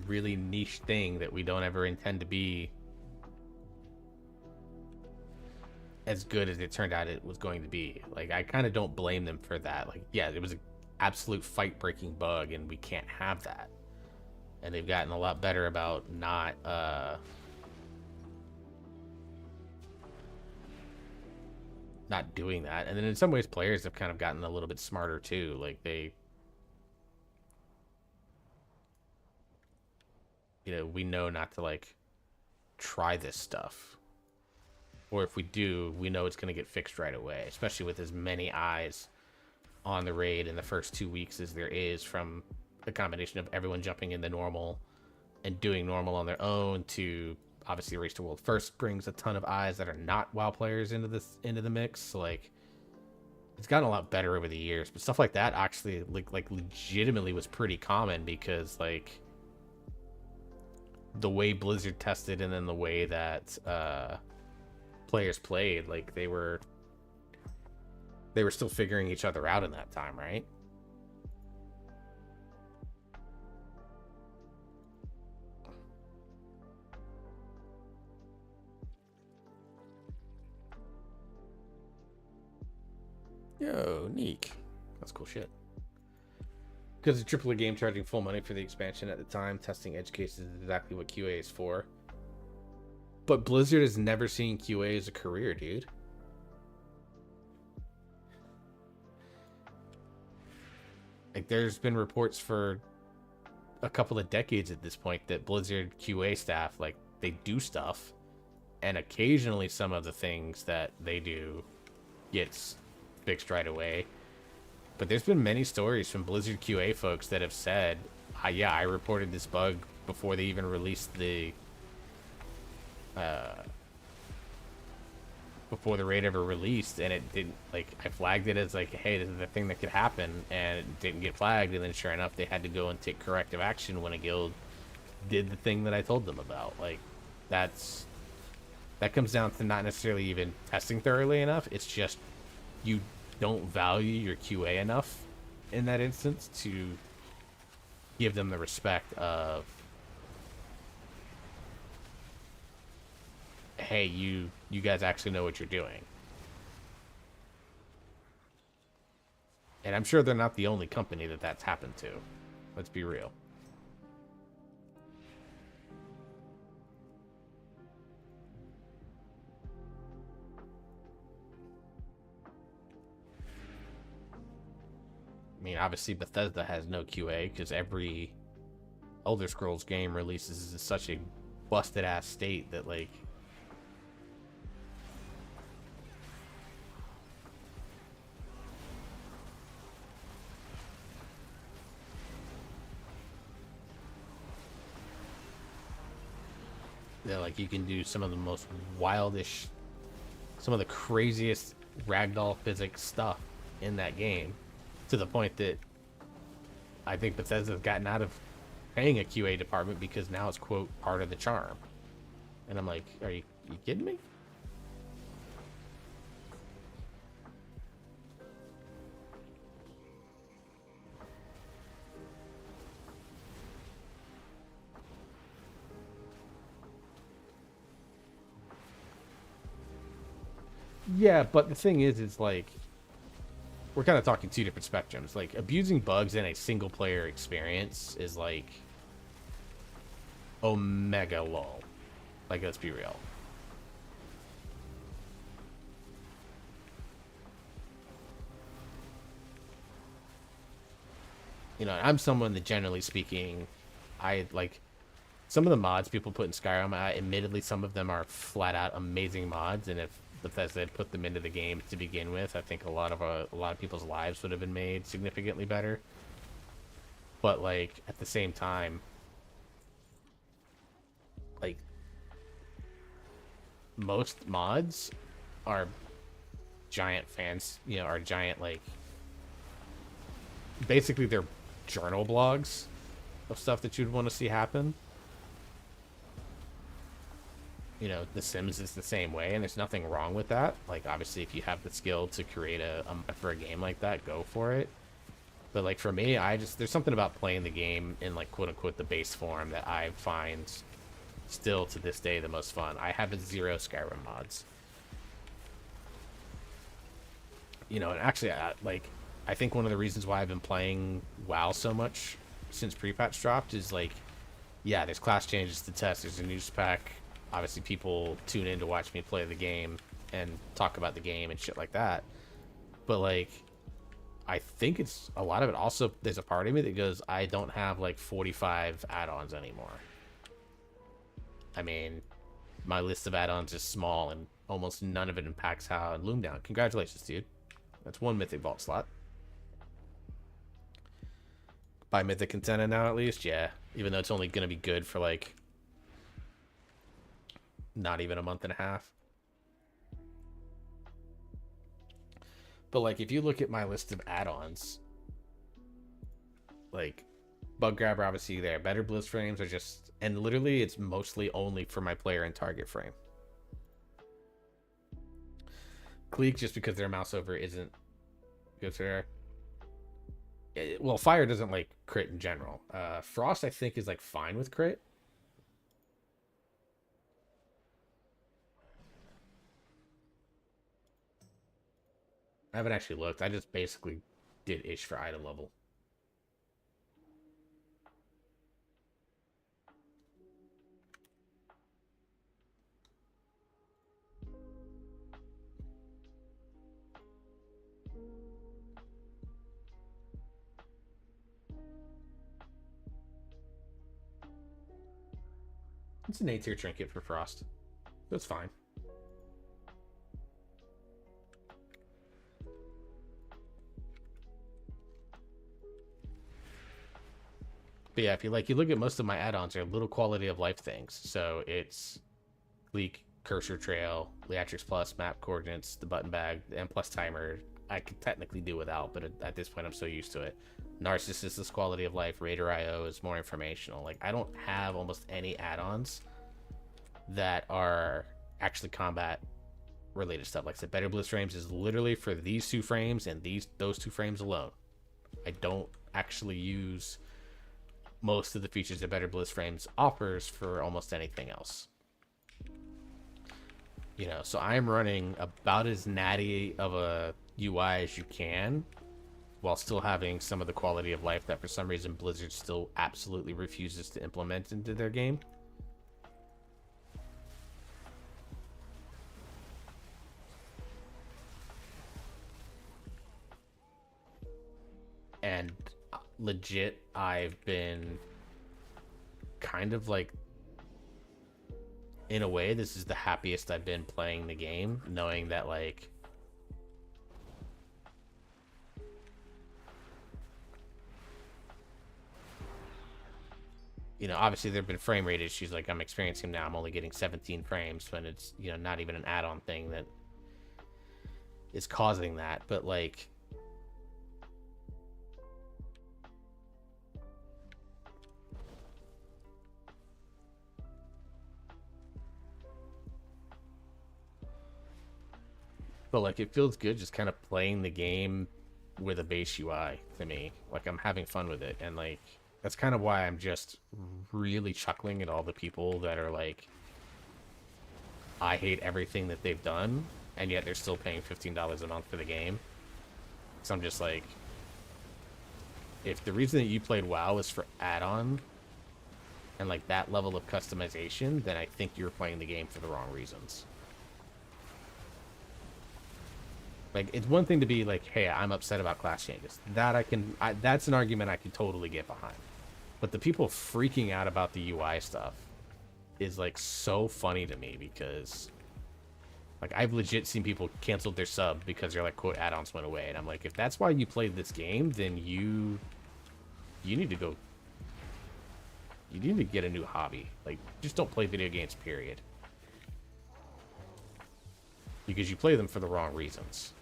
really niche thing that we don't ever intend to be as good as it turned out it was going to be? Like, I kind of don't blame them for that. Like, yeah, it was an absolute fight-breaking bug, and we can't have that. And they've gotten a lot better about not doing that. And then in some ways, players have kind of gotten a little bit smarter too. Like, they, you know, we know not to like try this stuff, or if we do, we know it's going to get fixed right away, especially with as many eyes on the raid in the first 2 weeks as there is, from a combination of everyone jumping into normal and doing normal on their own, to obviously Race to World First brings a ton of eyes that are not WoW players into the mix. So, like, it's gotten a lot better over the years, but stuff like that actually like legitimately was pretty common, because like the way Blizzard tested and then the way that players played, like they were still figuring each other out in that time, right? Yo, neek. That's cool shit. Because the AAA game charging full money for the expansion at the time, testing edge cases is exactly what QA is for. But Blizzard has never seen QA as a career, dude. Like, there's been reports for a couple of decades at this point that Blizzard QA staff, like, they do stuff, and occasionally some of the things that they do gets fixed right away. But there's been many stories from Blizzard QA folks that have said, yeah, I reported this bug before they even released the before the raid ever released, and it didn't, like, I flagged it as like, hey, this is the thing that could happen, and it didn't get flagged. And then sure enough, they had to go and take corrective action when a guild did the thing that I told them about. Like, that comes down to not necessarily even testing thoroughly enough. It's just you don't value your QA enough in that instance to give them the respect of, hey, you guys actually know what you're doing. And I'm sure they're not the only company that that's happened to. Let's be real. I mean, obviously Bethesda has no QA because every Elder Scrolls game releases in such a busted ass state that like like you can do some of the most wildish, some of the craziest ragdoll physics stuff in that game, to the point that I think Bethesda's gotten out of paying a QA department because now it's quote part of the charm. And I'm like, are you kidding me? Yeah, but the thing is like, we're kind of talking two different spectrums. Like, abusing bugs in a single player experience is like omega low. Like, let's be real. You know, I'm someone that, generally speaking, I like some of the mods people put in Skyrim. Admittedly, some of them are flat out amazing mods, and if Bethesda had put them into the game to begin with, I think a lot of people's lives would have been made significantly better. But like at the same time, like most mods are giant fans, you know, are giant like basically they're journal blogs of stuff that you'd want to see happen. You know, The Sims is the same way, and there's nothing wrong with that. Like, obviously, if you have the skill to create for a game like that, go for it. But, like, for me, there's something about playing the game in, like, quote-unquote, the base form that I find still, to this day, the most fun. I have 0 Skyrim mods. You know, and actually, I think one of the reasons why I've been playing WoW so much since pre-patch dropped is, like, yeah, there's class changes to test, there's a news pack. Obviously, people tune in to watch me play the game and talk about the game and shit like that. But, like, I think it's a lot of it also, there's a part of me that goes, I don't have, like, 45 add-ons anymore. I mean, my list of add-ons is small, and almost none of it impacts how I loom down. Congratulations, dude. That's 1 Mythic Vault slot. By Mythic Contenna now, at least? Yeah. Even though it's only going to be good for, like, not even a month and a half. But like, if you look at my list of add-ons, like Bug Grabber, obviously there. Better Bliss frames are just, and literally it's mostly only for my player and target frame. Cleek, just because their mouse over isn't good for well, Fire doesn't like crit in general. Frost, I think, is like fine with crit. I haven't actually looked. I just basically did ish for item level. It's an A tier trinket for Frost. That's fine. But yeah, if you look at most of my add-ons are little quality of life things. So it's Leak, Cursor Trail, Leatrix Plus, Map Coordinates, the Button Bag, the M Plus Timer. I could technically do without, but at this point I'm so used to it. Narcissist is quality of life. Raider IO is more informational. Like, I don't have almost any add-ons that are actually combat related stuff. Like I said, Better Bliss frames is literally for these 2 frames and those 2 frames alone. I don't actually use most of the features that Better Bliss frames offers for almost anything else. You know, so I'm running about as natty of a UI as you can, while still having some of the quality of life that for some reason Blizzard still absolutely refuses to implement into their game. And legit, I've been kind of like, in a way, this is the happiest I've been playing the game, knowing that, like, you know, obviously there have been frame rate issues like I'm experiencing now. I'm only getting 17 frames when it's, you know, not even an add-on thing that is causing that. But, like, it feels good just kind of playing the game with a base UI to me. Like, I'm having fun with it. And, like, that's kind of why I'm just really chuckling at all the people that are like, I hate everything that they've done, and yet they're still paying $15 a month for the game. So I'm just like, if the reason that you played WoW is for add-on and like that level of customization, then I think you're playing the game for the wrong reasons. Like, it's one thing to be like, hey, I'm upset about class changes. That that's an argument I can totally get behind. But the people freaking out about the UI stuff is, like, so funny to me because, like, I've legit seen people cancel their sub because they're like, quote, add-ons went away. And I'm like, if that's why you played this game, then you need to go, you need to get a new hobby. Like, just don't play video games, period. Because you play them for the wrong reasons.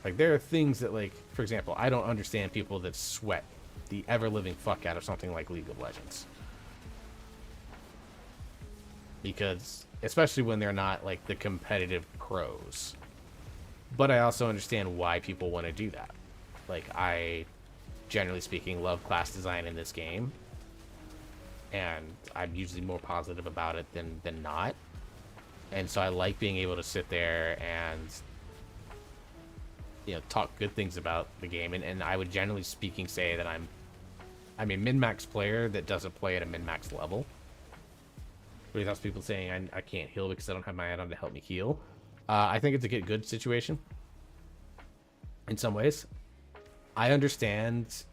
Like, there are things that, like, for example, I don't understand people that sweat the ever-living fuck out of something like League of Legends. Because, especially when they're not, like, the competitive pros. But I also understand why people want to do that. Like, I, generally speaking, love class design in this game. And I'm usually more positive about it than not. And so I like being able to sit there and, you know, talk good things about the game. And I would, generally speaking, say that I'm a min-max player that doesn't play at a min-max level. Without people saying I can't heal because I don't have my add-on to help me heal. I think it's a get good situation in some ways. I understand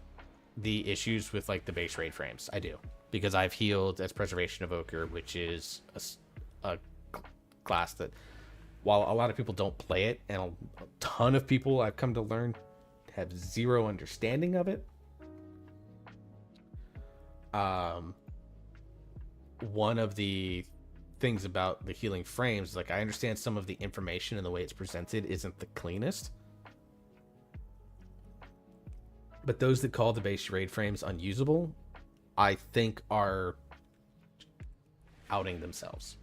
the issues with, like, the base raid frames. I do. Because I've healed as Preservation Evoker, which is a class that, while a lot of people don't play it, and a ton of people I've come to learn have zero understanding of it. One of the things about the healing frames is, like, I understand some of the information and the way it's presented isn't the cleanest. But those that call the base raid frames unusable, I think, are outing themselves.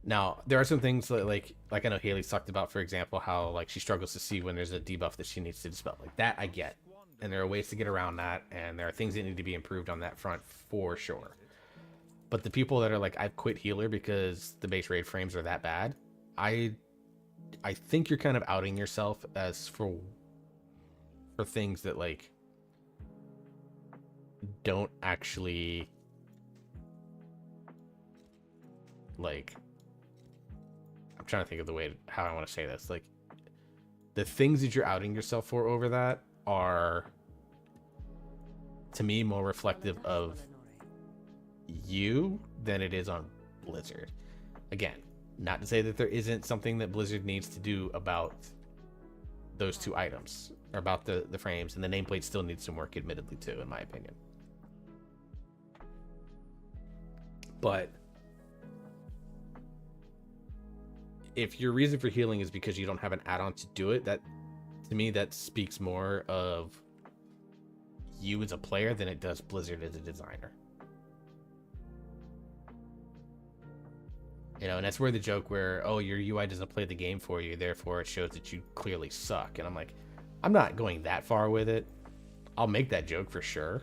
Now, there are some things that, like I know Haley's talked about, for example, how, like, she struggles to see when there's a debuff that she needs to dispel. Like, that I get. And there are ways to get around that, and there are things that need to be improved on that front for sure. But the people that are like, I've quit healer because the base raid frames are that bad, I think you're kind of outing yourself as for things that, like, don't actually, like, I'm trying to think of the way how I want to say this. Like, the things that you're outing yourself for over that are, to me, more reflective of you than it is on Blizzard. Again, not to say that there isn't something that Blizzard needs to do about those two items, or about the frames, and the nameplate still needs some work, admittedly, too, in my opinion. But if your reason for healing is because you don't have an add-on to do it, that, to me, that speaks more of you as a player than it does Blizzard as a designer. You know, and that's where the joke where, oh, your UI doesn't play the game for you, therefore it shows that you clearly suck. And I'm like, I'm not going that far with it. I'll make that joke for sure,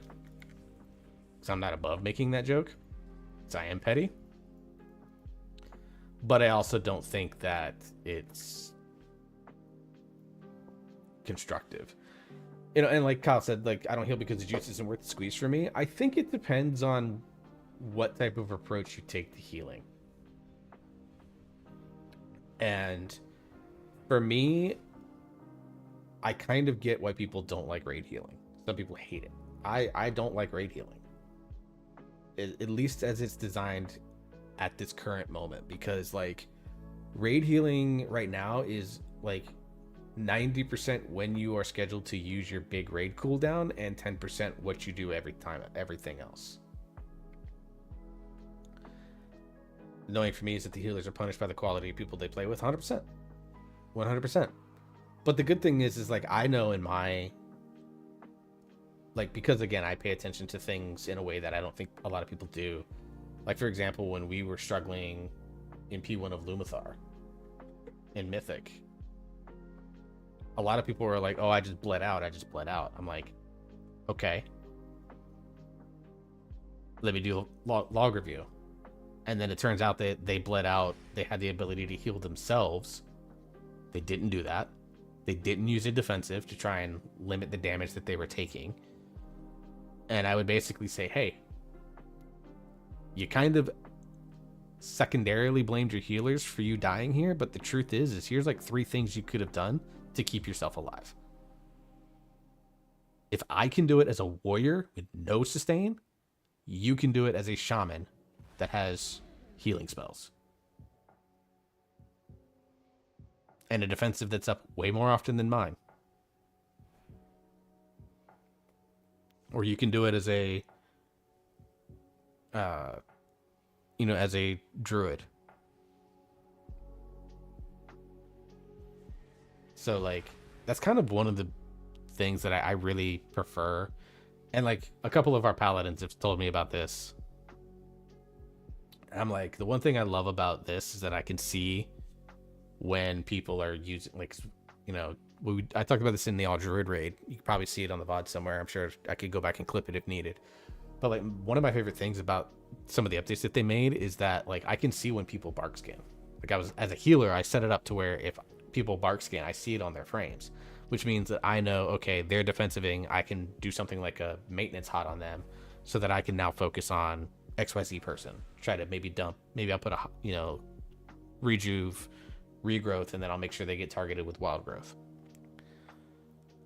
because I'm not above making that joke, because I am petty. But I also don't think that it's constructive. You know, and like Kyle said, like, I don't heal because the juice isn't worth the squeeze for me. I think it depends on what type of approach you take to healing. And for me, I kind of get why people don't like raid healing. Some people hate it. I don't like raid healing. At least as it's designed at this current moment, because like raid healing right now is like 90% when you are scheduled to use your big raid cooldown and 10% what you do every time, everything else. Annoying for me is that the healers are punished by the quality of people they play with. 100%. But the good thing is like I know in my, like, because again I pay attention to things in a way that I don't think a lot of people do. Like for example, when we were struggling in P1 of Lumathar in Mythic, a lot of people were like, oh, I just bled out. I'm like, okay, let me do a log review. And then it turns out that they bled out. They had the ability to heal themselves. They didn't do that. They didn't use a defensive to try and limit the damage that they were taking. And I would basically say, hey, you kind of secondarily blamed your healers for you dying here, but the truth is here's like 3 things you could have done to keep yourself alive. If I can do it as a warrior with no sustain, you can do it as a shaman that has healing spells. And a defensive that's up way more often than mine. Or you can do it as a, as a druid. So, like, that's kind of one of the things that I really prefer. And, like, a couple of our paladins have told me about this. I'm like, the one thing I love about this is that I can see when people are using, like, I talked about this in the All Druid raid. You can probably see it on the VOD somewhere. I'm sure I could go back and clip it if needed. But, like, one of my favorite things about some of the updates that they made is that, like, I can see when people bark scan. Like, as a healer, I set it up to where if people bark scan, I see it on their frames, which means that I know, okay, they're defensiving. I can do something like a maintenance hot on them so that I can now focus on XYZ person. Try to maybe dump, maybe I'll put a, rejuve, regrowth, and then I'll make sure they get targeted with wild growth.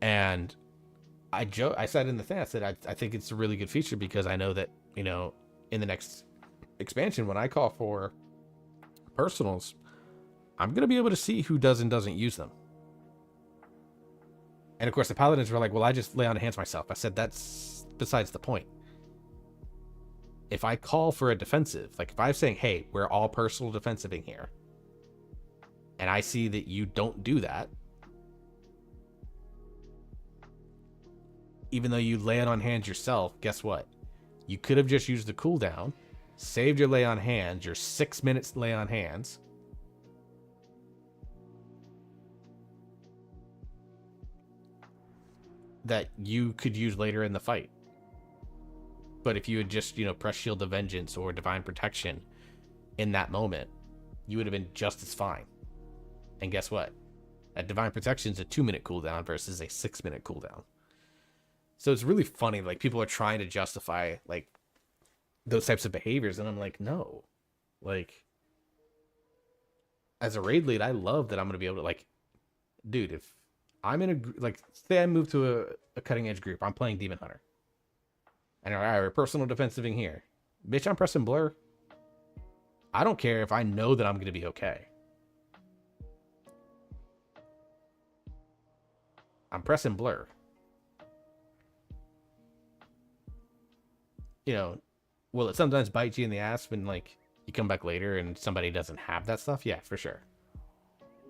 And I said in the thing, I said, I think it's a really good feature because I know that, in the next expansion, when I call for personals, I'm going to be able to see who does and doesn't use them. And of course, the paladins were like, well, I just lay on hands myself. I said, that's besides the point. If I call for a defensive, like if I'm saying, hey, we're all personal defensiving here, and I see that you don't do that, even though you lay it on hands yourself, guess what? You could have just used the cooldown, saved your lay on hands, your 6 minutes lay on hands, that you could use later in the fight. But if you had just, press Shield of Vengeance or Divine Protection in that moment, you would have been just as fine. And guess what? That Divine Protection is a 2-minute cooldown versus a 6-minute cooldown. So it's really funny. Like, people are trying to justify, like, those types of behaviors. And I'm like, no. Like, as a raid lead, I love that I'm going to be able to, like, dude, if I'm in a, like, say I move to a cutting edge group, I'm playing Demon Hunter. And all right, we're personal defensiving here. Bitch, I'm pressing blur. I don't care if I know that I'm going to be okay. I'm pressing blur. Will it sometimes bite you in the ass when, like, you come back later and somebody doesn't have that stuff? Yeah, for sure.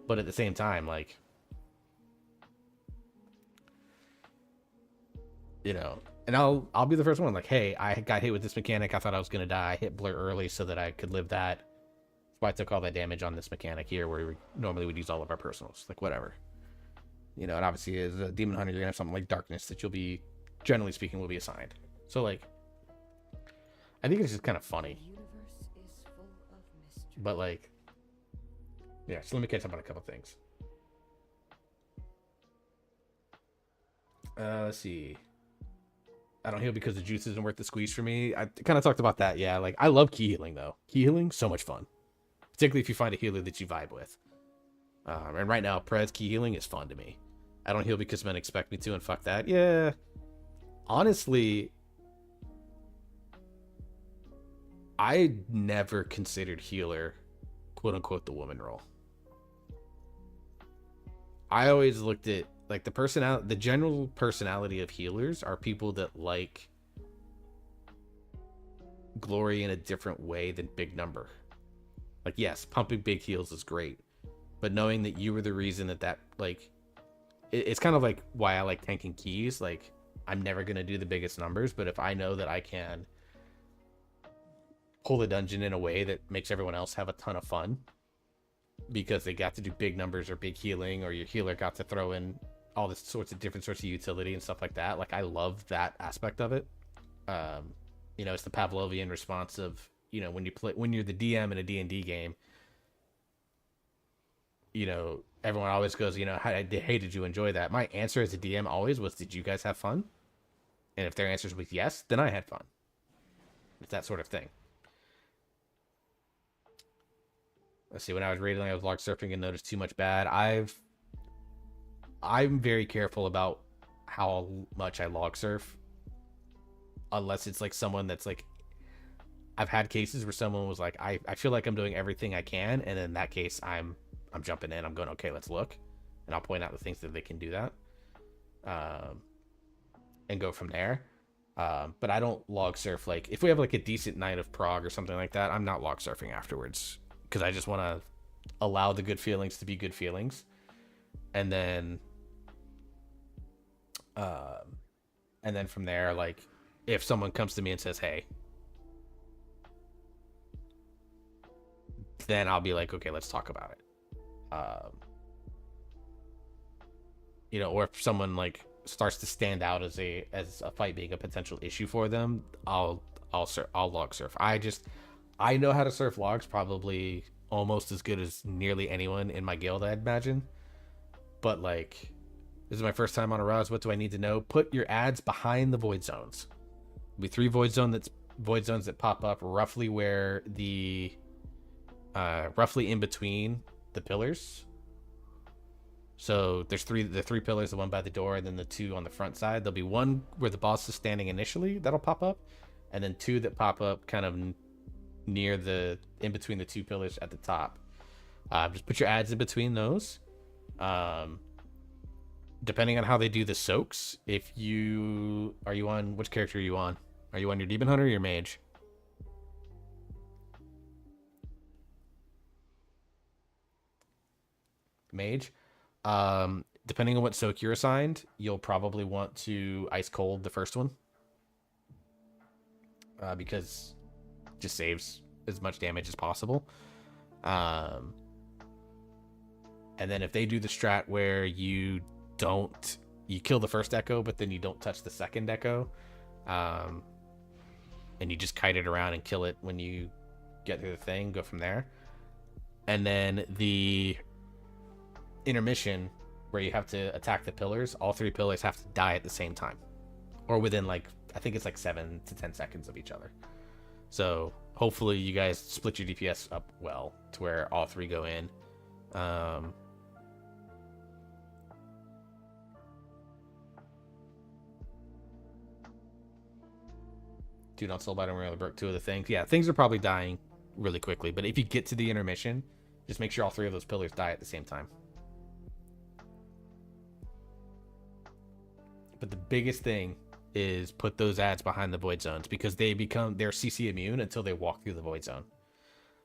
But at the same time, like, and I'll be the first one, like, hey, I got hit with this mechanic. I thought I was going to die. I hit blur early so that I could live that. That's why I took all that damage on this mechanic here where we normally would use all of our personals. Like, whatever. And obviously as a Demon Hunter, you're going to have something like Darkness that you'll be, generally speaking, will be assigned. So, like, I think it's just kind of funny. But, like, yeah, so let me catch up on a couple things. Let's see. I don't heal because the juice isn't worth the squeeze for me. I kind of talked about that. Yeah, like, I love key healing, though. Key healing, so much fun. Particularly if you find a healer that you vibe with. And right now, Prez key healing is fun to me. I don't heal because men expect me to, and fuck that. Yeah. Honestly, I never considered healer, quote unquote, the woman role. I always looked at like the general personality of healers are people that like glory in a different way than big number. Like, yes, pumping big heals is great, but knowing that you were the reason that like, it's kind of like why I like tanking keys. Like, I'm never gonna do the biggest numbers, but if I know that I can pull the dungeon in a way that makes everyone else have a ton of fun because they got to do big numbers or big healing, or your healer got to throw in all this sorts of different sorts of utility and stuff like that. Like, I love that aspect of it. It's the Pavlovian response of, when you're the DM in a D&D game, everyone always goes, hey, did you enjoy that? My answer as a DM always was, did you guys have fun? And if their answers was yes, then I had fun. It's that sort of thing. Let's see, when I was raiding, I was log surfing and noticed too much bad. I'm very careful about how much I log surf. Unless it's like someone that's like, I've had cases where someone was like, I feel like I'm doing everything I can, and in that case I'm jumping in, I'm going, okay, let's look, and I'll point out the things that they can do that, and go from there. But I don't log surf. Like, if we have like a decent night of prog or something like that, I'm not log surfing afterwards, because I just want to allow the good feelings to be good feelings, and then from there, like, if someone comes to me and says, hey, then I'll be like, okay, let's talk about it. Or if someone like starts to stand out as a fight being a potential issue for them, I'll log surf. I know how to surf logs probably almost as good as nearly anyone in my guild, I'd imagine. But like, this is my first time on a Rouse. What do I need to know? Put your ads behind the void zones. There'll be 3 void zones that pop up roughly where the roughly in between the pillars. So there's the 3 pillars, the one by the door, and then the 2 on the front side. There'll be one where the boss is standing initially that'll pop up, and then 2 that pop up kind of near in between the 2 pillars at the top. Just put your ads in between those. Depending on how they do the soaks, which character are you on? Are you on your demon hunter or your mage? Mage. Depending on what soak you're assigned, you'll probably want to ice cold the first one, because it just saves as much damage as possible. And then if they do the strat where you kill the first echo, but then you don't touch the second echo, and you just kite it around and kill it when you get through the thing, go from there. And then the intermission, where you have to attack the pillars, all 3 pillars have to die at the same time, or within like, I think it's like 7 to 10 seconds of each other. So hopefully you guys split your DPS up well to where all 3 go in. Do not soul bite and really broke 2 of the things. Yeah, things are probably dying really quickly, but if you get to the intermission, just make sure all 3 of those pillars die at the same time. But the biggest thing is put those ads behind the void zones, because they're CC immune until they walk through the void zone.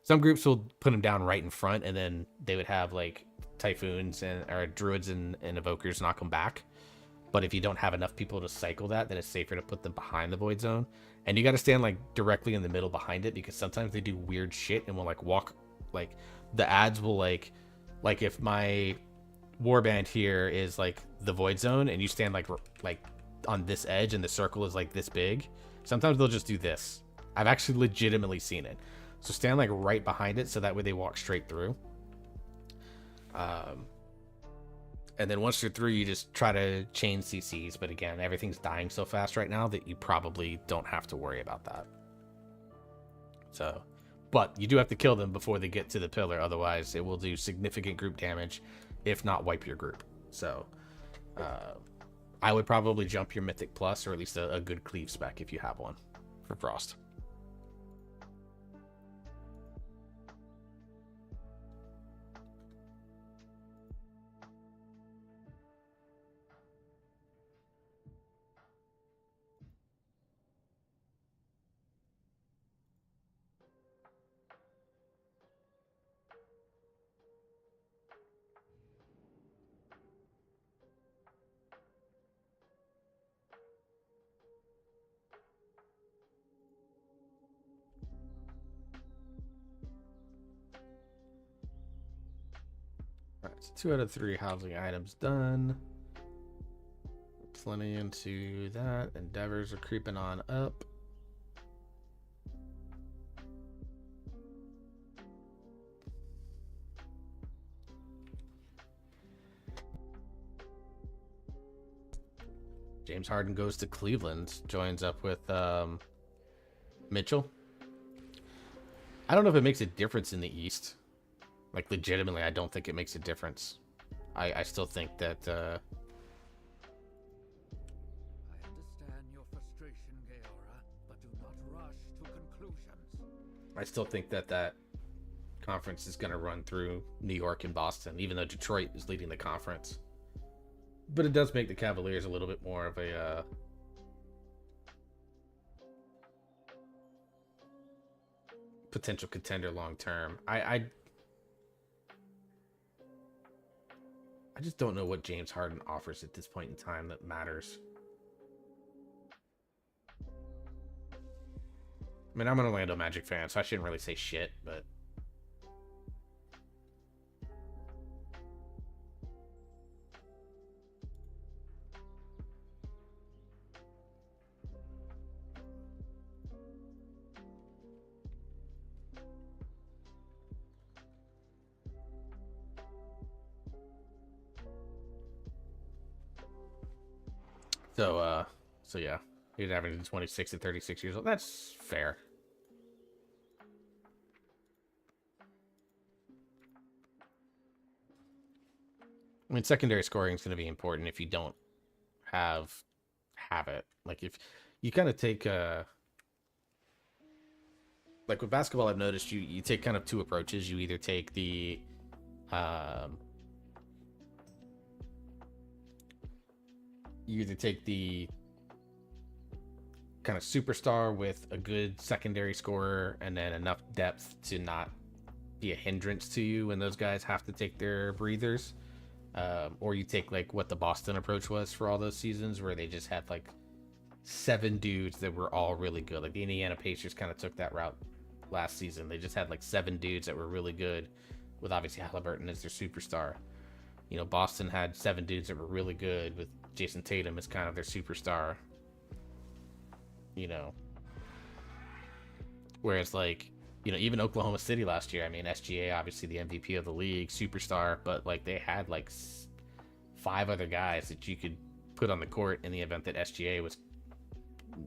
Some groups will put them down right in front, and then they would have like typhoons or druids and evokers knock them back. But if you don't have enough people to cycle that, then it's safer to put them behind the void zone. And you got to stand like directly in the middle behind it, because sometimes they do weird shit and will like walk, like the ads will like if my warband here is like the void zone and you stand like on this edge and the circle is like this big, sometimes they'll just do this. I've actually legitimately seen it. So stand like right behind it, so that way they walk straight through. And then once you're through, you just try to chain CCs. But again, everything's dying so fast right now that you probably don't have to worry about that. So, but you do have to kill them before they get to the pillar. Otherwise, it will do significant group damage, if not wipe your group. So, Uh, I would probably jump your Mythic Plus, or at least a good cleave spec if you have one for Frost. Alright, so 2 out of 3 housing items done. Plenty into that. Endeavors are creeping on up. James Harden goes to Cleveland, joins up with Mitchell. I don't know if it makes a difference in the East. Like, legitimately, I don't think it makes a difference. I still think that... I understand your frustration, Gaora, but do not rush to conclusions. I still think that that conference is going to run through New York and Boston, even though Detroit is leading the conference. But it does make the Cavaliers a little bit more of a... potential contender long term. I just don't know what James Harden offers at this point in time that matters. I mean, I'm an Orlando Magic fan, so I shouldn't really say shit, but... So yeah, he's averaging 26 at 36 years old. That's fair. I mean, secondary scoring is going to be important if you don't have it. Like, if you kind of take like with basketball, I've noticed you take kind of two approaches. You either take the kind of superstar with a good secondary scorer and then enough depth to not be a hindrance to you when those guys have to take their breathers. Or you take like what the Boston approach was for all those seasons, where they just had like 7 dudes that were all really good. Like the Indiana Pacers kind of took that route last season. They just had like 7 dudes that were really good, with obviously Halliburton as their superstar. You know, Boston had 7 dudes that were really good, with Jason Tatum as kind of their superstar. You know, whereas like, you know, even Oklahoma City last year, I mean, SGA obviously the MVP of the league, superstar, but like they had like 5 other guys that you could put on the court in the event that SGA was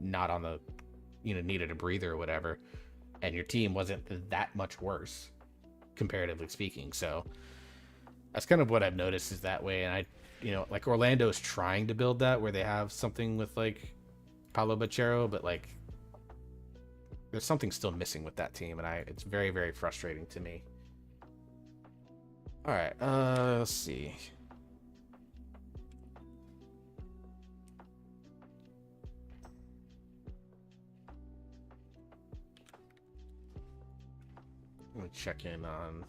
not on the, you know, needed a breather or whatever, and your team wasn't that much worse comparatively speaking. So that's kind of what I've noticed is that way. And I, you know, like Orlando is trying to build that where they have something with like Paolo Banchero, but like there's something still missing with that team, and it's very, very frustrating to me. All right, let's see. Let me check in on...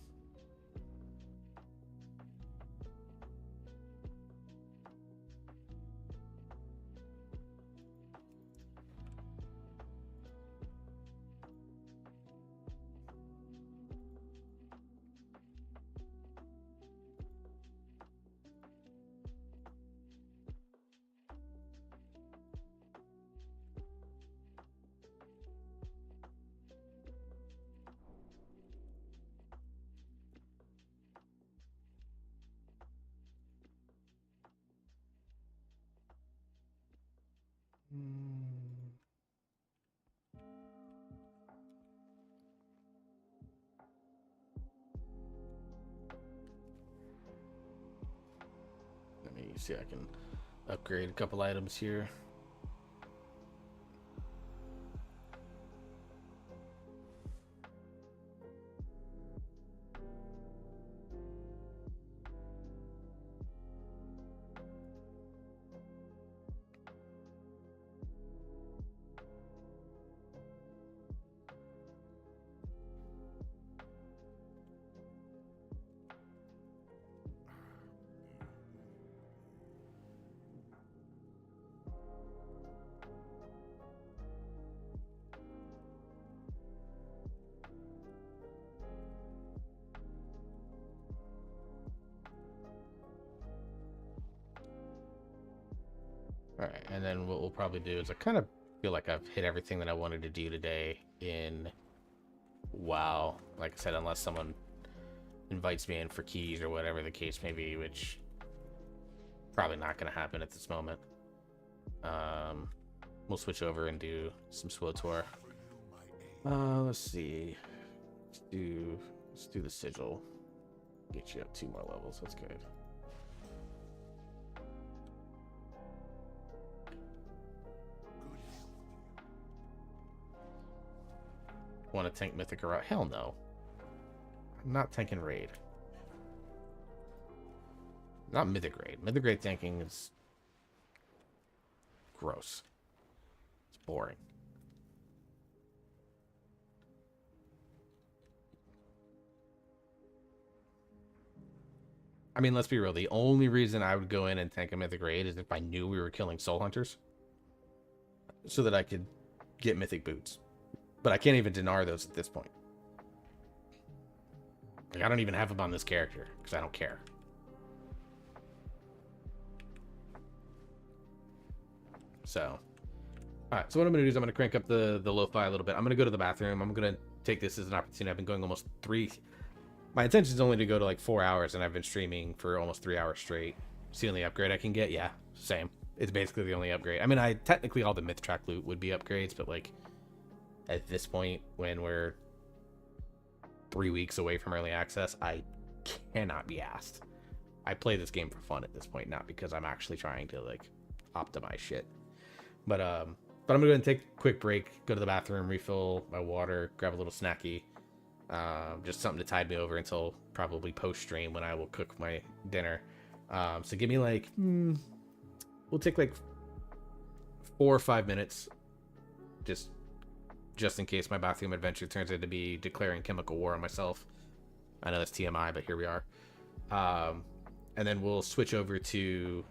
Let me See, I can upgrade a couple items here. All right, and then what we'll probably do is I kind of feel like I've hit everything that I wanted to do today in WoW. Like I said, unless someone invites me in for keys or whatever the case may be, which probably not going to happen at this moment. We'll switch over and do some SWTOR. Let's see. Let's do the sigil. Get you up 2 more levels. That's good. Want to tank Mythic or hell no. I'm not tanking raid. Not Mythic raid. Mythic raid tanking is gross. It's boring. I mean, let's be real. The only reason I would go in and tank a Mythic raid is if I knew we were killing soul hunters, so that I could get Mythic boots. But I can't even dinar those at this point. Like, I don't even have them on this character because I don't care. So, all right. So what I'm gonna do is I'm gonna crank up the lo-fi a little bit. I'm gonna go to the bathroom. I'm gonna take this as an opportunity. I've been going almost 3. My intention is only to go to like 4 hours, and I've been streaming for almost 3 hours straight. See the only upgrade I can get? Yeah, same. It's basically the only upgrade. I mean, technically all the myth track loot would be upgrades, but like at this point, when we're 3 weeks away from early access, I cannot be asked. I play this game for fun at this point, not because I'm actually trying to like optimize shit. But I'm gonna go ahead and take a quick break, go to the bathroom, refill my water, grab a little snacky, just something to tide me over until probably post stream when I will cook my dinner. So give me like, we'll take like 4 or 5 minutes, just in case my bathroom adventure turns into be declaring chemical war on myself. I know that's TMI, but here we are. And then we'll switch over to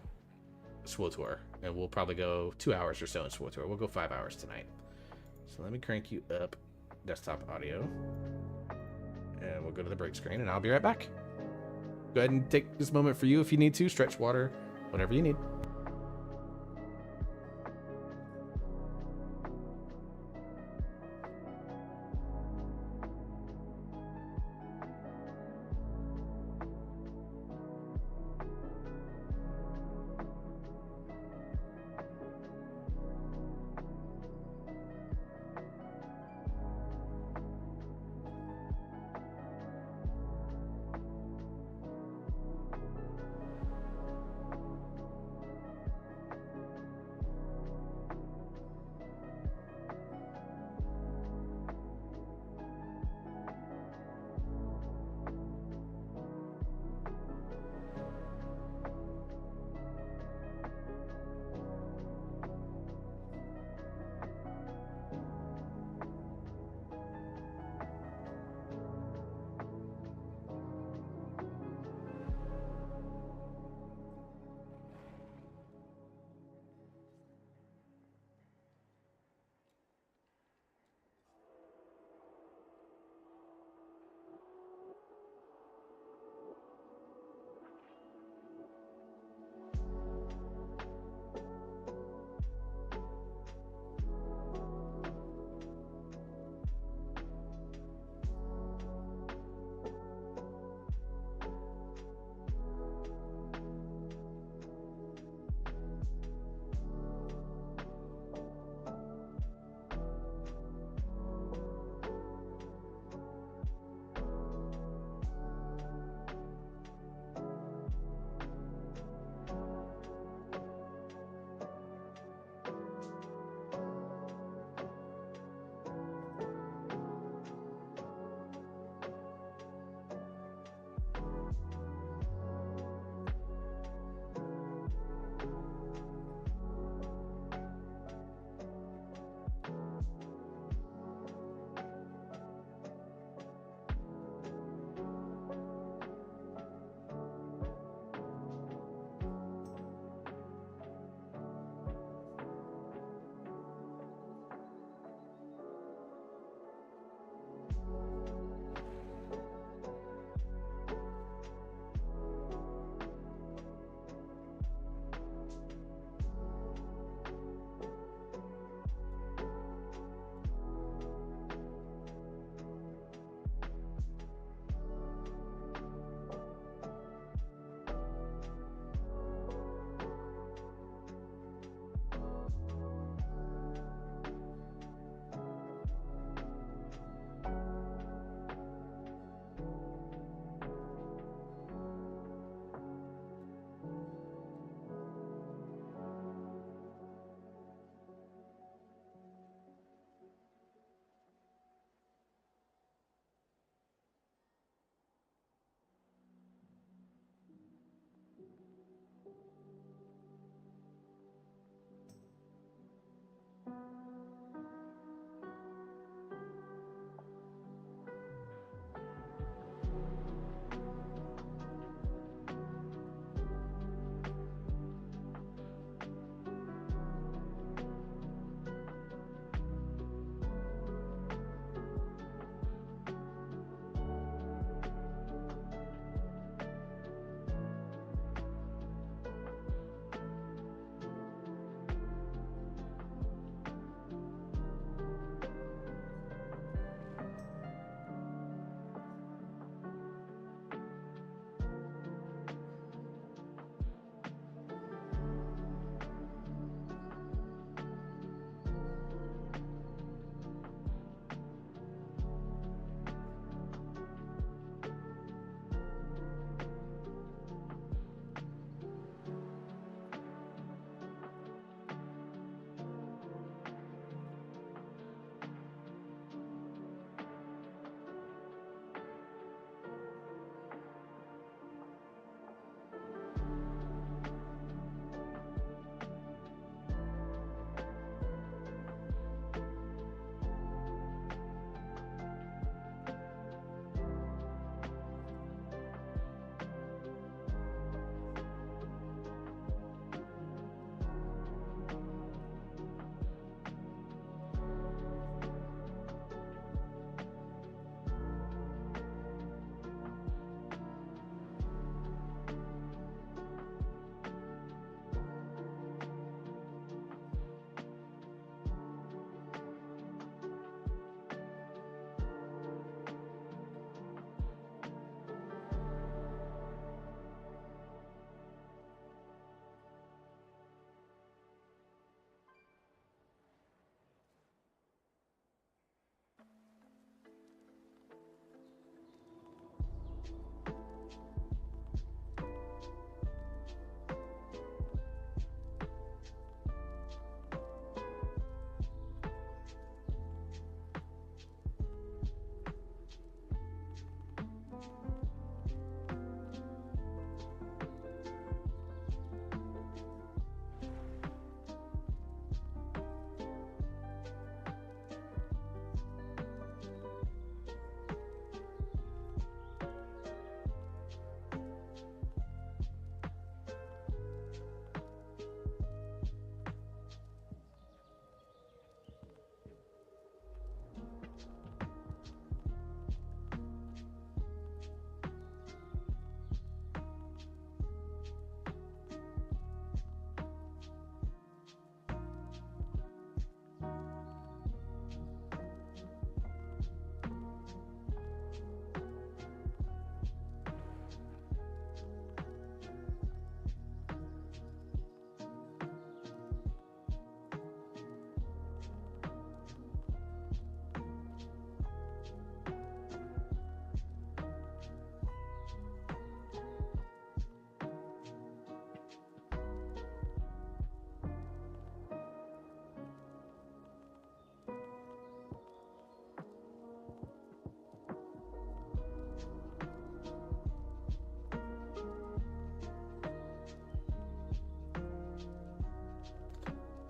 SWTOR, and we'll probably go 2 hours or so in SWTOR. We'll go 5 hours tonight. So let me crank you up desktop audio, and we'll go to the break screen, and I'll be right back. Go ahead and take this moment for you if you need to. Stretch water, whatever you need.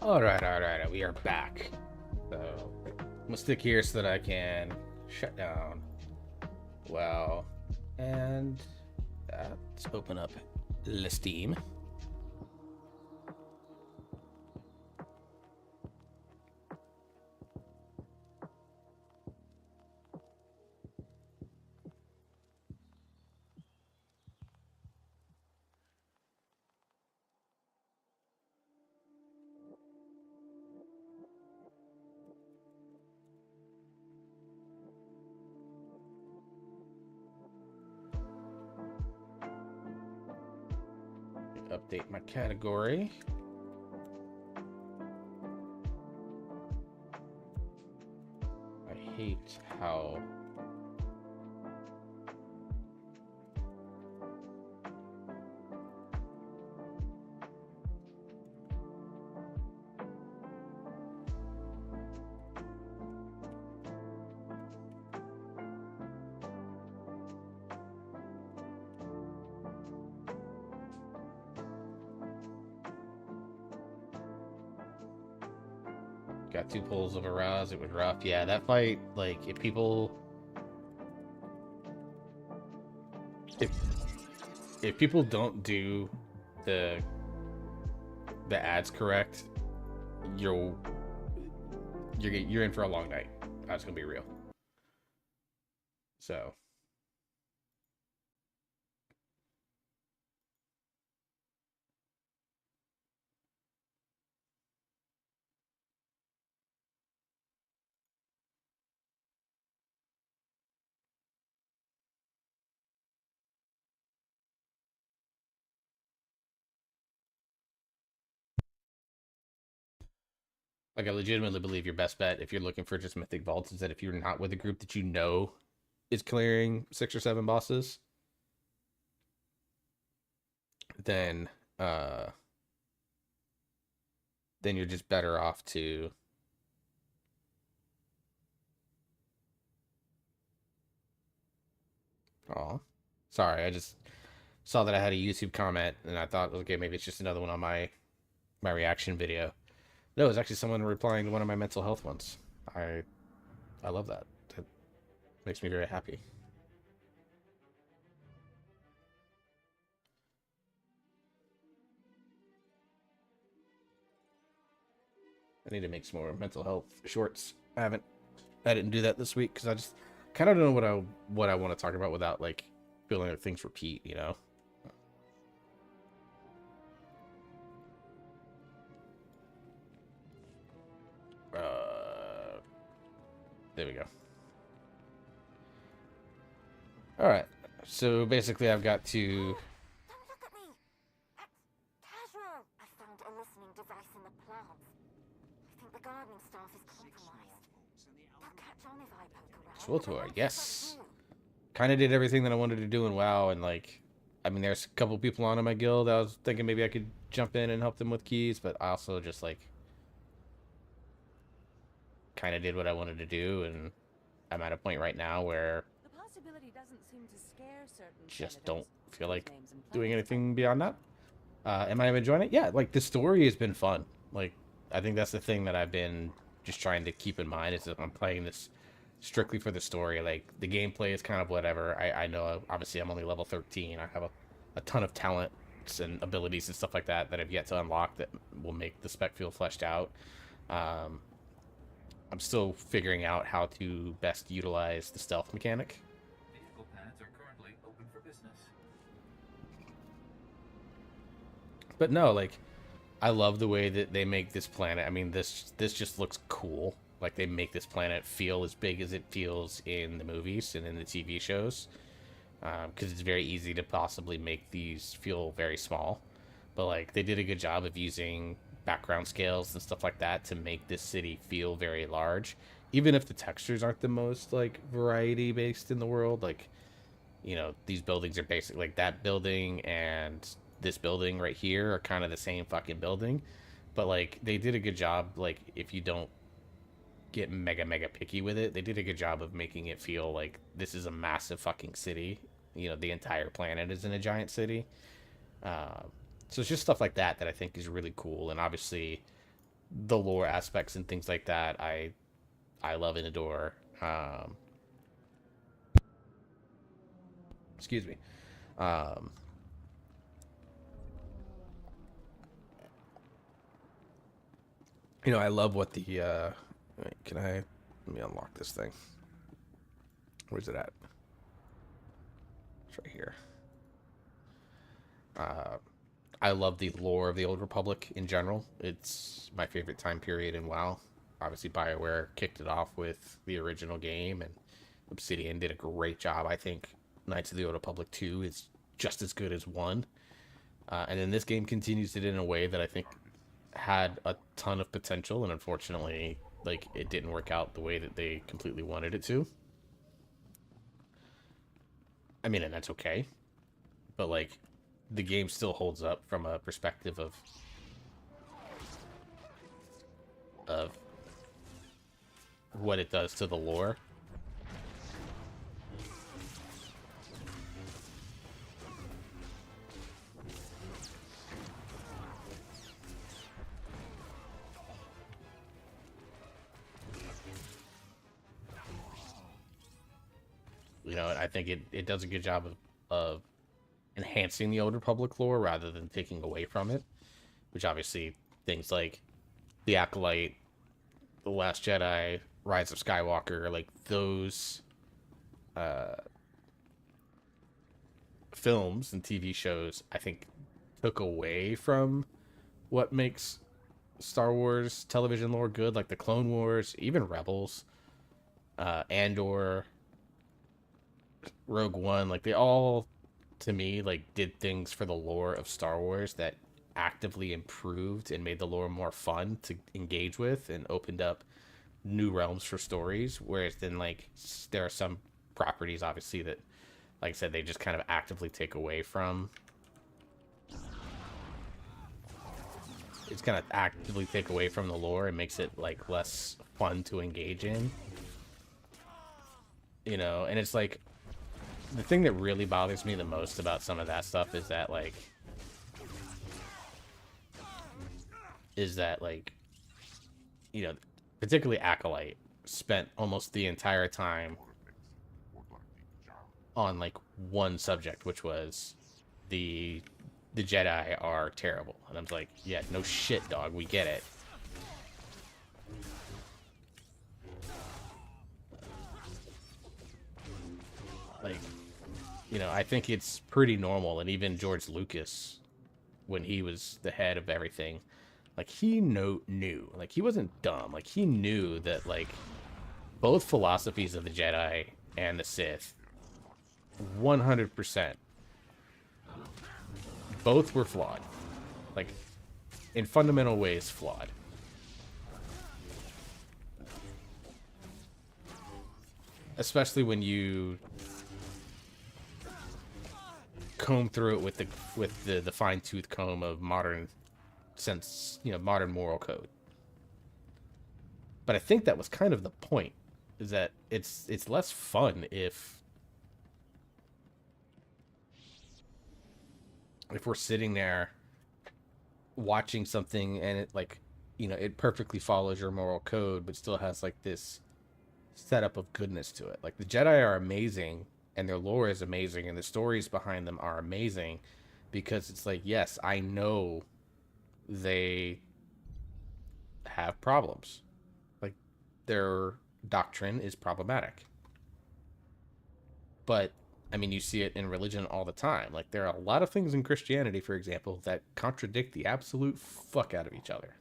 Alright, we are back. So, I'm gonna stick here so that I can shut down WoW. And let's open up the Steam. Update my category. I hate how got 2 pulls of a Raz. It was rough. Yeah, that fight, like, if people don't do the ads correct, you're in for a long night. That's gonna be real. So like, I legitimately believe your best bet if you're looking for just mythic vaults is that if you're not with a group that you know is clearing 6 or 7 bosses, then you're just better off to oh, sorry, I just saw that I had a YouTube comment and I thought, okay, maybe it's just another one on my reaction video. No, it's actually someone replying to one of my mental health ones. I love that. That makes me very happy. I need to make some more mental health shorts. I didn't do that this week because I just kind of don't know what I want to talk about without, like, feeling like things repeat, you know? There we go. Alright, so basically I've got to... Don't look at me! That's casual! I found a listening device in the plants. I think the gardening staff is compromised. They'll catch on if I poke around. SWTOR, yes. Kind of did everything that I wanted to do in WoW, and, like, I mean, there's a couple people on in my guild. I was thinking maybe I could jump in and help them with keys, but I also just, like, kind of did what I wanted to do, and I'm at a point right now where The possibility doesn't seem to scare certain just senators, don't feel whose like names and doing plans anything beyond that. Am I enjoying it? Yeah, like, the story has been fun. Like, I think that's the thing that I've been just trying to keep in mind is that I'm playing this strictly for the story. Like, the gameplay is kind of whatever. I know, obviously, I'm only level 13. I have a ton of talents and abilities and stuff like that that I've yet to unlock that will make the spec feel fleshed out. I'm still figuring out how to best utilize the stealth mechanic. Vehicle pads are currently open for business. But no, like, I love the way that they make this planet. I mean, this just looks cool. Like, they make this planet feel as big as it feels in the movies and in the TV shows. Because it's very easy to possibly make these feel very small. But, like, they did a good job of using background scales and stuff like that to make this city feel very large. Even if the textures aren't the most, like, variety based in the world. Like, you know, these buildings are basically, like, that building and this building right here are kind of the same fucking building. But, like, they did a good job, like, if you don't get mega picky with it, they did a good job of making it feel like this is a massive fucking city. You know, the entire planet is in a giant city. So it's just stuff like that that I think is really cool. And obviously the lore aspects and things like that, I love and adore. Excuse me. Um, I love what the wait, let me unlock this thing. Where's it at? It's right here. I love the lore of the Old Republic in general. It's my favorite time period in WoW. Obviously, BioWare kicked it off with the original game, and Obsidian did a great job. I think Knights of the Old Republic 2 is just as good as 1. And then this game continues it in a way that I think had a ton of potential, and unfortunately, like, it didn't work out the way that they completely wanted it to. I mean, and that's okay. But, like, the game still holds up from a perspective of what it does to the lore. I think it does a good job of enhancing the Old Republic lore rather than taking away from it, which obviously things like The Acolyte, The Last Jedi, Rise of Skywalker, like those films and TV shows, I think took away from what makes Star Wars television lore good, like the Clone Wars, even Rebels, Andor, Rogue One, like they all, to me, like did things for the lore of Star Wars that actively improved and made the lore more fun to engage with and opened up new realms for stories. Whereas then, like, there are some properties, obviously, that, like I said, they just kind of actively take away from. It's kind of actively take away from the lore and makes it like less fun to engage in. And it's like, the thing that really bothers me the most about some of that stuff is that, particularly Acolyte spent almost the entire time on, like, one subject, which was the Jedi are terrible. And I'm like, yeah, no shit, dog, we get it. Like, I think it's pretty normal, and even George Lucas, when he was the head of everything, like, he knew, like, he wasn't dumb, like, he knew that, like, both philosophies of the Jedi and the Sith, 100%, both were flawed, like, in fundamental ways flawed. Especially when you comb through it with the fine-tooth comb of modern moral code. But I think that was kind of the point, is that it's less fun if we're sitting there watching something and it, like, it perfectly follows your moral code but still has, like, this setup of goodness to it. Like, the Jedi are amazing and their lore is amazing and the stories behind them are amazing, because it's like, yes, I know they have problems. Like, their doctrine is problematic. But, I mean, you see it in religion all the time. Like, there are a lot of things in Christianity, for example, that contradict the absolute fuck out of each other.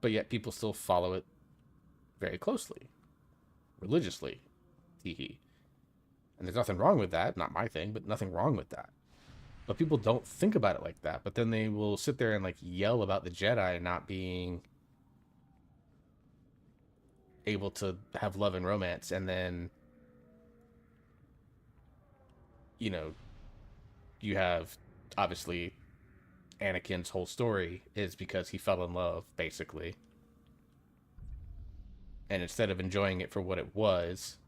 But yet people still follow it very closely, religiously. Teehee. And there's nothing wrong with that. Not my thing, but nothing wrong with that. But people don't think about it like that. But then they will sit there and, like, yell about the Jedi not being able to have love and romance. And then, you have, obviously, Anakin's whole story is because he fell in love, basically. And instead of enjoying it for what it was,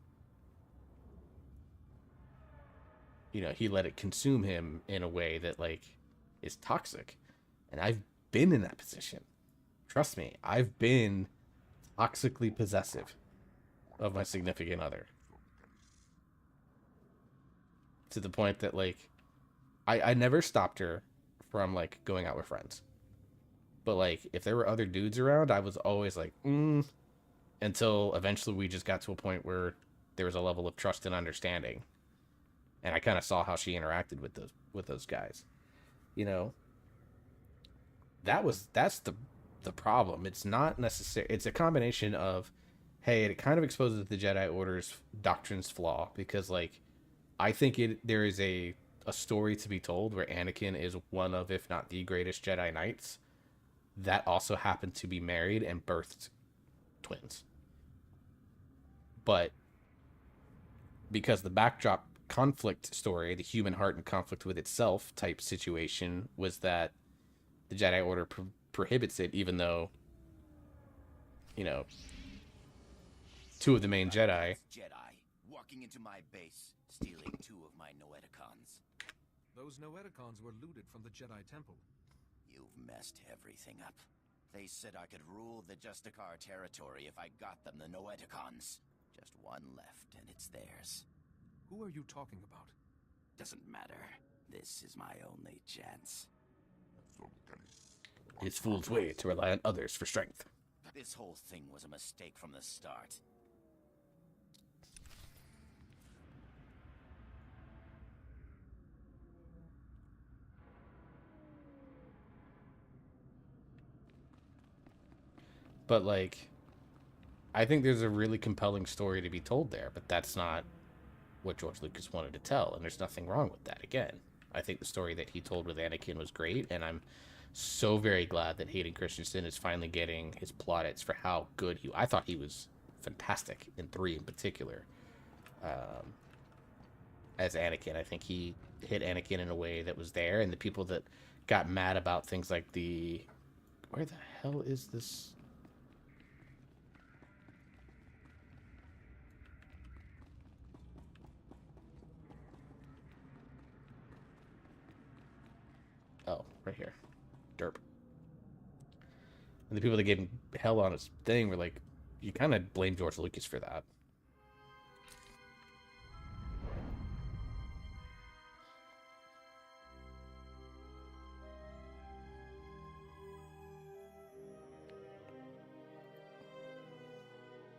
he let it consume him in a way that, like, is toxic. And I've been in that position. Trust me, I've been toxically possessive of my significant other. To the point that, like, I never stopped her from, like, going out with friends. But, like, if there were other dudes around, I was always like, until eventually we just got to a point where there was a level of trust and understanding. And I kind of saw how she interacted with those guys. You know? That's the problem. It's not necessary. It's a combination of, hey, it kind of exposes the Jedi Order's doctrine's flaw, because, like, I think there is a story to be told where Anakin is one of, if not the greatest Jedi Knights that also happened to be married and birthed twins. But because the backdrop conflict story, the human heart in conflict with itself type situation, was that the Jedi Order prohibits it, even though, you know, two of the main Jedi. Jedi walking into my base, stealing 2 of my Noeticons. Those Noeticons were looted from the Jedi Temple. You've messed everything up. They said I could rule the Justicar territory if I got them the Noeticons. Just one left, and it's theirs. Who are you talking about? Doesn't matter. This is my only chance. It's fool's way to rely on others for strength. This whole thing was a mistake from the start. But, like, I think there's a really compelling story to be told there, but that's not what George Lucas wanted to tell, and there's nothing wrong with that. Again, I think the story that he told with Anakin was great, and I'm so very glad that Hayden Christensen is finally getting his plaudits for how good I thought he was fantastic in 3 in particular. As Anakin, I think he hit Anakin in a way that was there, and the people that got mad about things like where the hell is this? Oh, right here. Derp. And the people that gave him hell on his thing were like, you kind of blame George Lucas for that.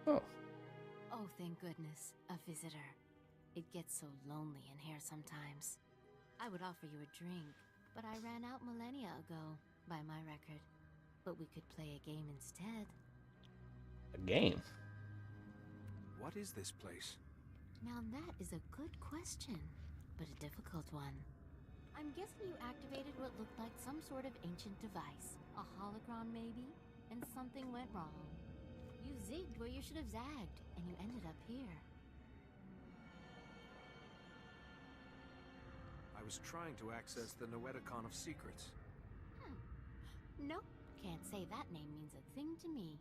Oh. Oh, thank goodness, a visitor. It gets so lonely in here sometimes. I would offer you a drink, but I ran out millennia ago, by my record. But we could play a game instead. A game? What is this place? Now that is a good question, but a difficult one. I'm guessing you activated what looked like some sort of ancient device. A holocron maybe? And something went wrong. You zigged where you should have zagged, and you ended up here. I was trying to access the Noeticon of Secrets. Nope, can't say that name means a thing to me.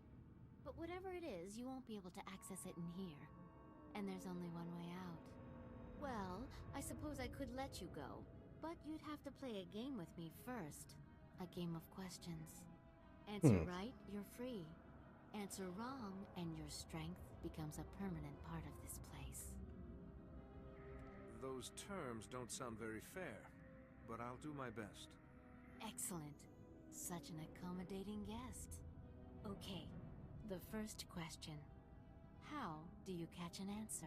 But whatever it is, you won't be able to access it in here. And there's only one way out. Well, I suppose I could let you go, but you'd have to play a game with me first. A game of questions. Answer right, you're free. Answer wrong, and your strength becomes a permanent part of this place. Those terms don't sound very fair, but I'll do my best. Excellent. Such an accommodating guest. Okay, the first question. How do you catch an answer?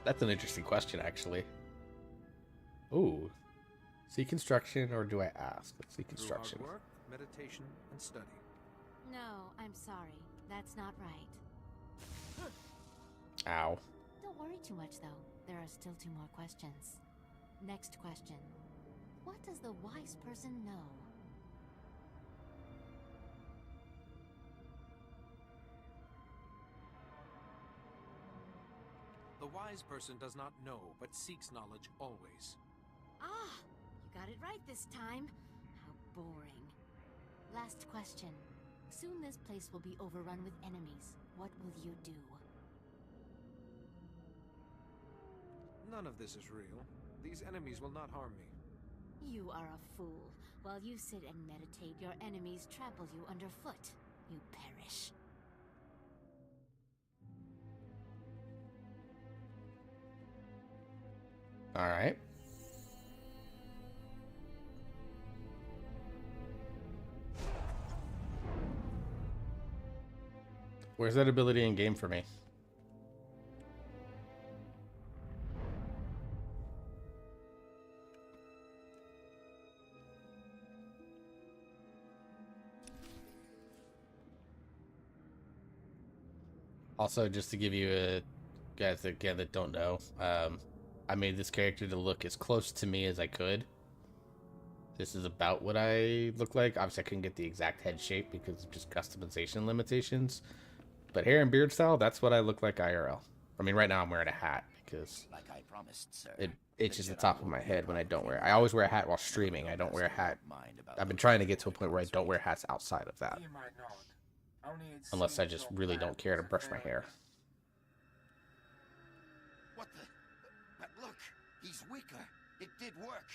That's an interesting question, actually. Ooh. See construction, or do I ask? Let's see construction. Through hard work, meditation, and study. No, I'm sorry. That's not right. Ow. Don't worry too much, though. There are still 2 more questions. Next question. What does the wise person know? The wise person does not know, but seeks knowledge always. Ah, you got it right this time. How boring. Last question. Soon this place will be overrun with enemies. What will you do? None of this is real. These enemies will not harm me. You are a fool. While you sit and meditate, your enemies trample you underfoot. You perish. All right. Where's that ability in game for me? Also, just to give you a guys again that don't know, I made this character to look as close to me as I could. This is about what I look like. Obviously, I couldn't get the exact head shape because of just customization limitations. But hair and beard style, that's what I look like IRL. I mean, right now I'm wearing a hat because Like I promised, sir. it itches the top of my head when I don't wear it. I always wear a hat while streaming. I don't wear a hat. I've been trying to get to a point where I don't wear hats outside of that. You might not. Only it Unless I seems just your really plan don't care to was a brush my failure. hair. What the? But look, he's weaker. It did work.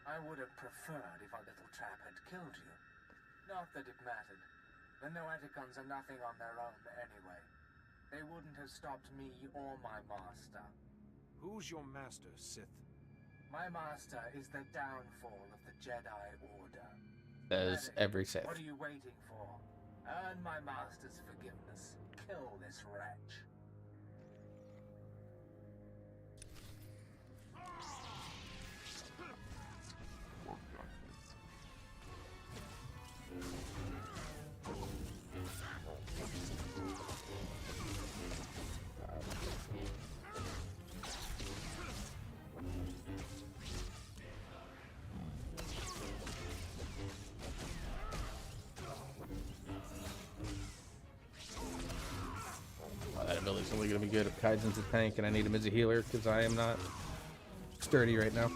I would have preferred if our little trap had killed you. Not that it mattered. The Noeticons are nothing on their own anyway. They wouldn't have stopped me or my master. Who's your master, Sith? My master is the downfall of the Jedi Order. As every Sith. What are you waiting for? Earn my master's forgiveness. Kill this wretch. That ability's only going to be good if Kaizen's a tank and I need him as a healer because I am not sturdy right now.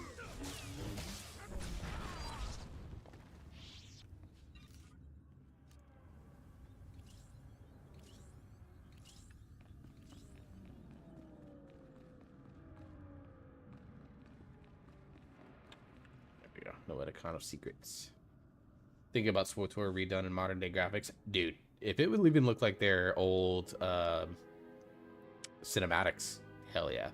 There we go. No Eticon of secrets. Thinking about SWTOR redone in modern day graphics. Dude, if it would even look like their old cinematics, hell yeah.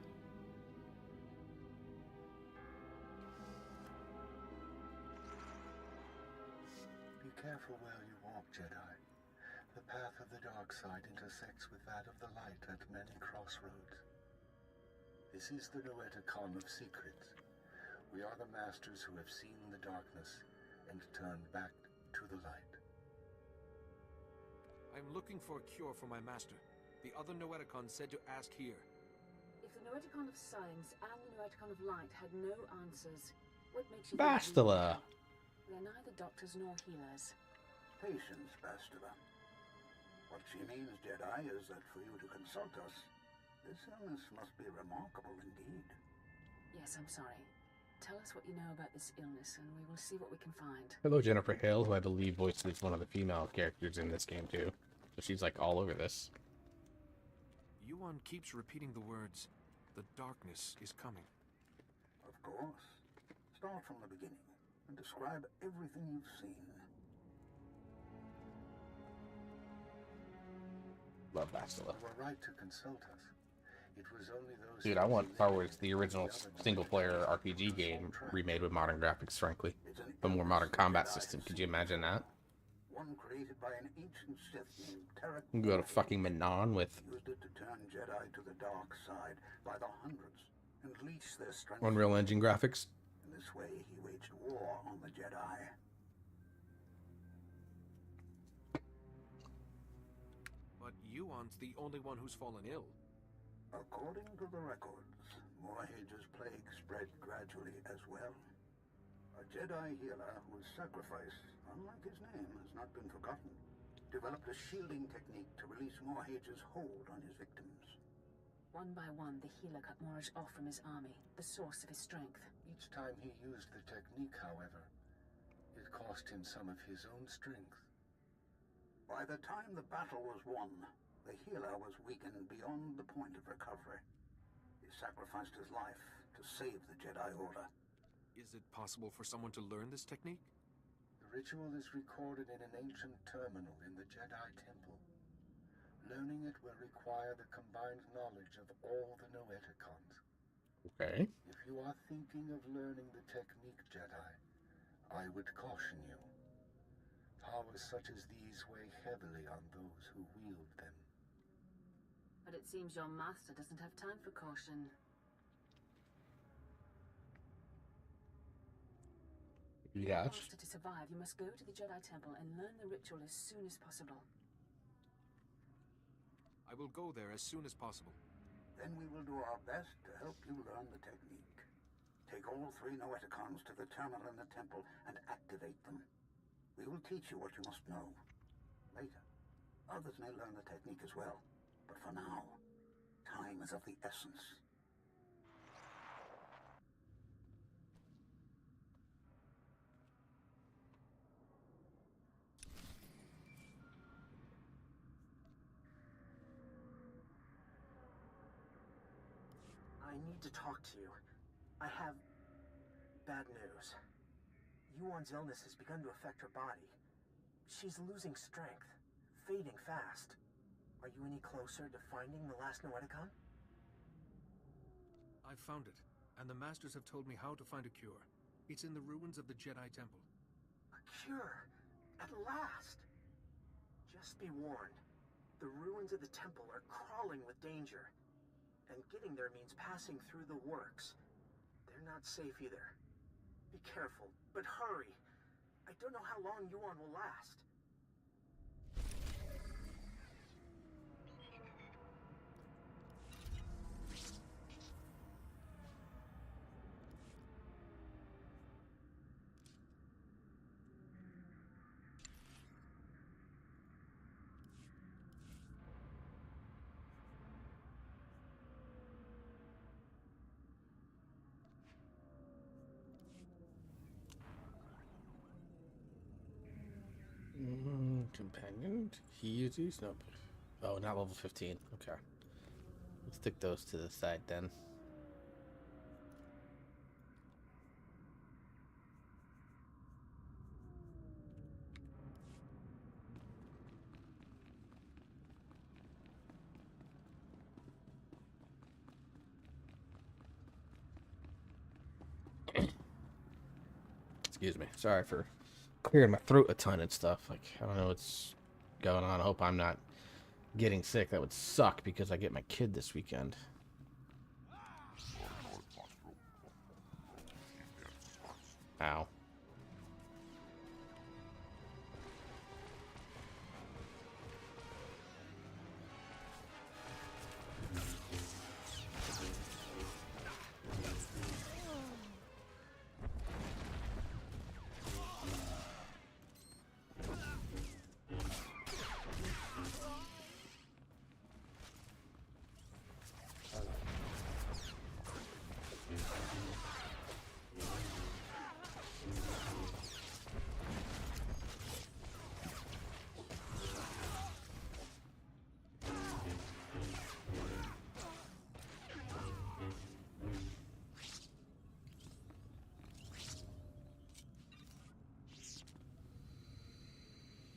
Be careful where you walk, Jedi. The path of the dark side intersects with that of the light at many crossroads. This is the Noeticon of secrets. We are the masters who have seen the darkness and turned back to the light. I'm looking for a cure for my master. The other Noeticon said to ask here. If the Noeticon of science and the Noeticon of light had no answers, what makes you Bastila. They're neither doctors nor healers. Patience, Bastila. What she means, Jedi, is that for you to consult us, this illness must be remarkable indeed. Yes, I'm sorry. Tell us what you know about this illness, and we will see what we can find. Hello, Jennifer Hale, who I believe voices one of the female characters in this game too. So she's like all over this. Yuan keeps repeating the words, "The darkness is coming." Of course. Start from the beginning and describe everything you've seen. Love Bastila. You were right to consult us. It was only those. Dude, I want Star Wars, the original single-player RPG game, remade with modern graphics, frankly. But more modern combat system. Could you imagine that? One created by an ancient Sith named Tarek. You can go to fucking Manon with Used it to turn Jedi to the dark side by the hundreds and leech their strength. Unreal Engine graphics. In this way, he waged war on the Jedi. But Yuan's the only one who's fallen ill. According to the records, Moorhage's plague spread gradually as well. A Jedi healer whose sacrifice, unlike his name, has not been forgotten, developed a shielding technique to release Moorhage's hold on his victims. One by one, the healer cut Morage off from his army, the source of his strength. Each time he used the technique, however, it cost him some of his own strength. By the time the battle was won, The healer was weakened beyond the point of recovery. He sacrificed his life to save the Jedi Order. Is it possible for someone to learn this technique? The ritual is recorded in an ancient terminal in the Jedi Temple. Learning it will require the combined knowledge of all the Noeticons. Okay. If you are thinking of learning the technique, Jedi, I would caution you. Powers such as these weigh heavily on those who wield them. But it seems your master doesn't have time for caution. For your Yes. master to survive, you must go to the Jedi Temple and learn the ritual as soon as possible. I will go there as soon as possible. Then we will do our best to help you learn the technique. Take all 3 Noeticons to the terminal in the temple and activate them. We will teach you what you must know. Later, others may learn the technique as well. But for now, time is of the essence. I need to talk to you. I have bad news. Yuan's illness has begun to affect her body. She's losing strength, fading fast. Are you any closer to finding the last Noeticon? I've found it, and the Masters have told me how to find a cure. It's in the ruins of the Jedi Temple. A cure! At last! Just be warned. The ruins of the temple are crawling with danger. And getting there means passing through the works. They're not safe either. Be careful, but hurry. I don't know how long Yuan will last. Companion? He uses? Nope. Oh, not level 15. Okay. Let's stick those to the side then. Excuse me. Sorry for clearing my throat a ton and stuff. Like, I don't know what's going on. I hope I'm not getting sick. That would suck because I get my kid this weekend. Ow.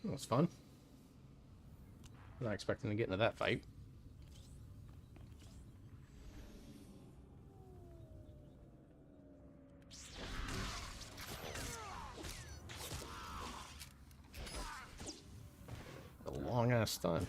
That was fun. Not expecting to get into that fight. A long ass stun.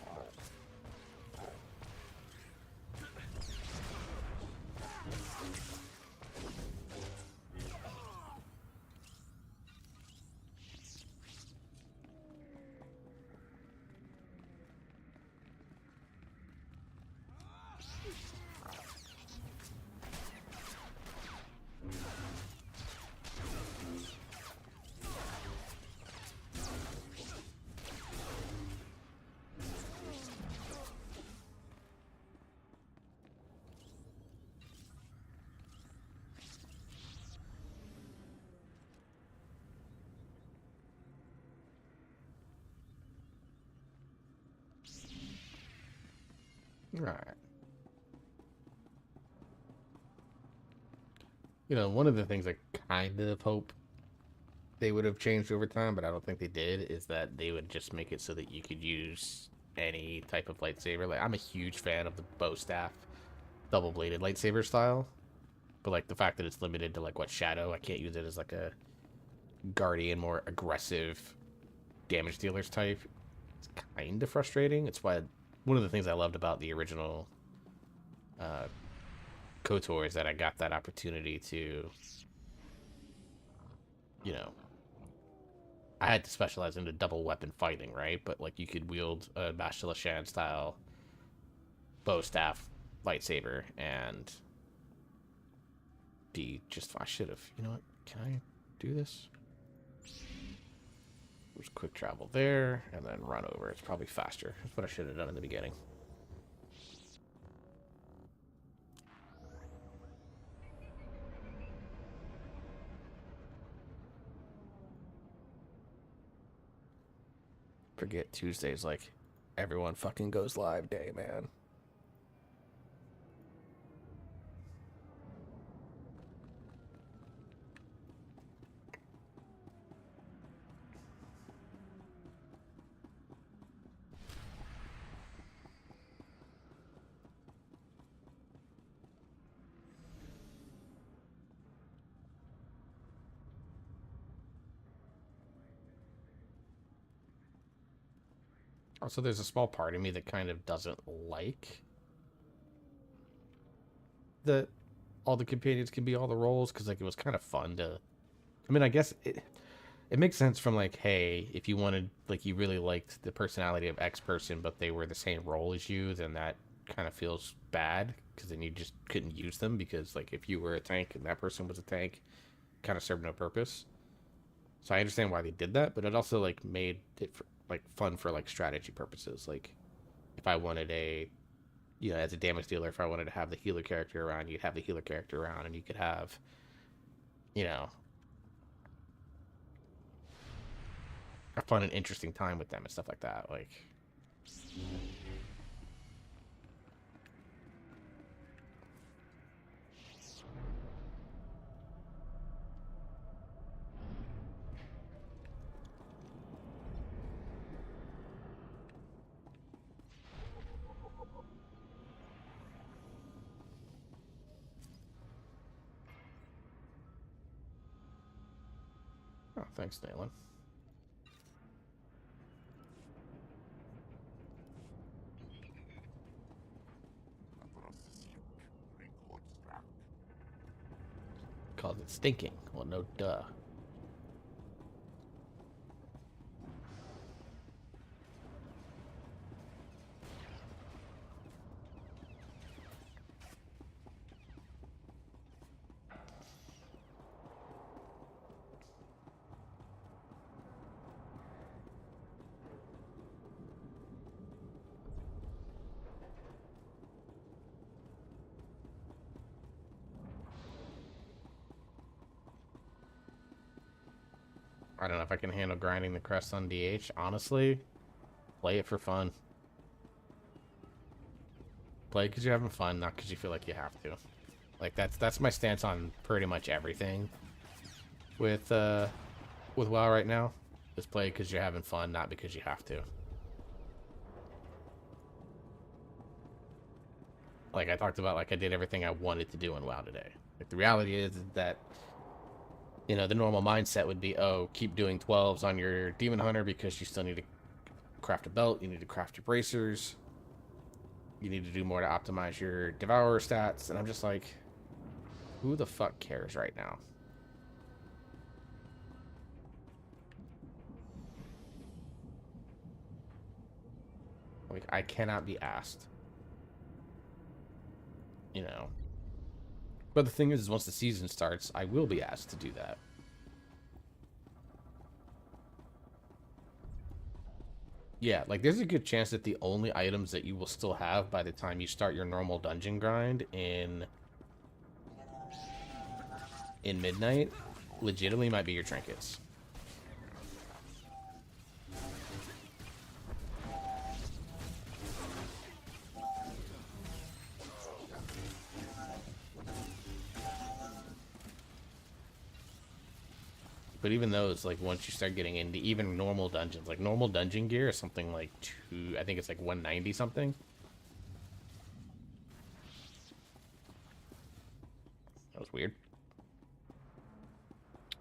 Alright. You know, one of the things I kind of hope they would have changed over time, but I don't think they did, is that they would just make it so that you could use any type of lightsaber. Like, I'm a huge fan of the bow staff, double-bladed lightsaber style, but like the fact that it's limited to like what shadow, I can't use it as like a guardian, more aggressive damage dealers type. It's kind of frustrating. It's why one of the things I loved about the original KOTOR is that I got that opportunity to, you know, I had to specialize into double weapon fighting, right? But like you could wield a Bastila Shan style bow staff lightsaber and be just. I should have. You know what? Can I do this? There's quick travel there and then run over. It's probably faster. That's what I should have done in the beginning. Forget Tuesdays like everyone fucking goes live day, man. Also, there's a small part of me that kind of doesn't like that all the companions can be all the roles, because like it was kind of fun to. I mean, I guess it makes sense from like, hey, if you wanted, like, you really liked the personality of X person, but they were the same role as you, then that kind of feels bad, because then you just couldn't use them, because like if you were a tank and that person was a tank, kind of served no purpose. So I understand why they did that, but it also like made it like fun for like strategy purposes. Like if I wanted a, you know, as a damage dealer, if I wanted to have the healer character around, you'd have the healer character around, and you could have, you know, a fun and interesting time with them and stuff like that. Like, oh, thanks, Nayland. Calls it stinking. Well, no duh. I don't know if I can handle grinding the crest on DH. Honestly, play it for fun. Play because you're having fun, not because you feel like you have to. Like that's my stance on pretty much everything with WoW right now. Just play because you're having fun, not because you have to. Like I talked about, like I did everything I wanted to do in WoW today. Like the reality is that, you know, the normal mindset would be, oh, keep doing 12s on your Demon Hunter because you still need to craft a belt, you need to craft your bracers, you need to do more to optimize your Devourer stats, and I'm just like, who the fuck cares right now? Like, I cannot be asked. You know. But the thing is, once the season starts, I will be asked to do that. Yeah, like there's a good chance that the only items that you will still have by the time you start your normal dungeon grind in Midnight legitimately might be your trinkets. But even those, like, once you start getting into even normal dungeons, like normal dungeon gear is something like I think it's like 190 something. That was weird.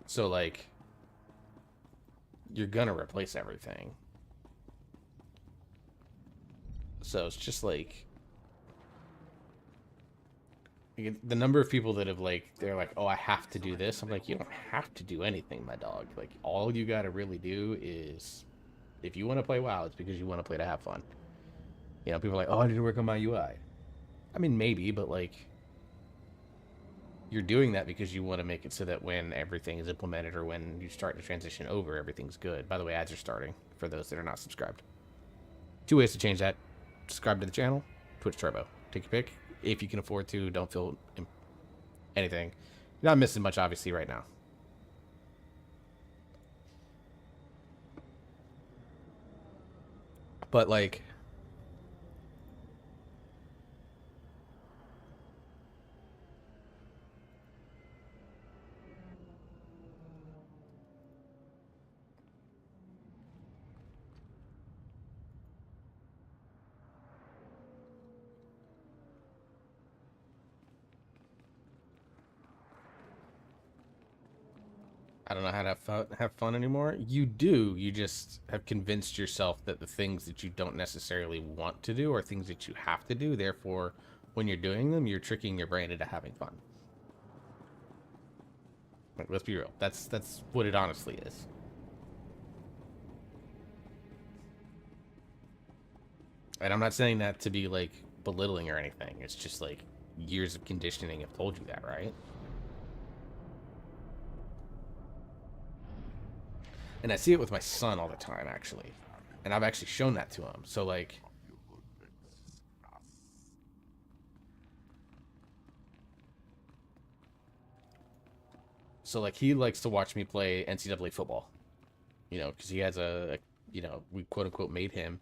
So, like, you're gonna replace everything. So it's just like the number of people that have like they're like, oh, I have to do this. I'm like, you don't have to do anything, my dog. Like, all you gotta really do is, if you want to play WoW, it's because you want to play to have fun. You know, people are like, oh, I need to work on my UI. I mean, maybe, but like, you're doing that because you want to make it so that when everything is implemented or when you start to transition over, everything's good. By the way, ads are starting for those that are not subscribed. 2 ways to change that: subscribe to the channel, Twitch Turbo. Take your pick. If you can afford to, don't feel anything. You're not missing much, obviously, right now. But, like, I don't know how to have fun anymore. You do. You just have convinced yourself that the things that you don't necessarily want to do are things that you have to do. Therefore, when you're doing them, you're tricking your brain into having fun. Like, let's be real. That's what it honestly is. And I'm not saying that to be, like, belittling or anything. It's just, like, years of conditioning have told you that, right? And I see it with my son all the time, actually. And I've actually shown that to him. So, like, he likes to watch me play NCAA football. You know, because he has you know, we quote-unquote made him.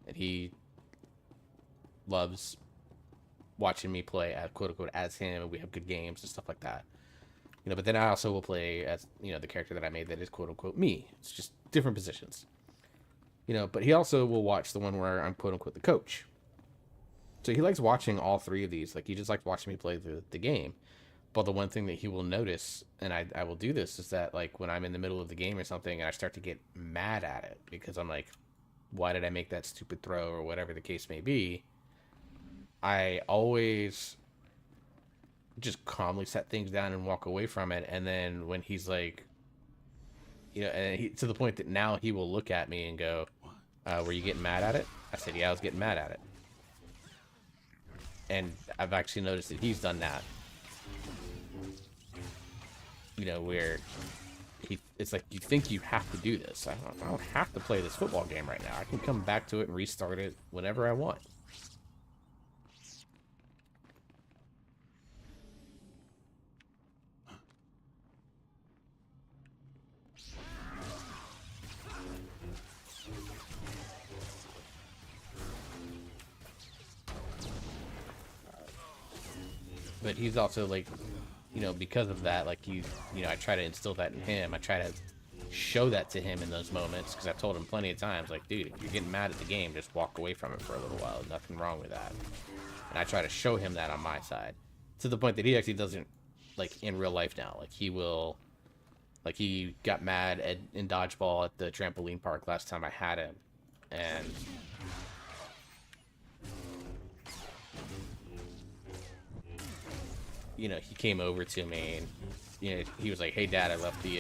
And he loves watching me play, quote-unquote, as him. And we have good games and stuff like that. You know, but then I also will play as, you know, the character that I made that is quote-unquote me. It's just different positions. You know, but he also will watch the one where I'm quote-unquote the coach. So he likes watching all three of these. Like, he just likes watching me play the game. But the one thing that he will notice, and I will do this, is that, like, when I'm in the middle of the game or something and I start to get mad at it because I'm like, why did I make that stupid throw or whatever the case may be, I always just calmly set things down and walk away from it. And then when he's like, you know, and he, to the point that now he will look at me and go, were you getting mad at it? I said, yeah, I was getting mad at it. And I've actually noticed that he's done that. You know, where it's like, you think you have to do this. I don't have to play this football game right now. I can come back to it and restart it whenever I want. But he's also like, you know, because of that, like, you know, I try to instill that in him. I try to show that to him in those moments, because I've told him plenty of times, like, dude, if you're getting mad at the game, just walk away from it for a little while. Nothing wrong with that. And I try to show him that on my side, to the point that he actually doesn't, like, in real life now. Like, he will, like, he got mad in dodgeball at the trampoline park last time I had him, and you know, he came over to me and, you know, he was like, hey, Dad, I left the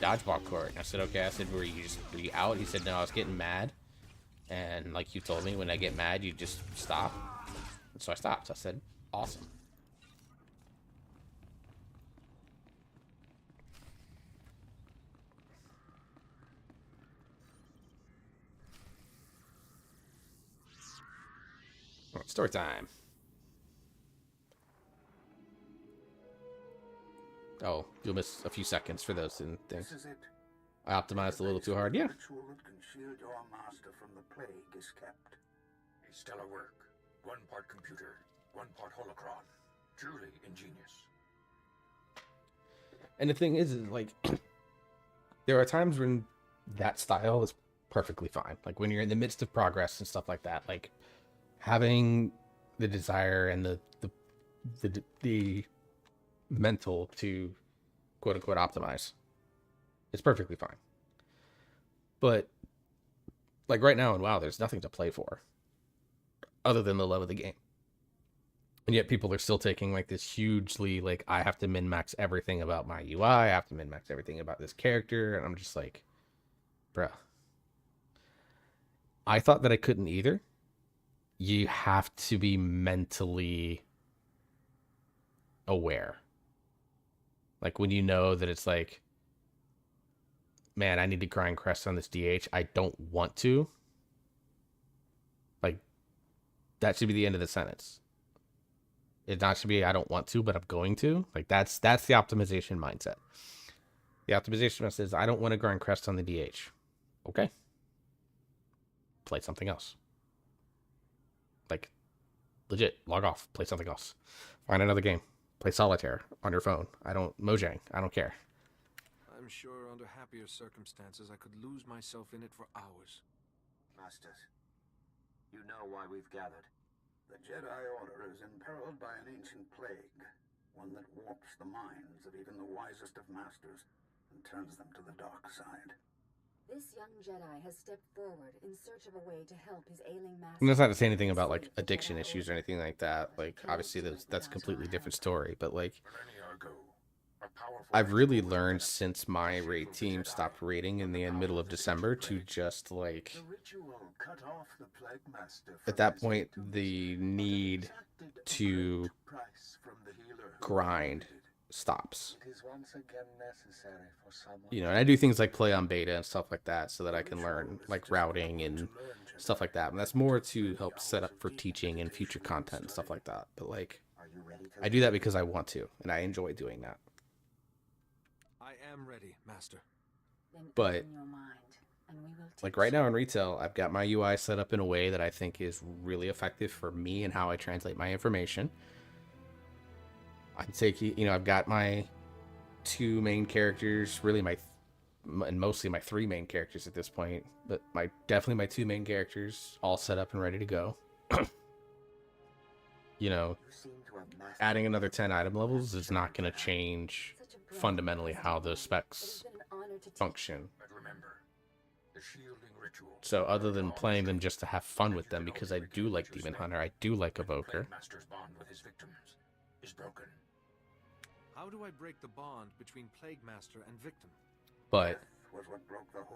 dodgeball court. And I said, okay. I said, were you out? He said, no, I was getting mad. And like you told me, when I get mad, you just stop. And so I stopped. I said, awesome. Well, story time. Oh, you'll miss a few seconds for those things. This is it. I optimized a little too hard. Yeah. Ritual that can shield your master from the plague is kept. A stellar work. 1 part computer, 1 part holocron. Truly ingenious. And the thing is like, there are times when that style is perfectly fine. Like when you're in the midst of progress and stuff like that, like having the desire and the mental to quote unquote optimize is perfectly fine. But like right now in WoW, there's nothing to play for other than the love of the game. And yet people are still taking like this hugely, like, I have to min-max everything about my UI. I have to min-max everything about this character. And I'm just like, bruh. I thought that I couldn't either. You have to be mentally aware. Like when you know that it's like, man, I need to grind crest on this DH. I don't want to. Like, that should be the end of the sentence. It not should be I don't want to, but I'm going to. Like that's the optimization mindset. The optimization mindset says I don't want to grind crest on the DH. Okay. Play something else. Like legit, log off, play something else. Find another game. Play solitaire on your phone. Mojang. I don't care. I'm sure under happier circumstances I could lose myself in it for hours. Masters, you know why we've gathered. The Jedi Order is imperiled by an ancient plague, one that warps the minds of even the wisest of masters and turns them to the dark side. This young Jedi has stepped forward in search of a way to help his ailing master. And that's not to say anything about like addiction issues or anything like that. Like obviously that's a completely different story. But like I've really learned since my raid team stopped raiding in the middle of December to just like at that point the need to grind stops. You know, and I do things like play on beta and stuff like that so that I can learn like routing and stuff like that. And that's more to help set up for teaching and future content and stuff like that. But like I do that because I want to and I enjoy doing that. I am ready, Master. But like right now in retail, I've got my UI set up in a way that I think is really effective for me and how I translate my information. I'd say, you know, I've got my two main characters, really and mostly my three main characters at this point, but definitely my two main characters all set up and ready to go. You know, adding another 10 item levels is not going to change fundamentally how those specs function. So other than playing them just to have fun with them, because I do like Demon Hunter, I do like Evoker. How do I break the bond between Plague Master and victim? But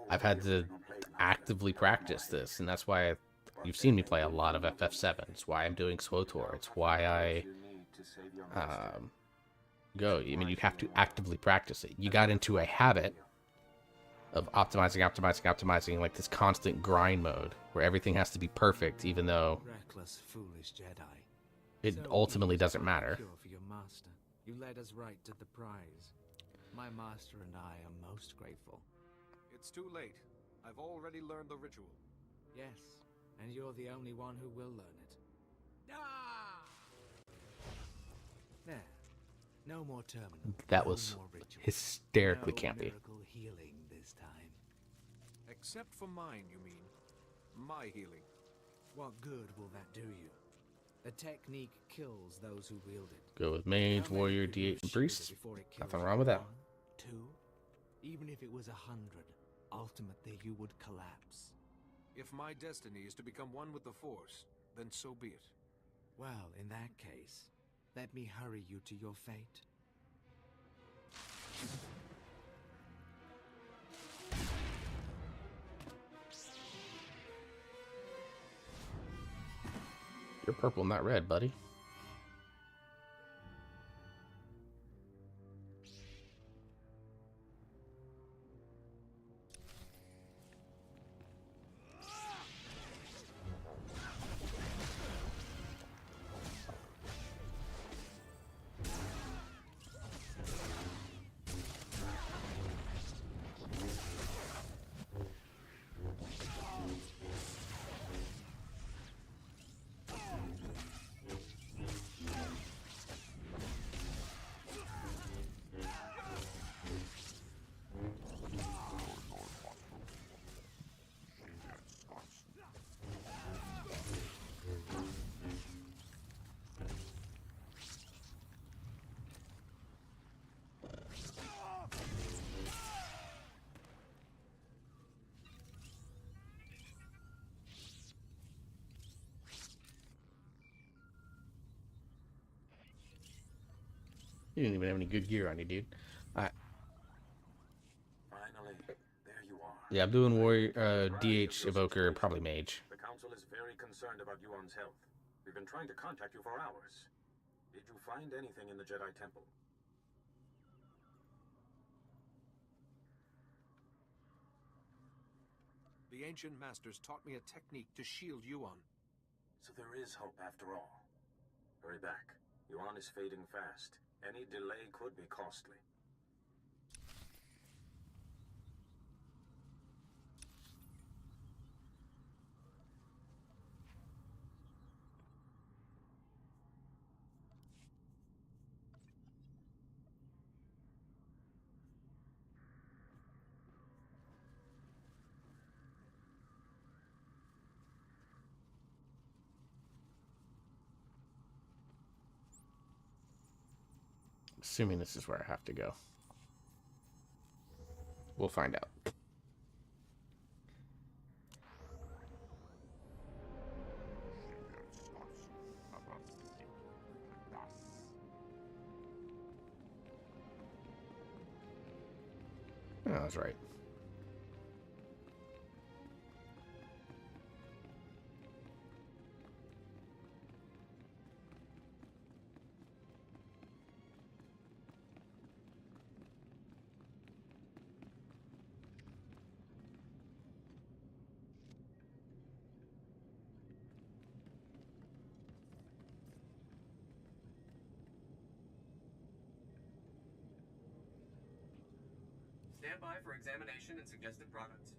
I've had to actively practice this, and that's why you've seen me play a lot of FF7. It's why I'm doing SWTOR. It's why I go. I mean, you have to actively practice it. You got into a habit of optimizing, like this constant grind mode where everything has to be perfect, even though reckless, foolish Jedi. It ultimately doesn't matter. For your master, you led us right to the prize. My master and I are most grateful. It's too late. I've already learned the ritual. Yes, and you're the only one who will learn it. Ah! There. No more terminal. That was hysterically campy. Healing this time. Except for mine, you mean? My healing. What good will that do you? The technique kills those who wield it. Go with mage, warrior, D8, and priest. Nothing wrong with that. 2, even if it was 100, ultimately you would collapse. If my destiny is to become one with the Force, then so be it. Well, in that case, let me hurry you to your fate. You're purple, not red, buddy. You didn't even have any good gear on you, dude. Alright. Finally, there you are. Yeah, I'm doing warrior, Apprised of DH, your evoker, situation. probably mage. The council is very concerned about Yuan's health. We've been trying to contact you for hours. Did you find anything in the Jedi Temple? The ancient masters taught me a technique to shield Yuan. So there is hope after all. Hurry back. Yuan is fading fast. Any delay could be costly. Assuming this is where I have to go. We'll find out. Oh, I was right. Stand by for examination and suggested products.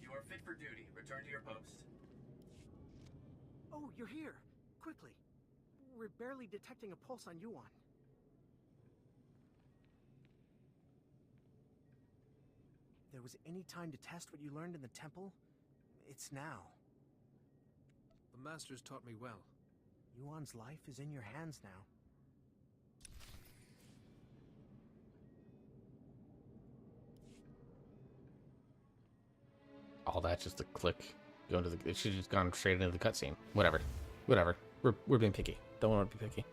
You are fit for duty. Return to your post. Oh, you're here. Quickly. We're barely detecting a pulse on Yuan. If there was any time to test what you learned in the temple, it's now. The masters taught me well. Yuan's life is in your hands now. All that just a click. Go into the. It should have just gone straight into the cutscene. Whatever. Whatever. We're being picky. Don't want to be picky.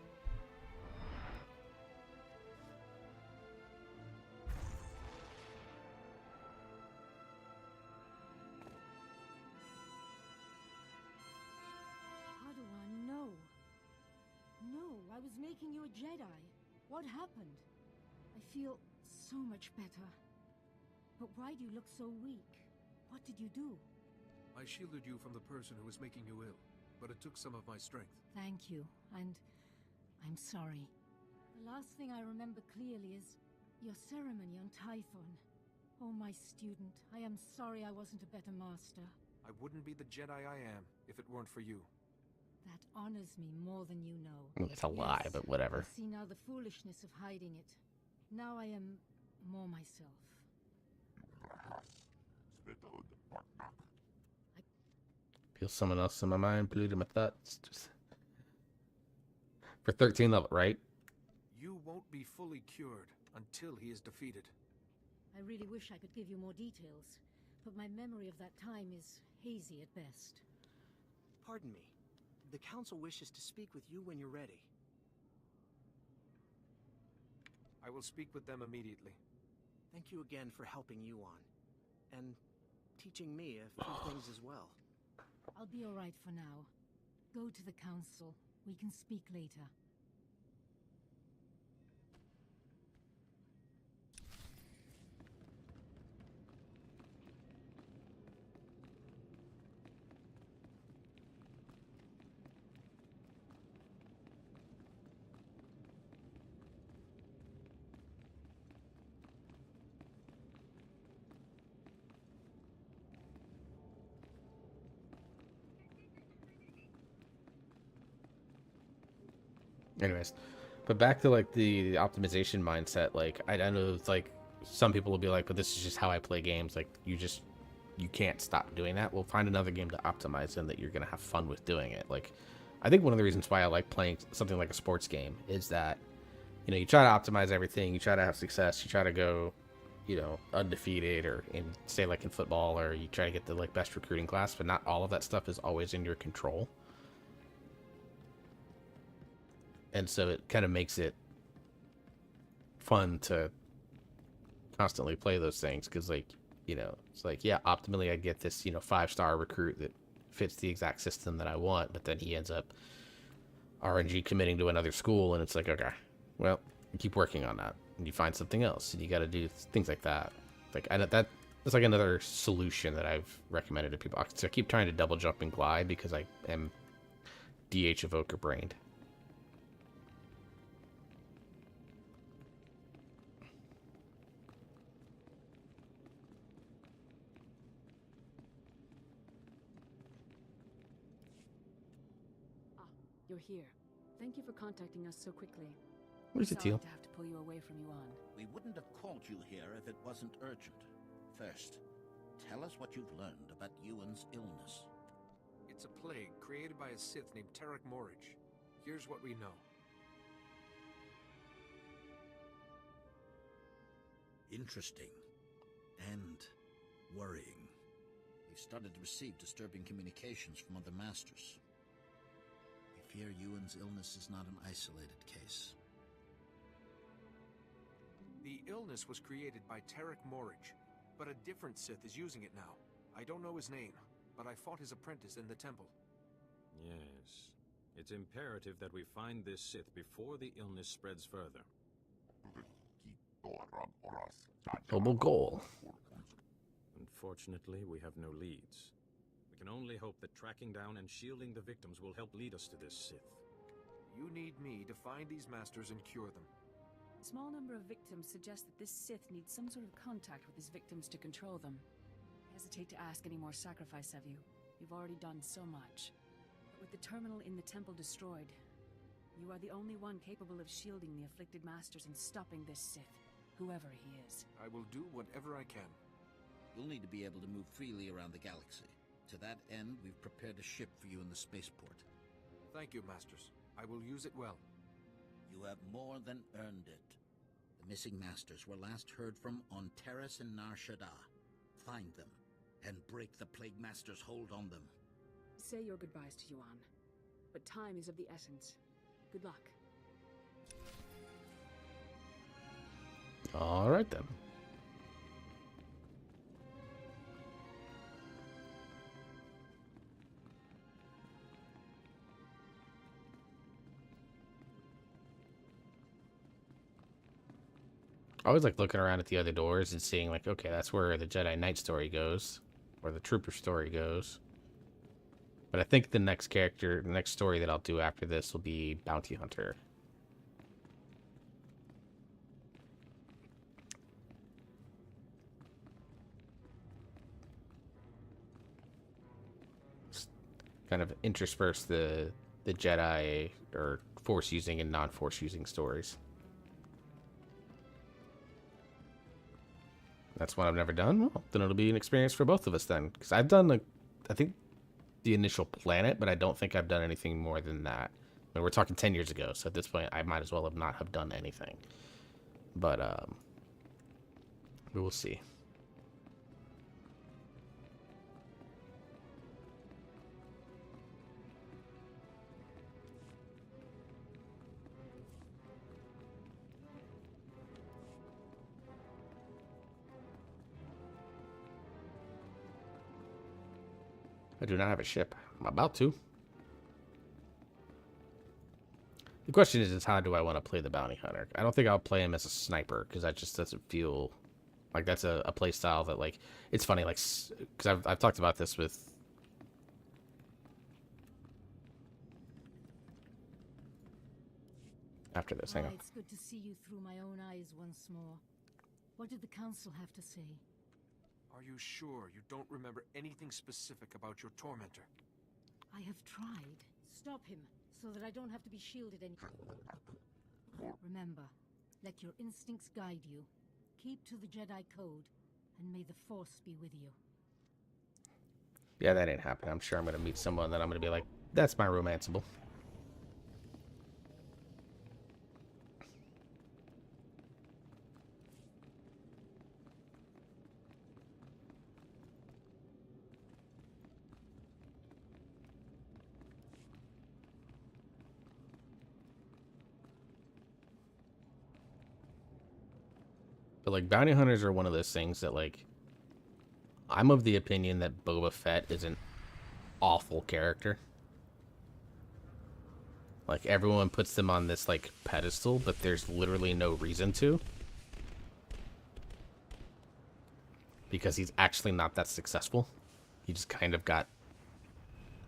How do I know? No, I was making you a Jedi. What happened? I feel so much better. But why do you look so weak? What did you do? I shielded you from the person who was making you ill, but it took some of my strength. Thank you, and I'm sorry. The last thing I remember clearly is your ceremony on Tython. Oh, my student, I am sorry I wasn't a better master. I wouldn't be the Jedi I am if it weren't for you. That honors me more than you know. I mean, it's a lie, but whatever. I see now the foolishness of hiding it. Now I am more myself. Feel someone else in my mind, polluted my thoughts. Just... For 13 level, right? You won't be fully cured until he is defeated. I really wish I could give you more details, but my memory of that time is hazy at best. Pardon me. The council wishes to speak with you when you're ready. I will speak with them immediately. Thank you again for helping Yuan. And teaching me a few things as well. I'll be all right for now. Go to the council. We can speak later. Anyways, but back to like the optimization mindset. Like I know it's like some people will be like, but this is just how I play games. Like you can't stop doing that. We'll find another game to optimize in that you're gonna have fun with doing it. Like I think one of the reasons why I like playing something like a sports game is that, you know, you try to optimize everything, you try to have success, you try to go, you know, undefeated, or in say like in football, or you try to get the like best recruiting class, but not all of that stuff is always in your control. And so it kind of makes it fun to constantly play those things, because like, you know, it's like, yeah, optimally I get this, you know, 5-star recruit that fits the exact system that I want, but then he ends up RNG committing to another school, and it's like, okay, well, you keep working on that, and you find something else, and you got to do things like that. Like that's like another solution that I've recommended to people. So I keep trying to double jump and glide because I am DH evoker brained. You're here. Thank you for contacting us so quickly. Where's the deal? To have to pull you away from Yuan. We wouldn't have called you here if it wasn't urgent. First, tell us what you've learned about Yuan's illness. It's a plague created by a Sith named Tarek Morridge. Here's what we know. Interesting. And worrying. We've started to receive disturbing communications from other masters. We fear Yuan's illness is not an isolated case. The illness was created by Tarek Morridge, but a different Sith is using it now. I don't know his name, but I fought his apprentice in the temple. Yes. It's imperative that we find this Sith before the illness spreads further. Noble goal. Unfortunately, we have no leads. We can only hope that tracking down and shielding the victims will help lead us to this Sith. You need me to find these masters and cure them. A small number of victims suggest that this Sith needs some sort of contact with his victims to control them. I hesitate to ask any more sacrifice of you. You've already done so much. But with the terminal in the temple destroyed, you are the only one capable of shielding the afflicted masters and stopping this Sith, whoever he is. I will do whatever I can. You'll need to be able to move freely around the galaxy. To that end, we've prepared a ship for you in the spaceport. Thank you, Masters. I will use it well. You have more than earned it. The missing masters were last heard from on Terrace in Nar Shaddaa. Find them, and break the Plague Master's hold on them. Say your goodbyes to Yuan, but time is of the essence. Good luck. All right then. I always like looking around at the other doors and seeing like, okay, that's where the Jedi Knight story goes, or the Trooper story goes. But I think the next story that I'll do after this will be Bounty Hunter. Kind of intersperse the Jedi or Force using and non-Force using stories. That's one I've never done. Well, then it'll be an experience for both of us then. Because I've done, I think, the initial planet, but I don't think I've done anything more than that. I mean, we're talking 10 years ago, so at this point, I might as well not have done anything. But, we will see. I do not have a ship. I'm about to. The question is how do I want to play the bounty hunter? I don't think I'll play him as a sniper because that just doesn't feel like that's a play style that, like, it's funny, like, because I've talked about this with after this. Hang on. It's good to see you through my own eyes once more. What did the council have to say? Are you sure you don't remember anything specific about your tormentor? I have tried. Stop him, so that I don't have to be shielded anymore. Remember, let your instincts guide you. Keep to the Jedi Code, and may the Force be with you. Yeah, that ain't happening. I'm sure I'm gonna meet someone that I'm gonna be like, that's my romanceable. But like bounty hunters are one of those things that like I'm of the opinion that Boba Fett is an awful character. Like everyone puts them on this like pedestal, but there's literally no reason to. Because he's actually not that successful. He just kind of got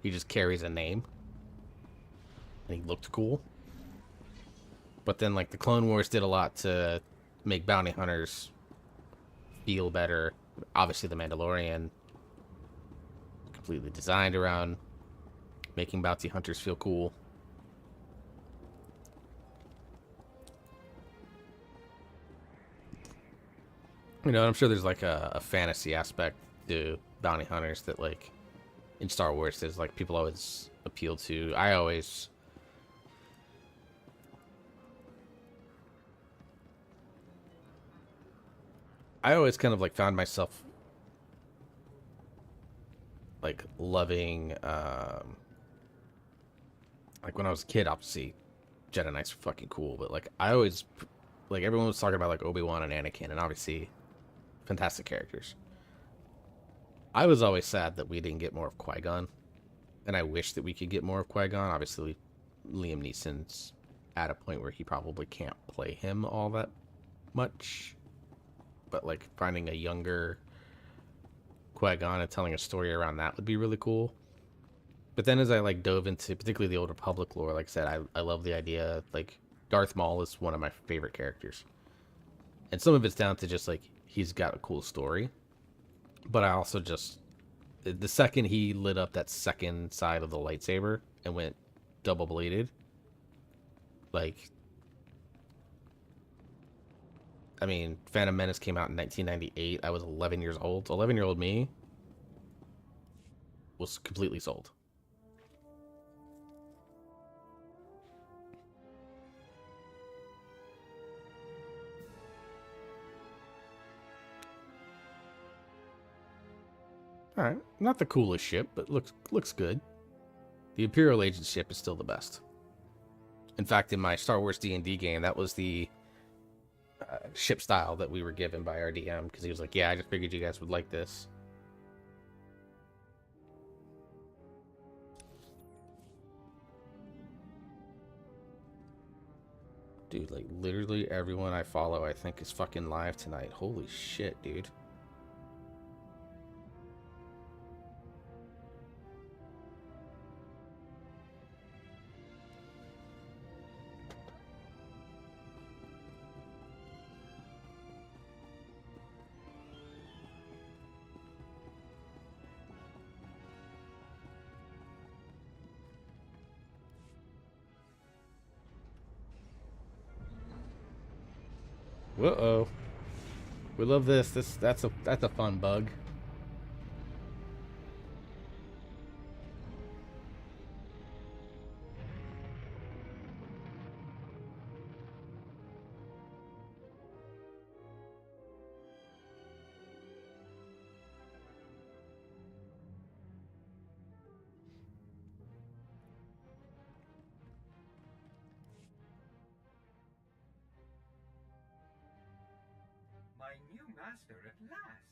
he just carries a name. And he looked cool. But then like the Clone Wars did a lot to make bounty hunters feel better. Obviously, The Mandalorian completely designed around making bounty hunters feel cool. You know, I'm sure there's like a fantasy aspect to bounty hunters that like in Star Wars there's like people always appeal to. I always kind of like found myself like loving like when I was a kid, obviously Jedi Knights were fucking cool, but like I always like everyone was talking about like Obi-Wan and Anakin, and obviously fantastic characters. I was always sad that we didn't get more of Qui-Gon, and I wish that we could get more of Qui-Gon. Obviously Liam Neeson's at a point where he probably can't play him all that much. But like finding a younger Qui-Gon and telling a story around that would be really cool. But then as I like dove into particularly the Old Republic lore, like I said, I love the idea. Like Darth Maul is one of my favorite characters, and some of it's down to just like he's got a cool story. But I also just the second he lit up that second side of the lightsaber and went double bladed, like I mean, Phantom Menace came out in 1998. I was 11 years old. 11-year-old me was completely sold. All right, not the coolest ship, but looks good. The Imperial Agent ship is still the best. In fact, in my Star Wars D&D game, that was the ship style that we were given by our DM, because he was like, yeah, I just figured you guys would like this. Dude, like literally everyone I follow I think is fucking live tonight. Holy shit, dude. Uh-oh. We love this. That's a fun bug. My new master at last!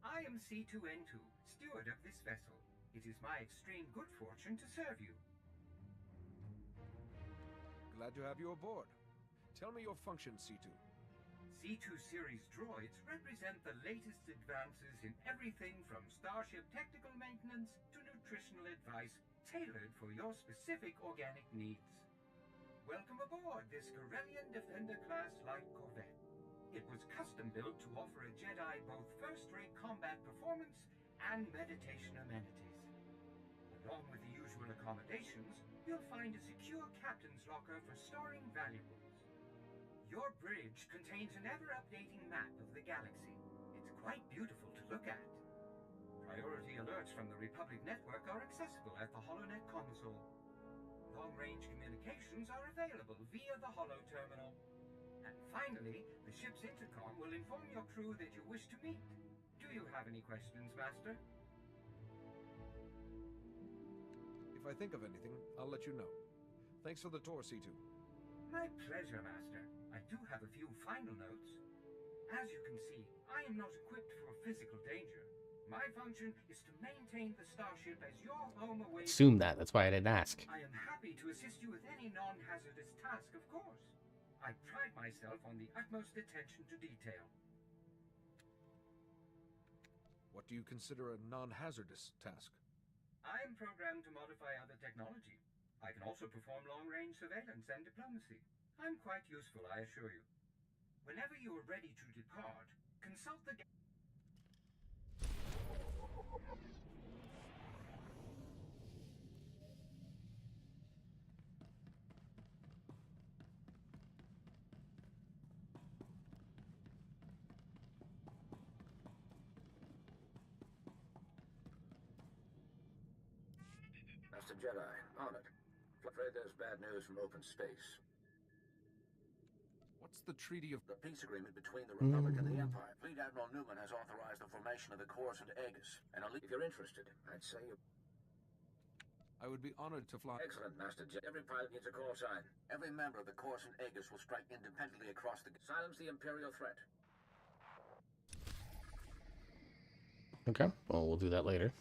I am C2N2, steward of this vessel. It is my extreme good fortune to serve you. Glad to have you aboard. Tell me your function, C2. C2 series droids represent the latest advances in everything from starship technical maintenance to nutritional advice tailored for your specific organic needs. Welcome aboard this Corellian Defender-class light corvette. It was custom-built to offer a Jedi both first-rate combat performance and meditation amenities. Along with the usual accommodations, you'll find a secure captain's locker for storing valuables. Your bridge contains an ever-updating map of the galaxy. It's quite beautiful to look at. Priority alerts from the Republic Network are accessible at the HoloNet console. Long-range communications are available via the Holo Terminal. And finally, the ship's intercom will inform your crew that you wish to meet. Do you have any questions, Master? If I think of anything, I'll let you know. Thanks for the tour, C2. My pleasure, Master. I do have a few final notes. As you can see, I am not equipped for physical danger. My function is to maintain the starship as your home away. Assume that. That's why I didn't ask. I am happy to assist you with any non-hazardous task, of course. I pride myself on the utmost attention to detail. What do you consider a non-hazardous task? I am programmed to modify other technology. I can also perform long-range surveillance and diplomacy. I'm quite useful, I assure you. Whenever you are ready to depart, consult the... Master Jedi, on it. Afraid there's bad news from open space. What's the Treaty of... The peace agreement between the Republic and the Empire. Fleet Admiral Newman has authorized the formation of the Coruscant Aegis. And if you're interested, I'd say you... I would be honored to fly... Excellent, Master Jedi. Every pilot needs a call sign. Every member of the Coruscant Aegis will strike independently across the... Silence the Imperial threat. Okay, well, we'll do that later.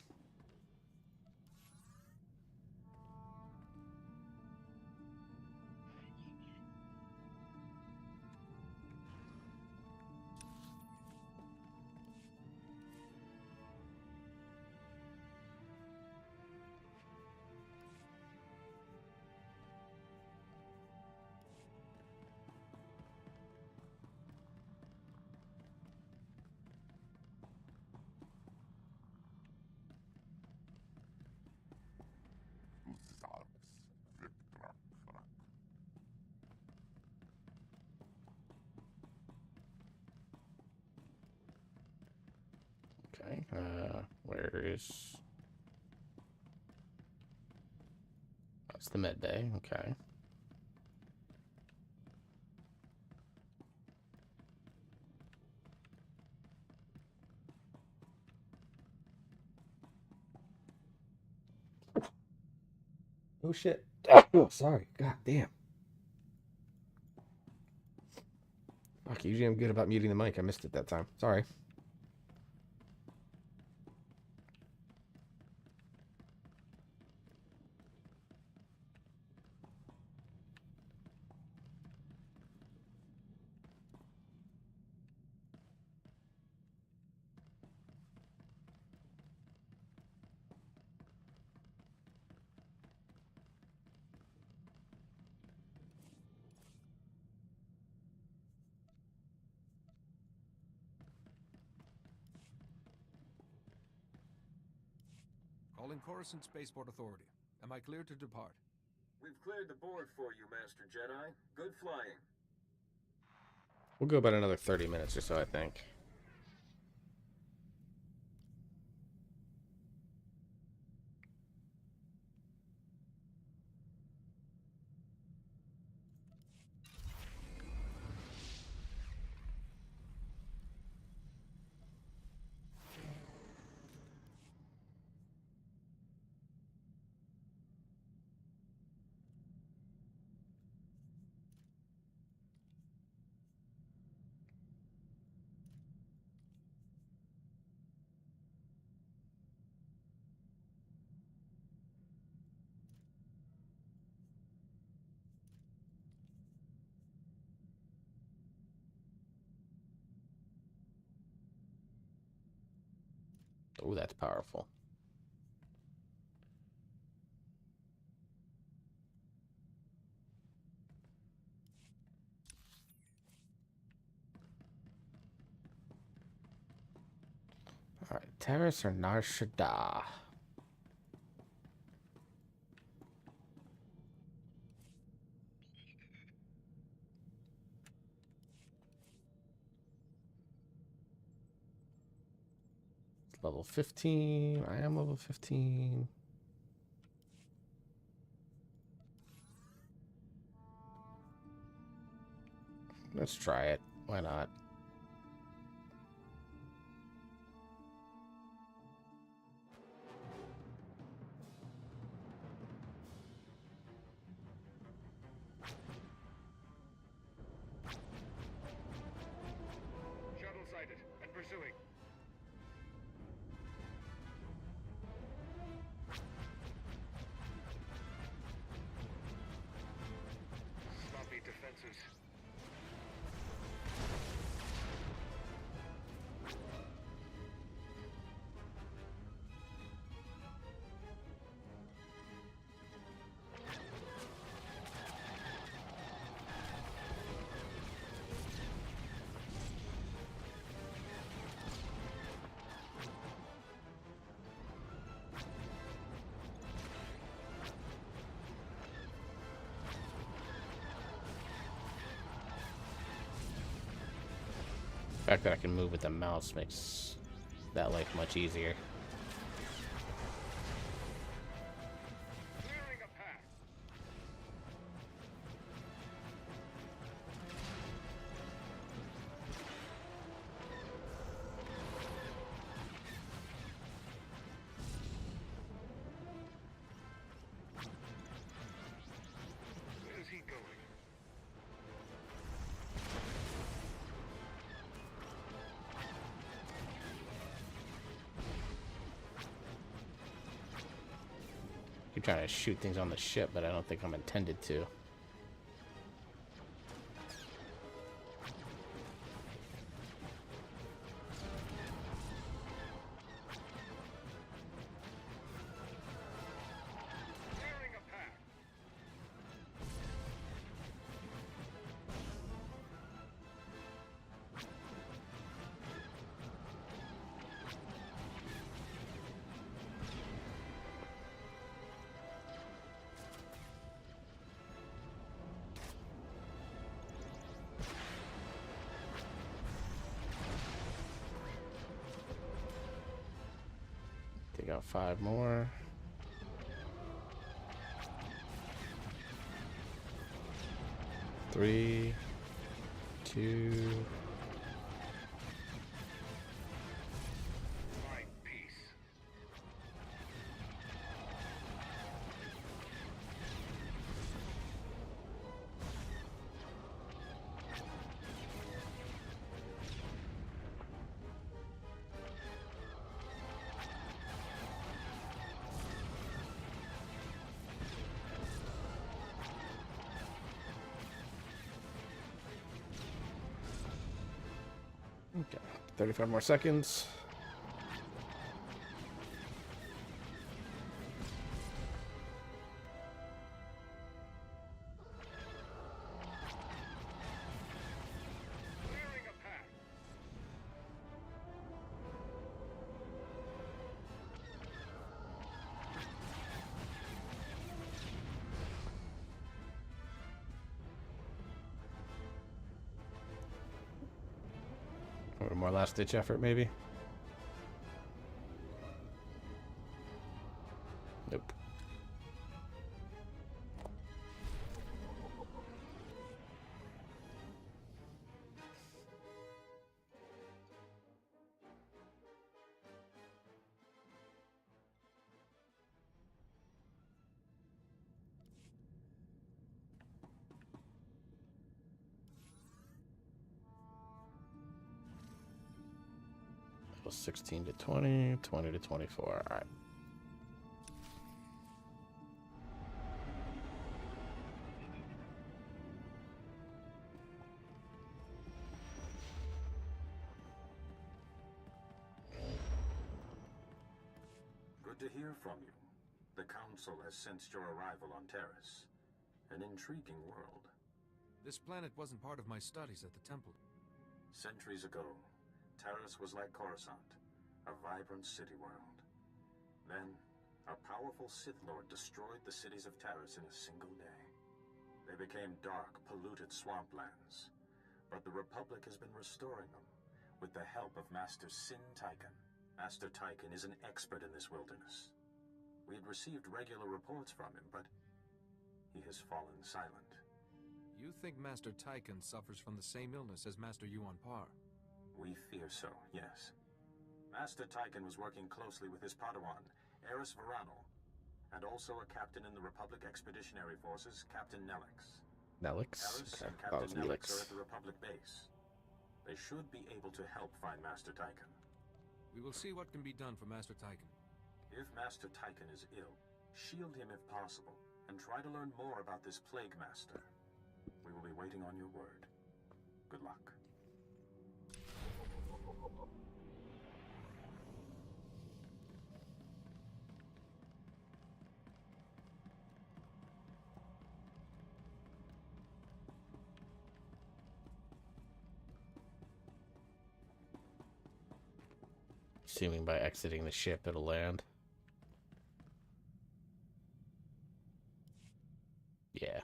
Okay, where is... That's the med bay, okay. Oh shit. Oh, sorry. God damn. Fuck, usually I'm good about muting the mic. I missed it that time. Sorry. Calling Coruscant Spaceport Authority. Am I clear to depart? We've cleared the board for you, Master Jedi. Good flying. We'll go about another 30 minutes or so, I think. Oh, that's powerful. Alright, Terrace or Nar Shaddaa? Level 15. I am level 15. Let's try it. Why not? Shuttle sighted and pursuing. Sloppy defenses. The fact that I can move with the mouse makes that life much easier. Clearing a path. Where's he going? Keep trying to shoot things on the ship, but I don't think I'm intended to. Clearing a path. Take out 5 more. Three, 2. Find peace. Okay, 35 more seconds. Clearing a path. Or more last ditch effort, maybe? Nope. That was 16 to 20, 20 to 24. All right. Good to hear from you. The Council has sensed your arrival on Terrace. An intriguing world. This planet wasn't part of my studies at the temple. Centuries ago, Terrace was like Coruscant, a vibrant city world. Then, a powerful Sith Lord destroyed the cities of Terrace in a single day. They became dark, polluted swamplands. But the Republic has been restoring them, with the help of Master Sin Tychon. Master Tychon is an expert in this wilderness. We had received regular reports from him, but he has fallen silent. You think Master Tychon suffers from the same illness as Master Yuan Par? We fear so, yes. Master Tychon was working closely with his Padawan, Eris Verano, and also a captain in the Republic Expeditionary Forces, Captain Nelix. Nelix? Eris Okay. and I thought it Captain was Nelix Nelix. are at the Republic base. They should be able to help find Master Tychon. We will see what can be done for Master Tychon. If Master Tychon is ill, shield him if possible, and try to learn more about this Plague Master. We will be waiting on your word. Good luck. Assuming by exiting the ship it'll land. Yeah.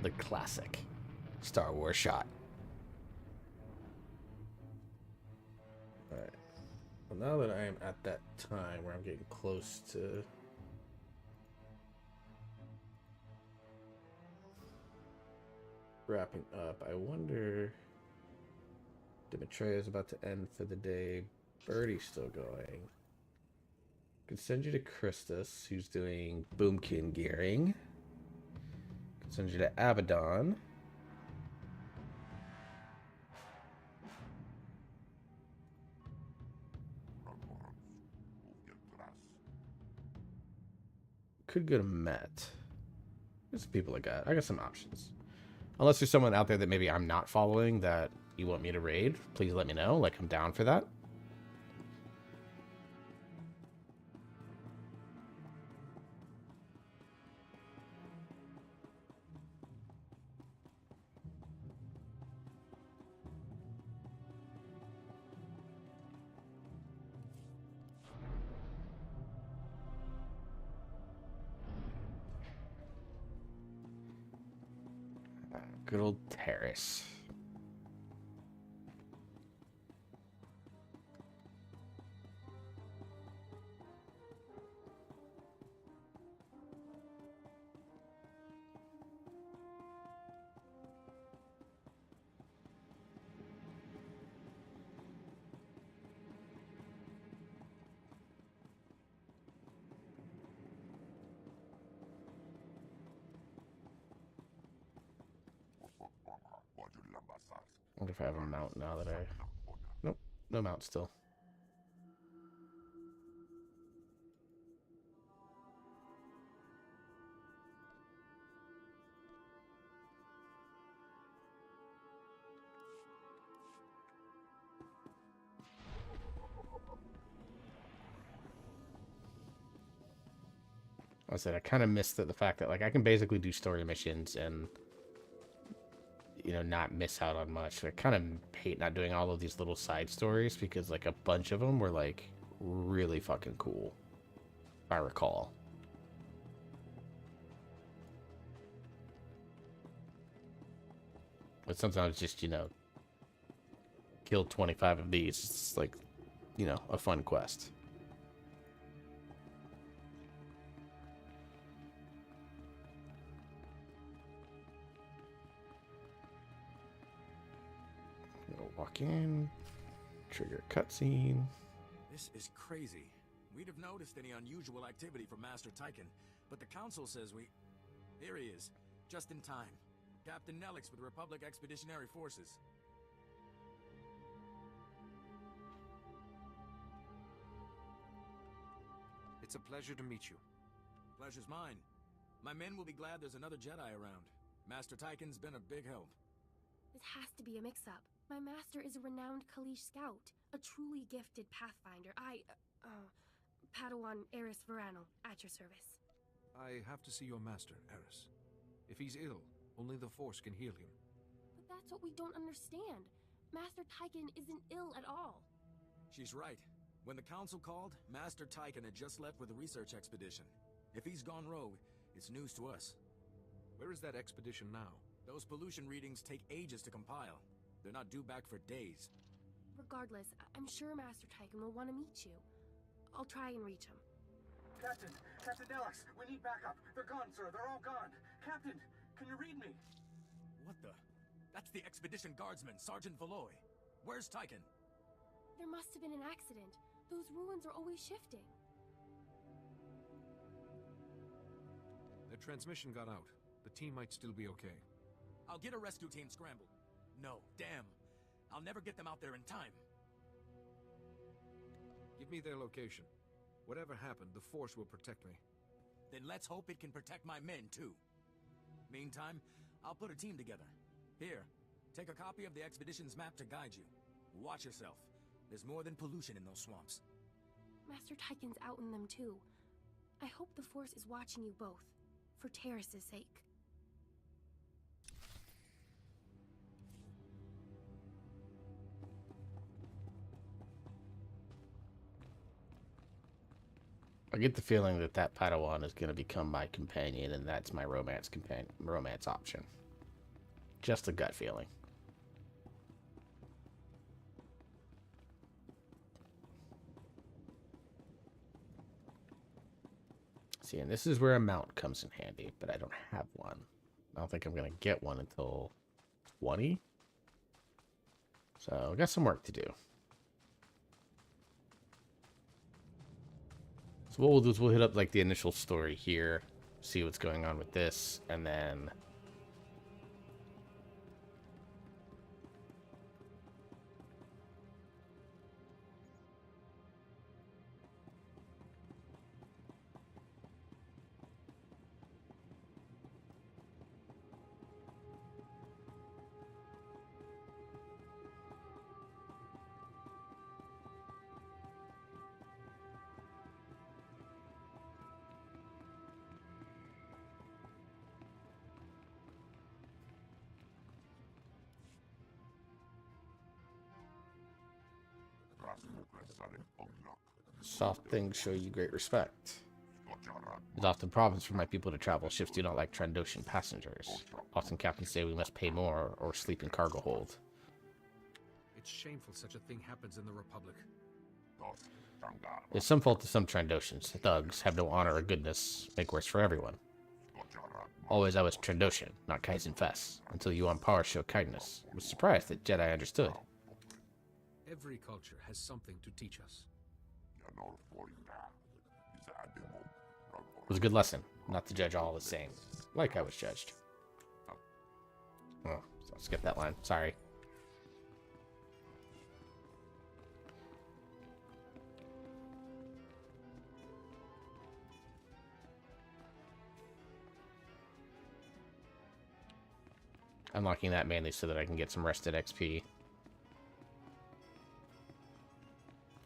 The classic Star Wars shot. Alright. Well, now that I am at that time where I'm getting close to wrapping up, I wonder... Dimitria is about to end for the day. Birdie's still going. Could send you to Christus, who's doing Boomkin gearing. Could send you to Abaddon. Could go to Met. There's some people I got some options. Unless there's someone out there that maybe I'm not following that you want me to raid, please let me know. Like, I'm down for that. Good old Terrace. I wonder if I have a mount now that I... Nope, no mount still. I said I kind of missed the fact that like I can basically do story missions and not miss out on much. I kind of hate not doing all of these little side stories because like a bunch of them were like really fucking cool, if I recall. But sometimes just kill 25 of these. It's like a fun quest. Walk in, trigger cutscene. This is crazy. We'd have noticed any unusual activity from Master Tychon, but the Council says we... Here he is, just in time. Captain Nelix with Republic Expeditionary Forces. It's a pleasure to meet you. Pleasure's mine. My men will be glad there's another Jedi around. Master Tychon's been a big help. This has to be a mix-up. My master is a renowned Kalish scout, a truly gifted pathfinder. Padawan Eris Verano, at your service. I have to see your master, Eris. If he's ill, only the Force can heal him. But that's what we don't understand. Master Tychon isn't ill at all. She's right. When the Council called, Master Tychon had just left with a research expedition. If he's gone rogue, it's news to us. Where is that expedition now? Those pollution readings take ages to compile. They're not due back for days. Regardless, I'm sure Master Tychon will want to meet you. I'll try and reach him. Captain Nellis, we need backup. They're gone, sir. They're all gone. Captain, can you read me? What the? That's the Expedition Guardsman, Sergeant Valoy. Where's Tychon? There must have been an accident. Those ruins are always shifting. The transmission got out. The team might still be okay. I'll get a rescue team scrambled. No, damn. I'll never get them out there in time. Give me their location. Whatever happened, the Force will protect me. Then let's hope it can protect my men, too. Meantime, I'll put a team together. Here, take a copy of the Expedition's map to guide you. Watch yourself. There's more than pollution in those swamps. Master Tychon's out in them, too. I hope the Force is watching you both. For Terrace's sake. I get the feeling that that Padawan is going to become my companion, and that's my romance option. Just a gut feeling. See, and this is where a mount comes in handy, but I don't have one. I don't think I'm going to get one until 20. So I got some work to do. So what we'll do is we'll hit up like the initial story here, see what's going on with this, and then soft things show you great respect. It's often province for my people to travel. Ships do not like Trandoshan passengers. Often captains say we must pay more or sleep in cargo hold. It's shameful such a thing happens in the Republic. It's some fault to some Trandoshans. Thugs have no honor or goodness, make worse for everyone. Always I was Trandoshan, not Kaizen Fess, until you on par show kindness. I was surprised that Jedi understood. Every culture has something to teach us. It was a good lesson, not to judge all the same, like I was judged. Oh, so I'll skip that line. Sorry. Unlocking that mainly so that I can get some rested XP.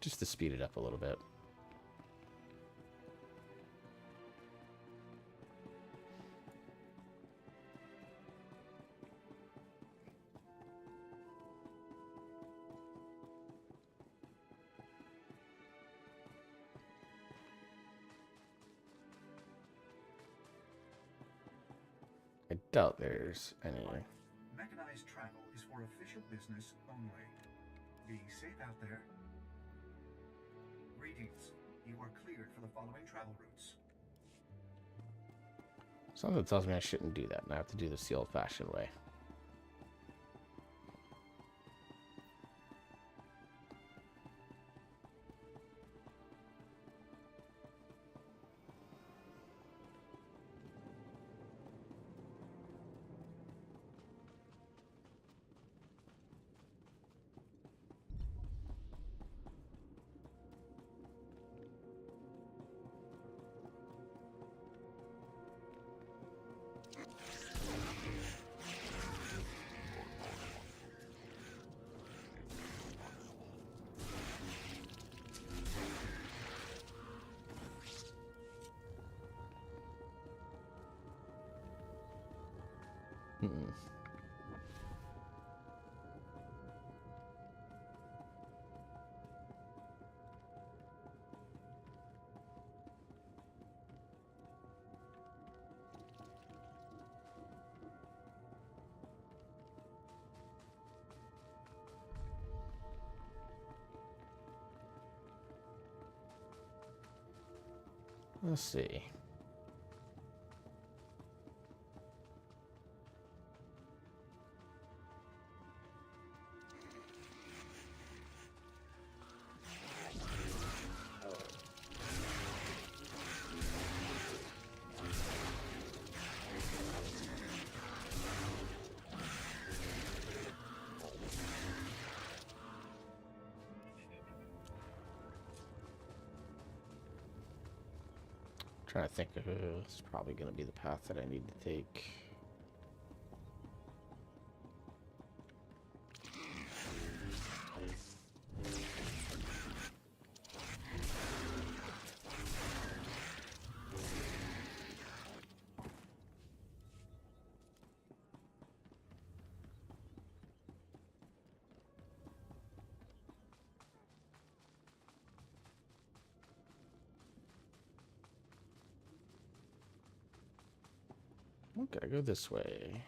Just to speed it up a little bit. I doubt there's any. Mechanized travel is for official business only. Be safe out there. Greetings. You are cleared for the following travel routes. Something tells me I shouldn't do that, and I have to do this the old-fashioned way. Let's see. Trying to think of it's probably going to be the path that I need to take. Okay, go this way.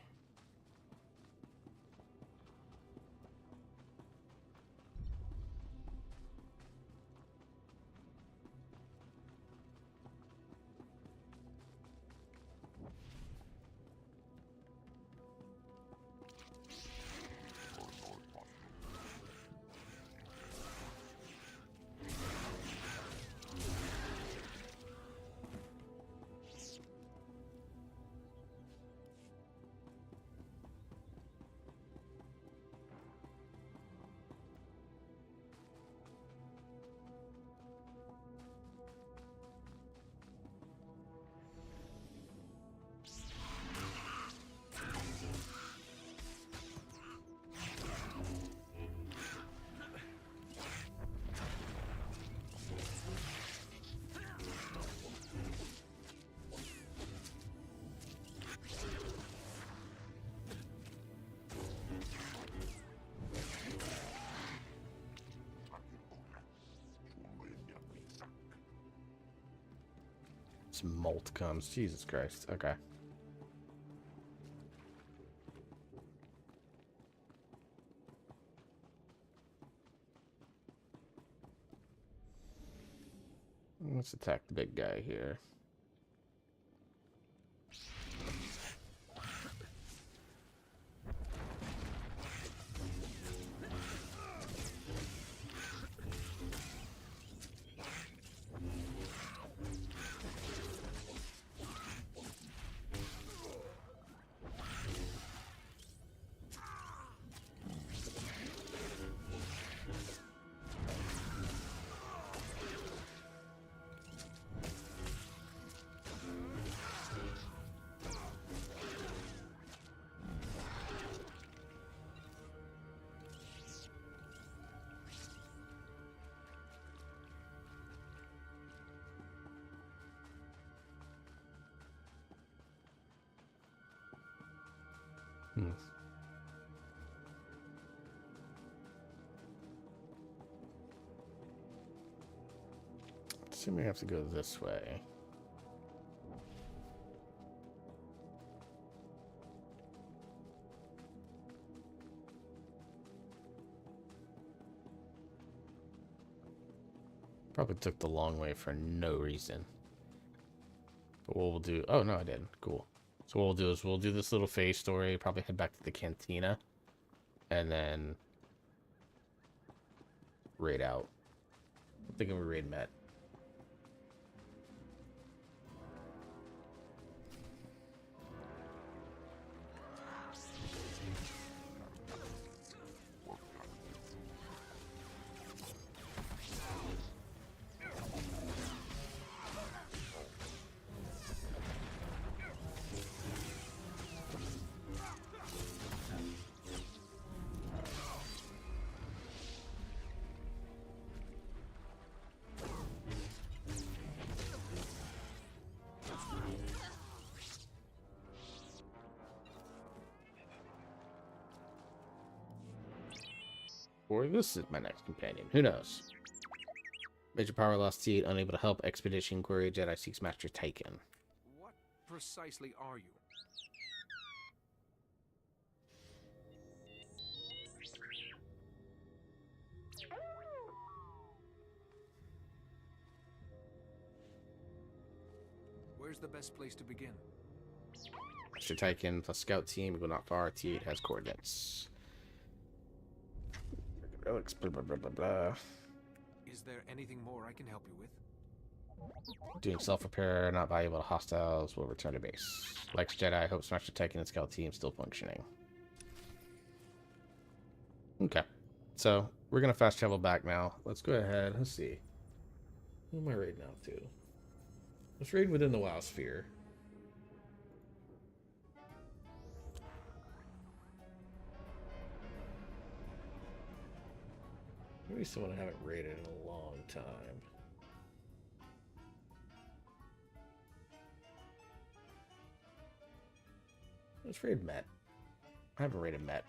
Some molt comes. Jesus Christ. Okay. Let's attack the big guy here. Assume we have to go this way. Probably took the long way for no reason. But what we'll do... Oh, no, I didn't. Cool. So what we'll do is we'll do this little phase story, probably head back to the cantina, and then raid out. I'm thinking we raid Met. Or this is my next companion. Who knows? Major power loss T8, unable to help. Expedition query. Jedi seeks Master Tyken. What precisely are you? Where's the best place to begin? Master Tycoon plus scout team. We go not far. T8 has coordinates. Relics, blah, blah, blah, blah, blah. Is there anything more I can help you with? Doing self-repair, not valuable to hostiles. Will return to base. Lex Jedi, hopes Master Tycoon and scout team still functioning. Okay. So, we're going to fast travel back now. Let's go ahead. Let's see. Who am I raiding out to? Let's raid within the WoW sphere. Maybe someone I haven't raided in a long time. Let's raid Met. I haven't raided Met.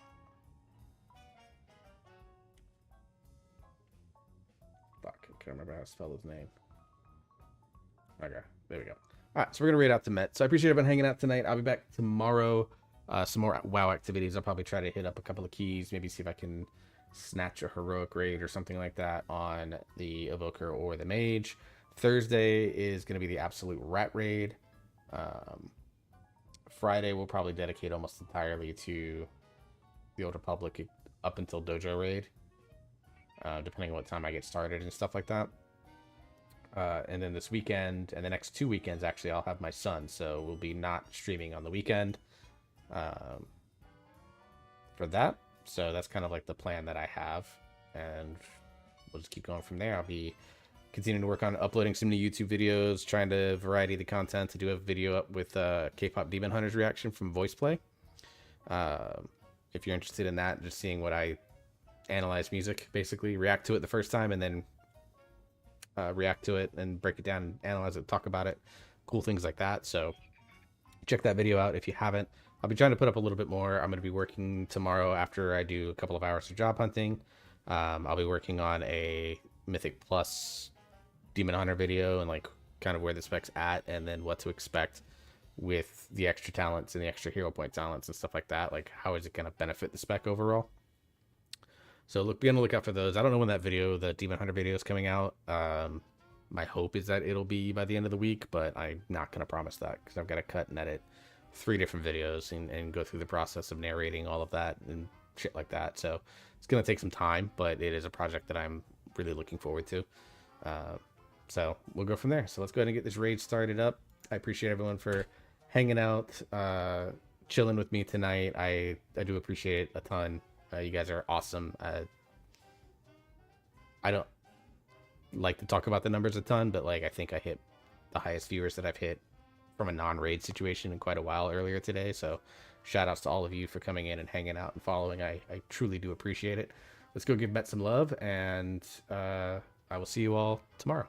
Fuck, I can't remember how to spell his name. Okay, there we go. Alright, so we're gonna raid out to Met. So I appreciate everyone hanging out tonight. I'll be back tomorrow. Some more WoW activities. I'll probably try to hit up a couple of keys, maybe see if I can snatch a heroic raid or something like that on the Evoker or the Mage. Thursday is going to be the absolute rat raid. Friday we'll probably dedicate almost entirely to the Old Republic up until Dojo raid, depending on what time I get started and stuff like that. And then this weekend and the next 2 weekends, actually, I'll have my son, so we'll be not streaming on the weekend for that. So that's kind of like the plan that I have, and we'll just keep going from there. I'll be continuing to work on uploading some new YouTube videos, trying to variety the content. To do a video up with K-pop Demon Hunters reaction from voice play. If you're interested in that, just seeing what I analyze music, basically react to it the first time and then react to it and break it down and analyze it, talk about it, cool things like that. So check that video out if you haven't. I'll be trying to put up a little bit more. I'm going to be working tomorrow after I do a couple of hours of job hunting. I'll be working on a Mythic Plus Demon Hunter video and like kind of where the spec's at, and then what to expect with the extra talents and the extra hero point talents and stuff like that. Like, how is it going to benefit the spec overall? So be on the lookout for those. I don't know when that video, the Demon Hunter video, is coming out. My hope is that it'll be by the end of the week, but I'm not going to promise that because I've got to cut and edit 3 different videos and go through the process of narrating all of that and shit like that. So it's going to take some time, but it is a project that I'm really looking forward to. So we'll go from there. So let's go ahead and get this raid started up. I appreciate everyone for hanging out, chilling with me tonight. I do appreciate it a ton. You guys are awesome. I don't like to talk about the numbers a ton, but like I think I hit the highest viewers that I've hit from a non-raid situation in quite a while earlier today. So shout outs to all of you for coming in and hanging out and following. I truly do appreciate it. Let's go give Met some love, and I will see you all tomorrow.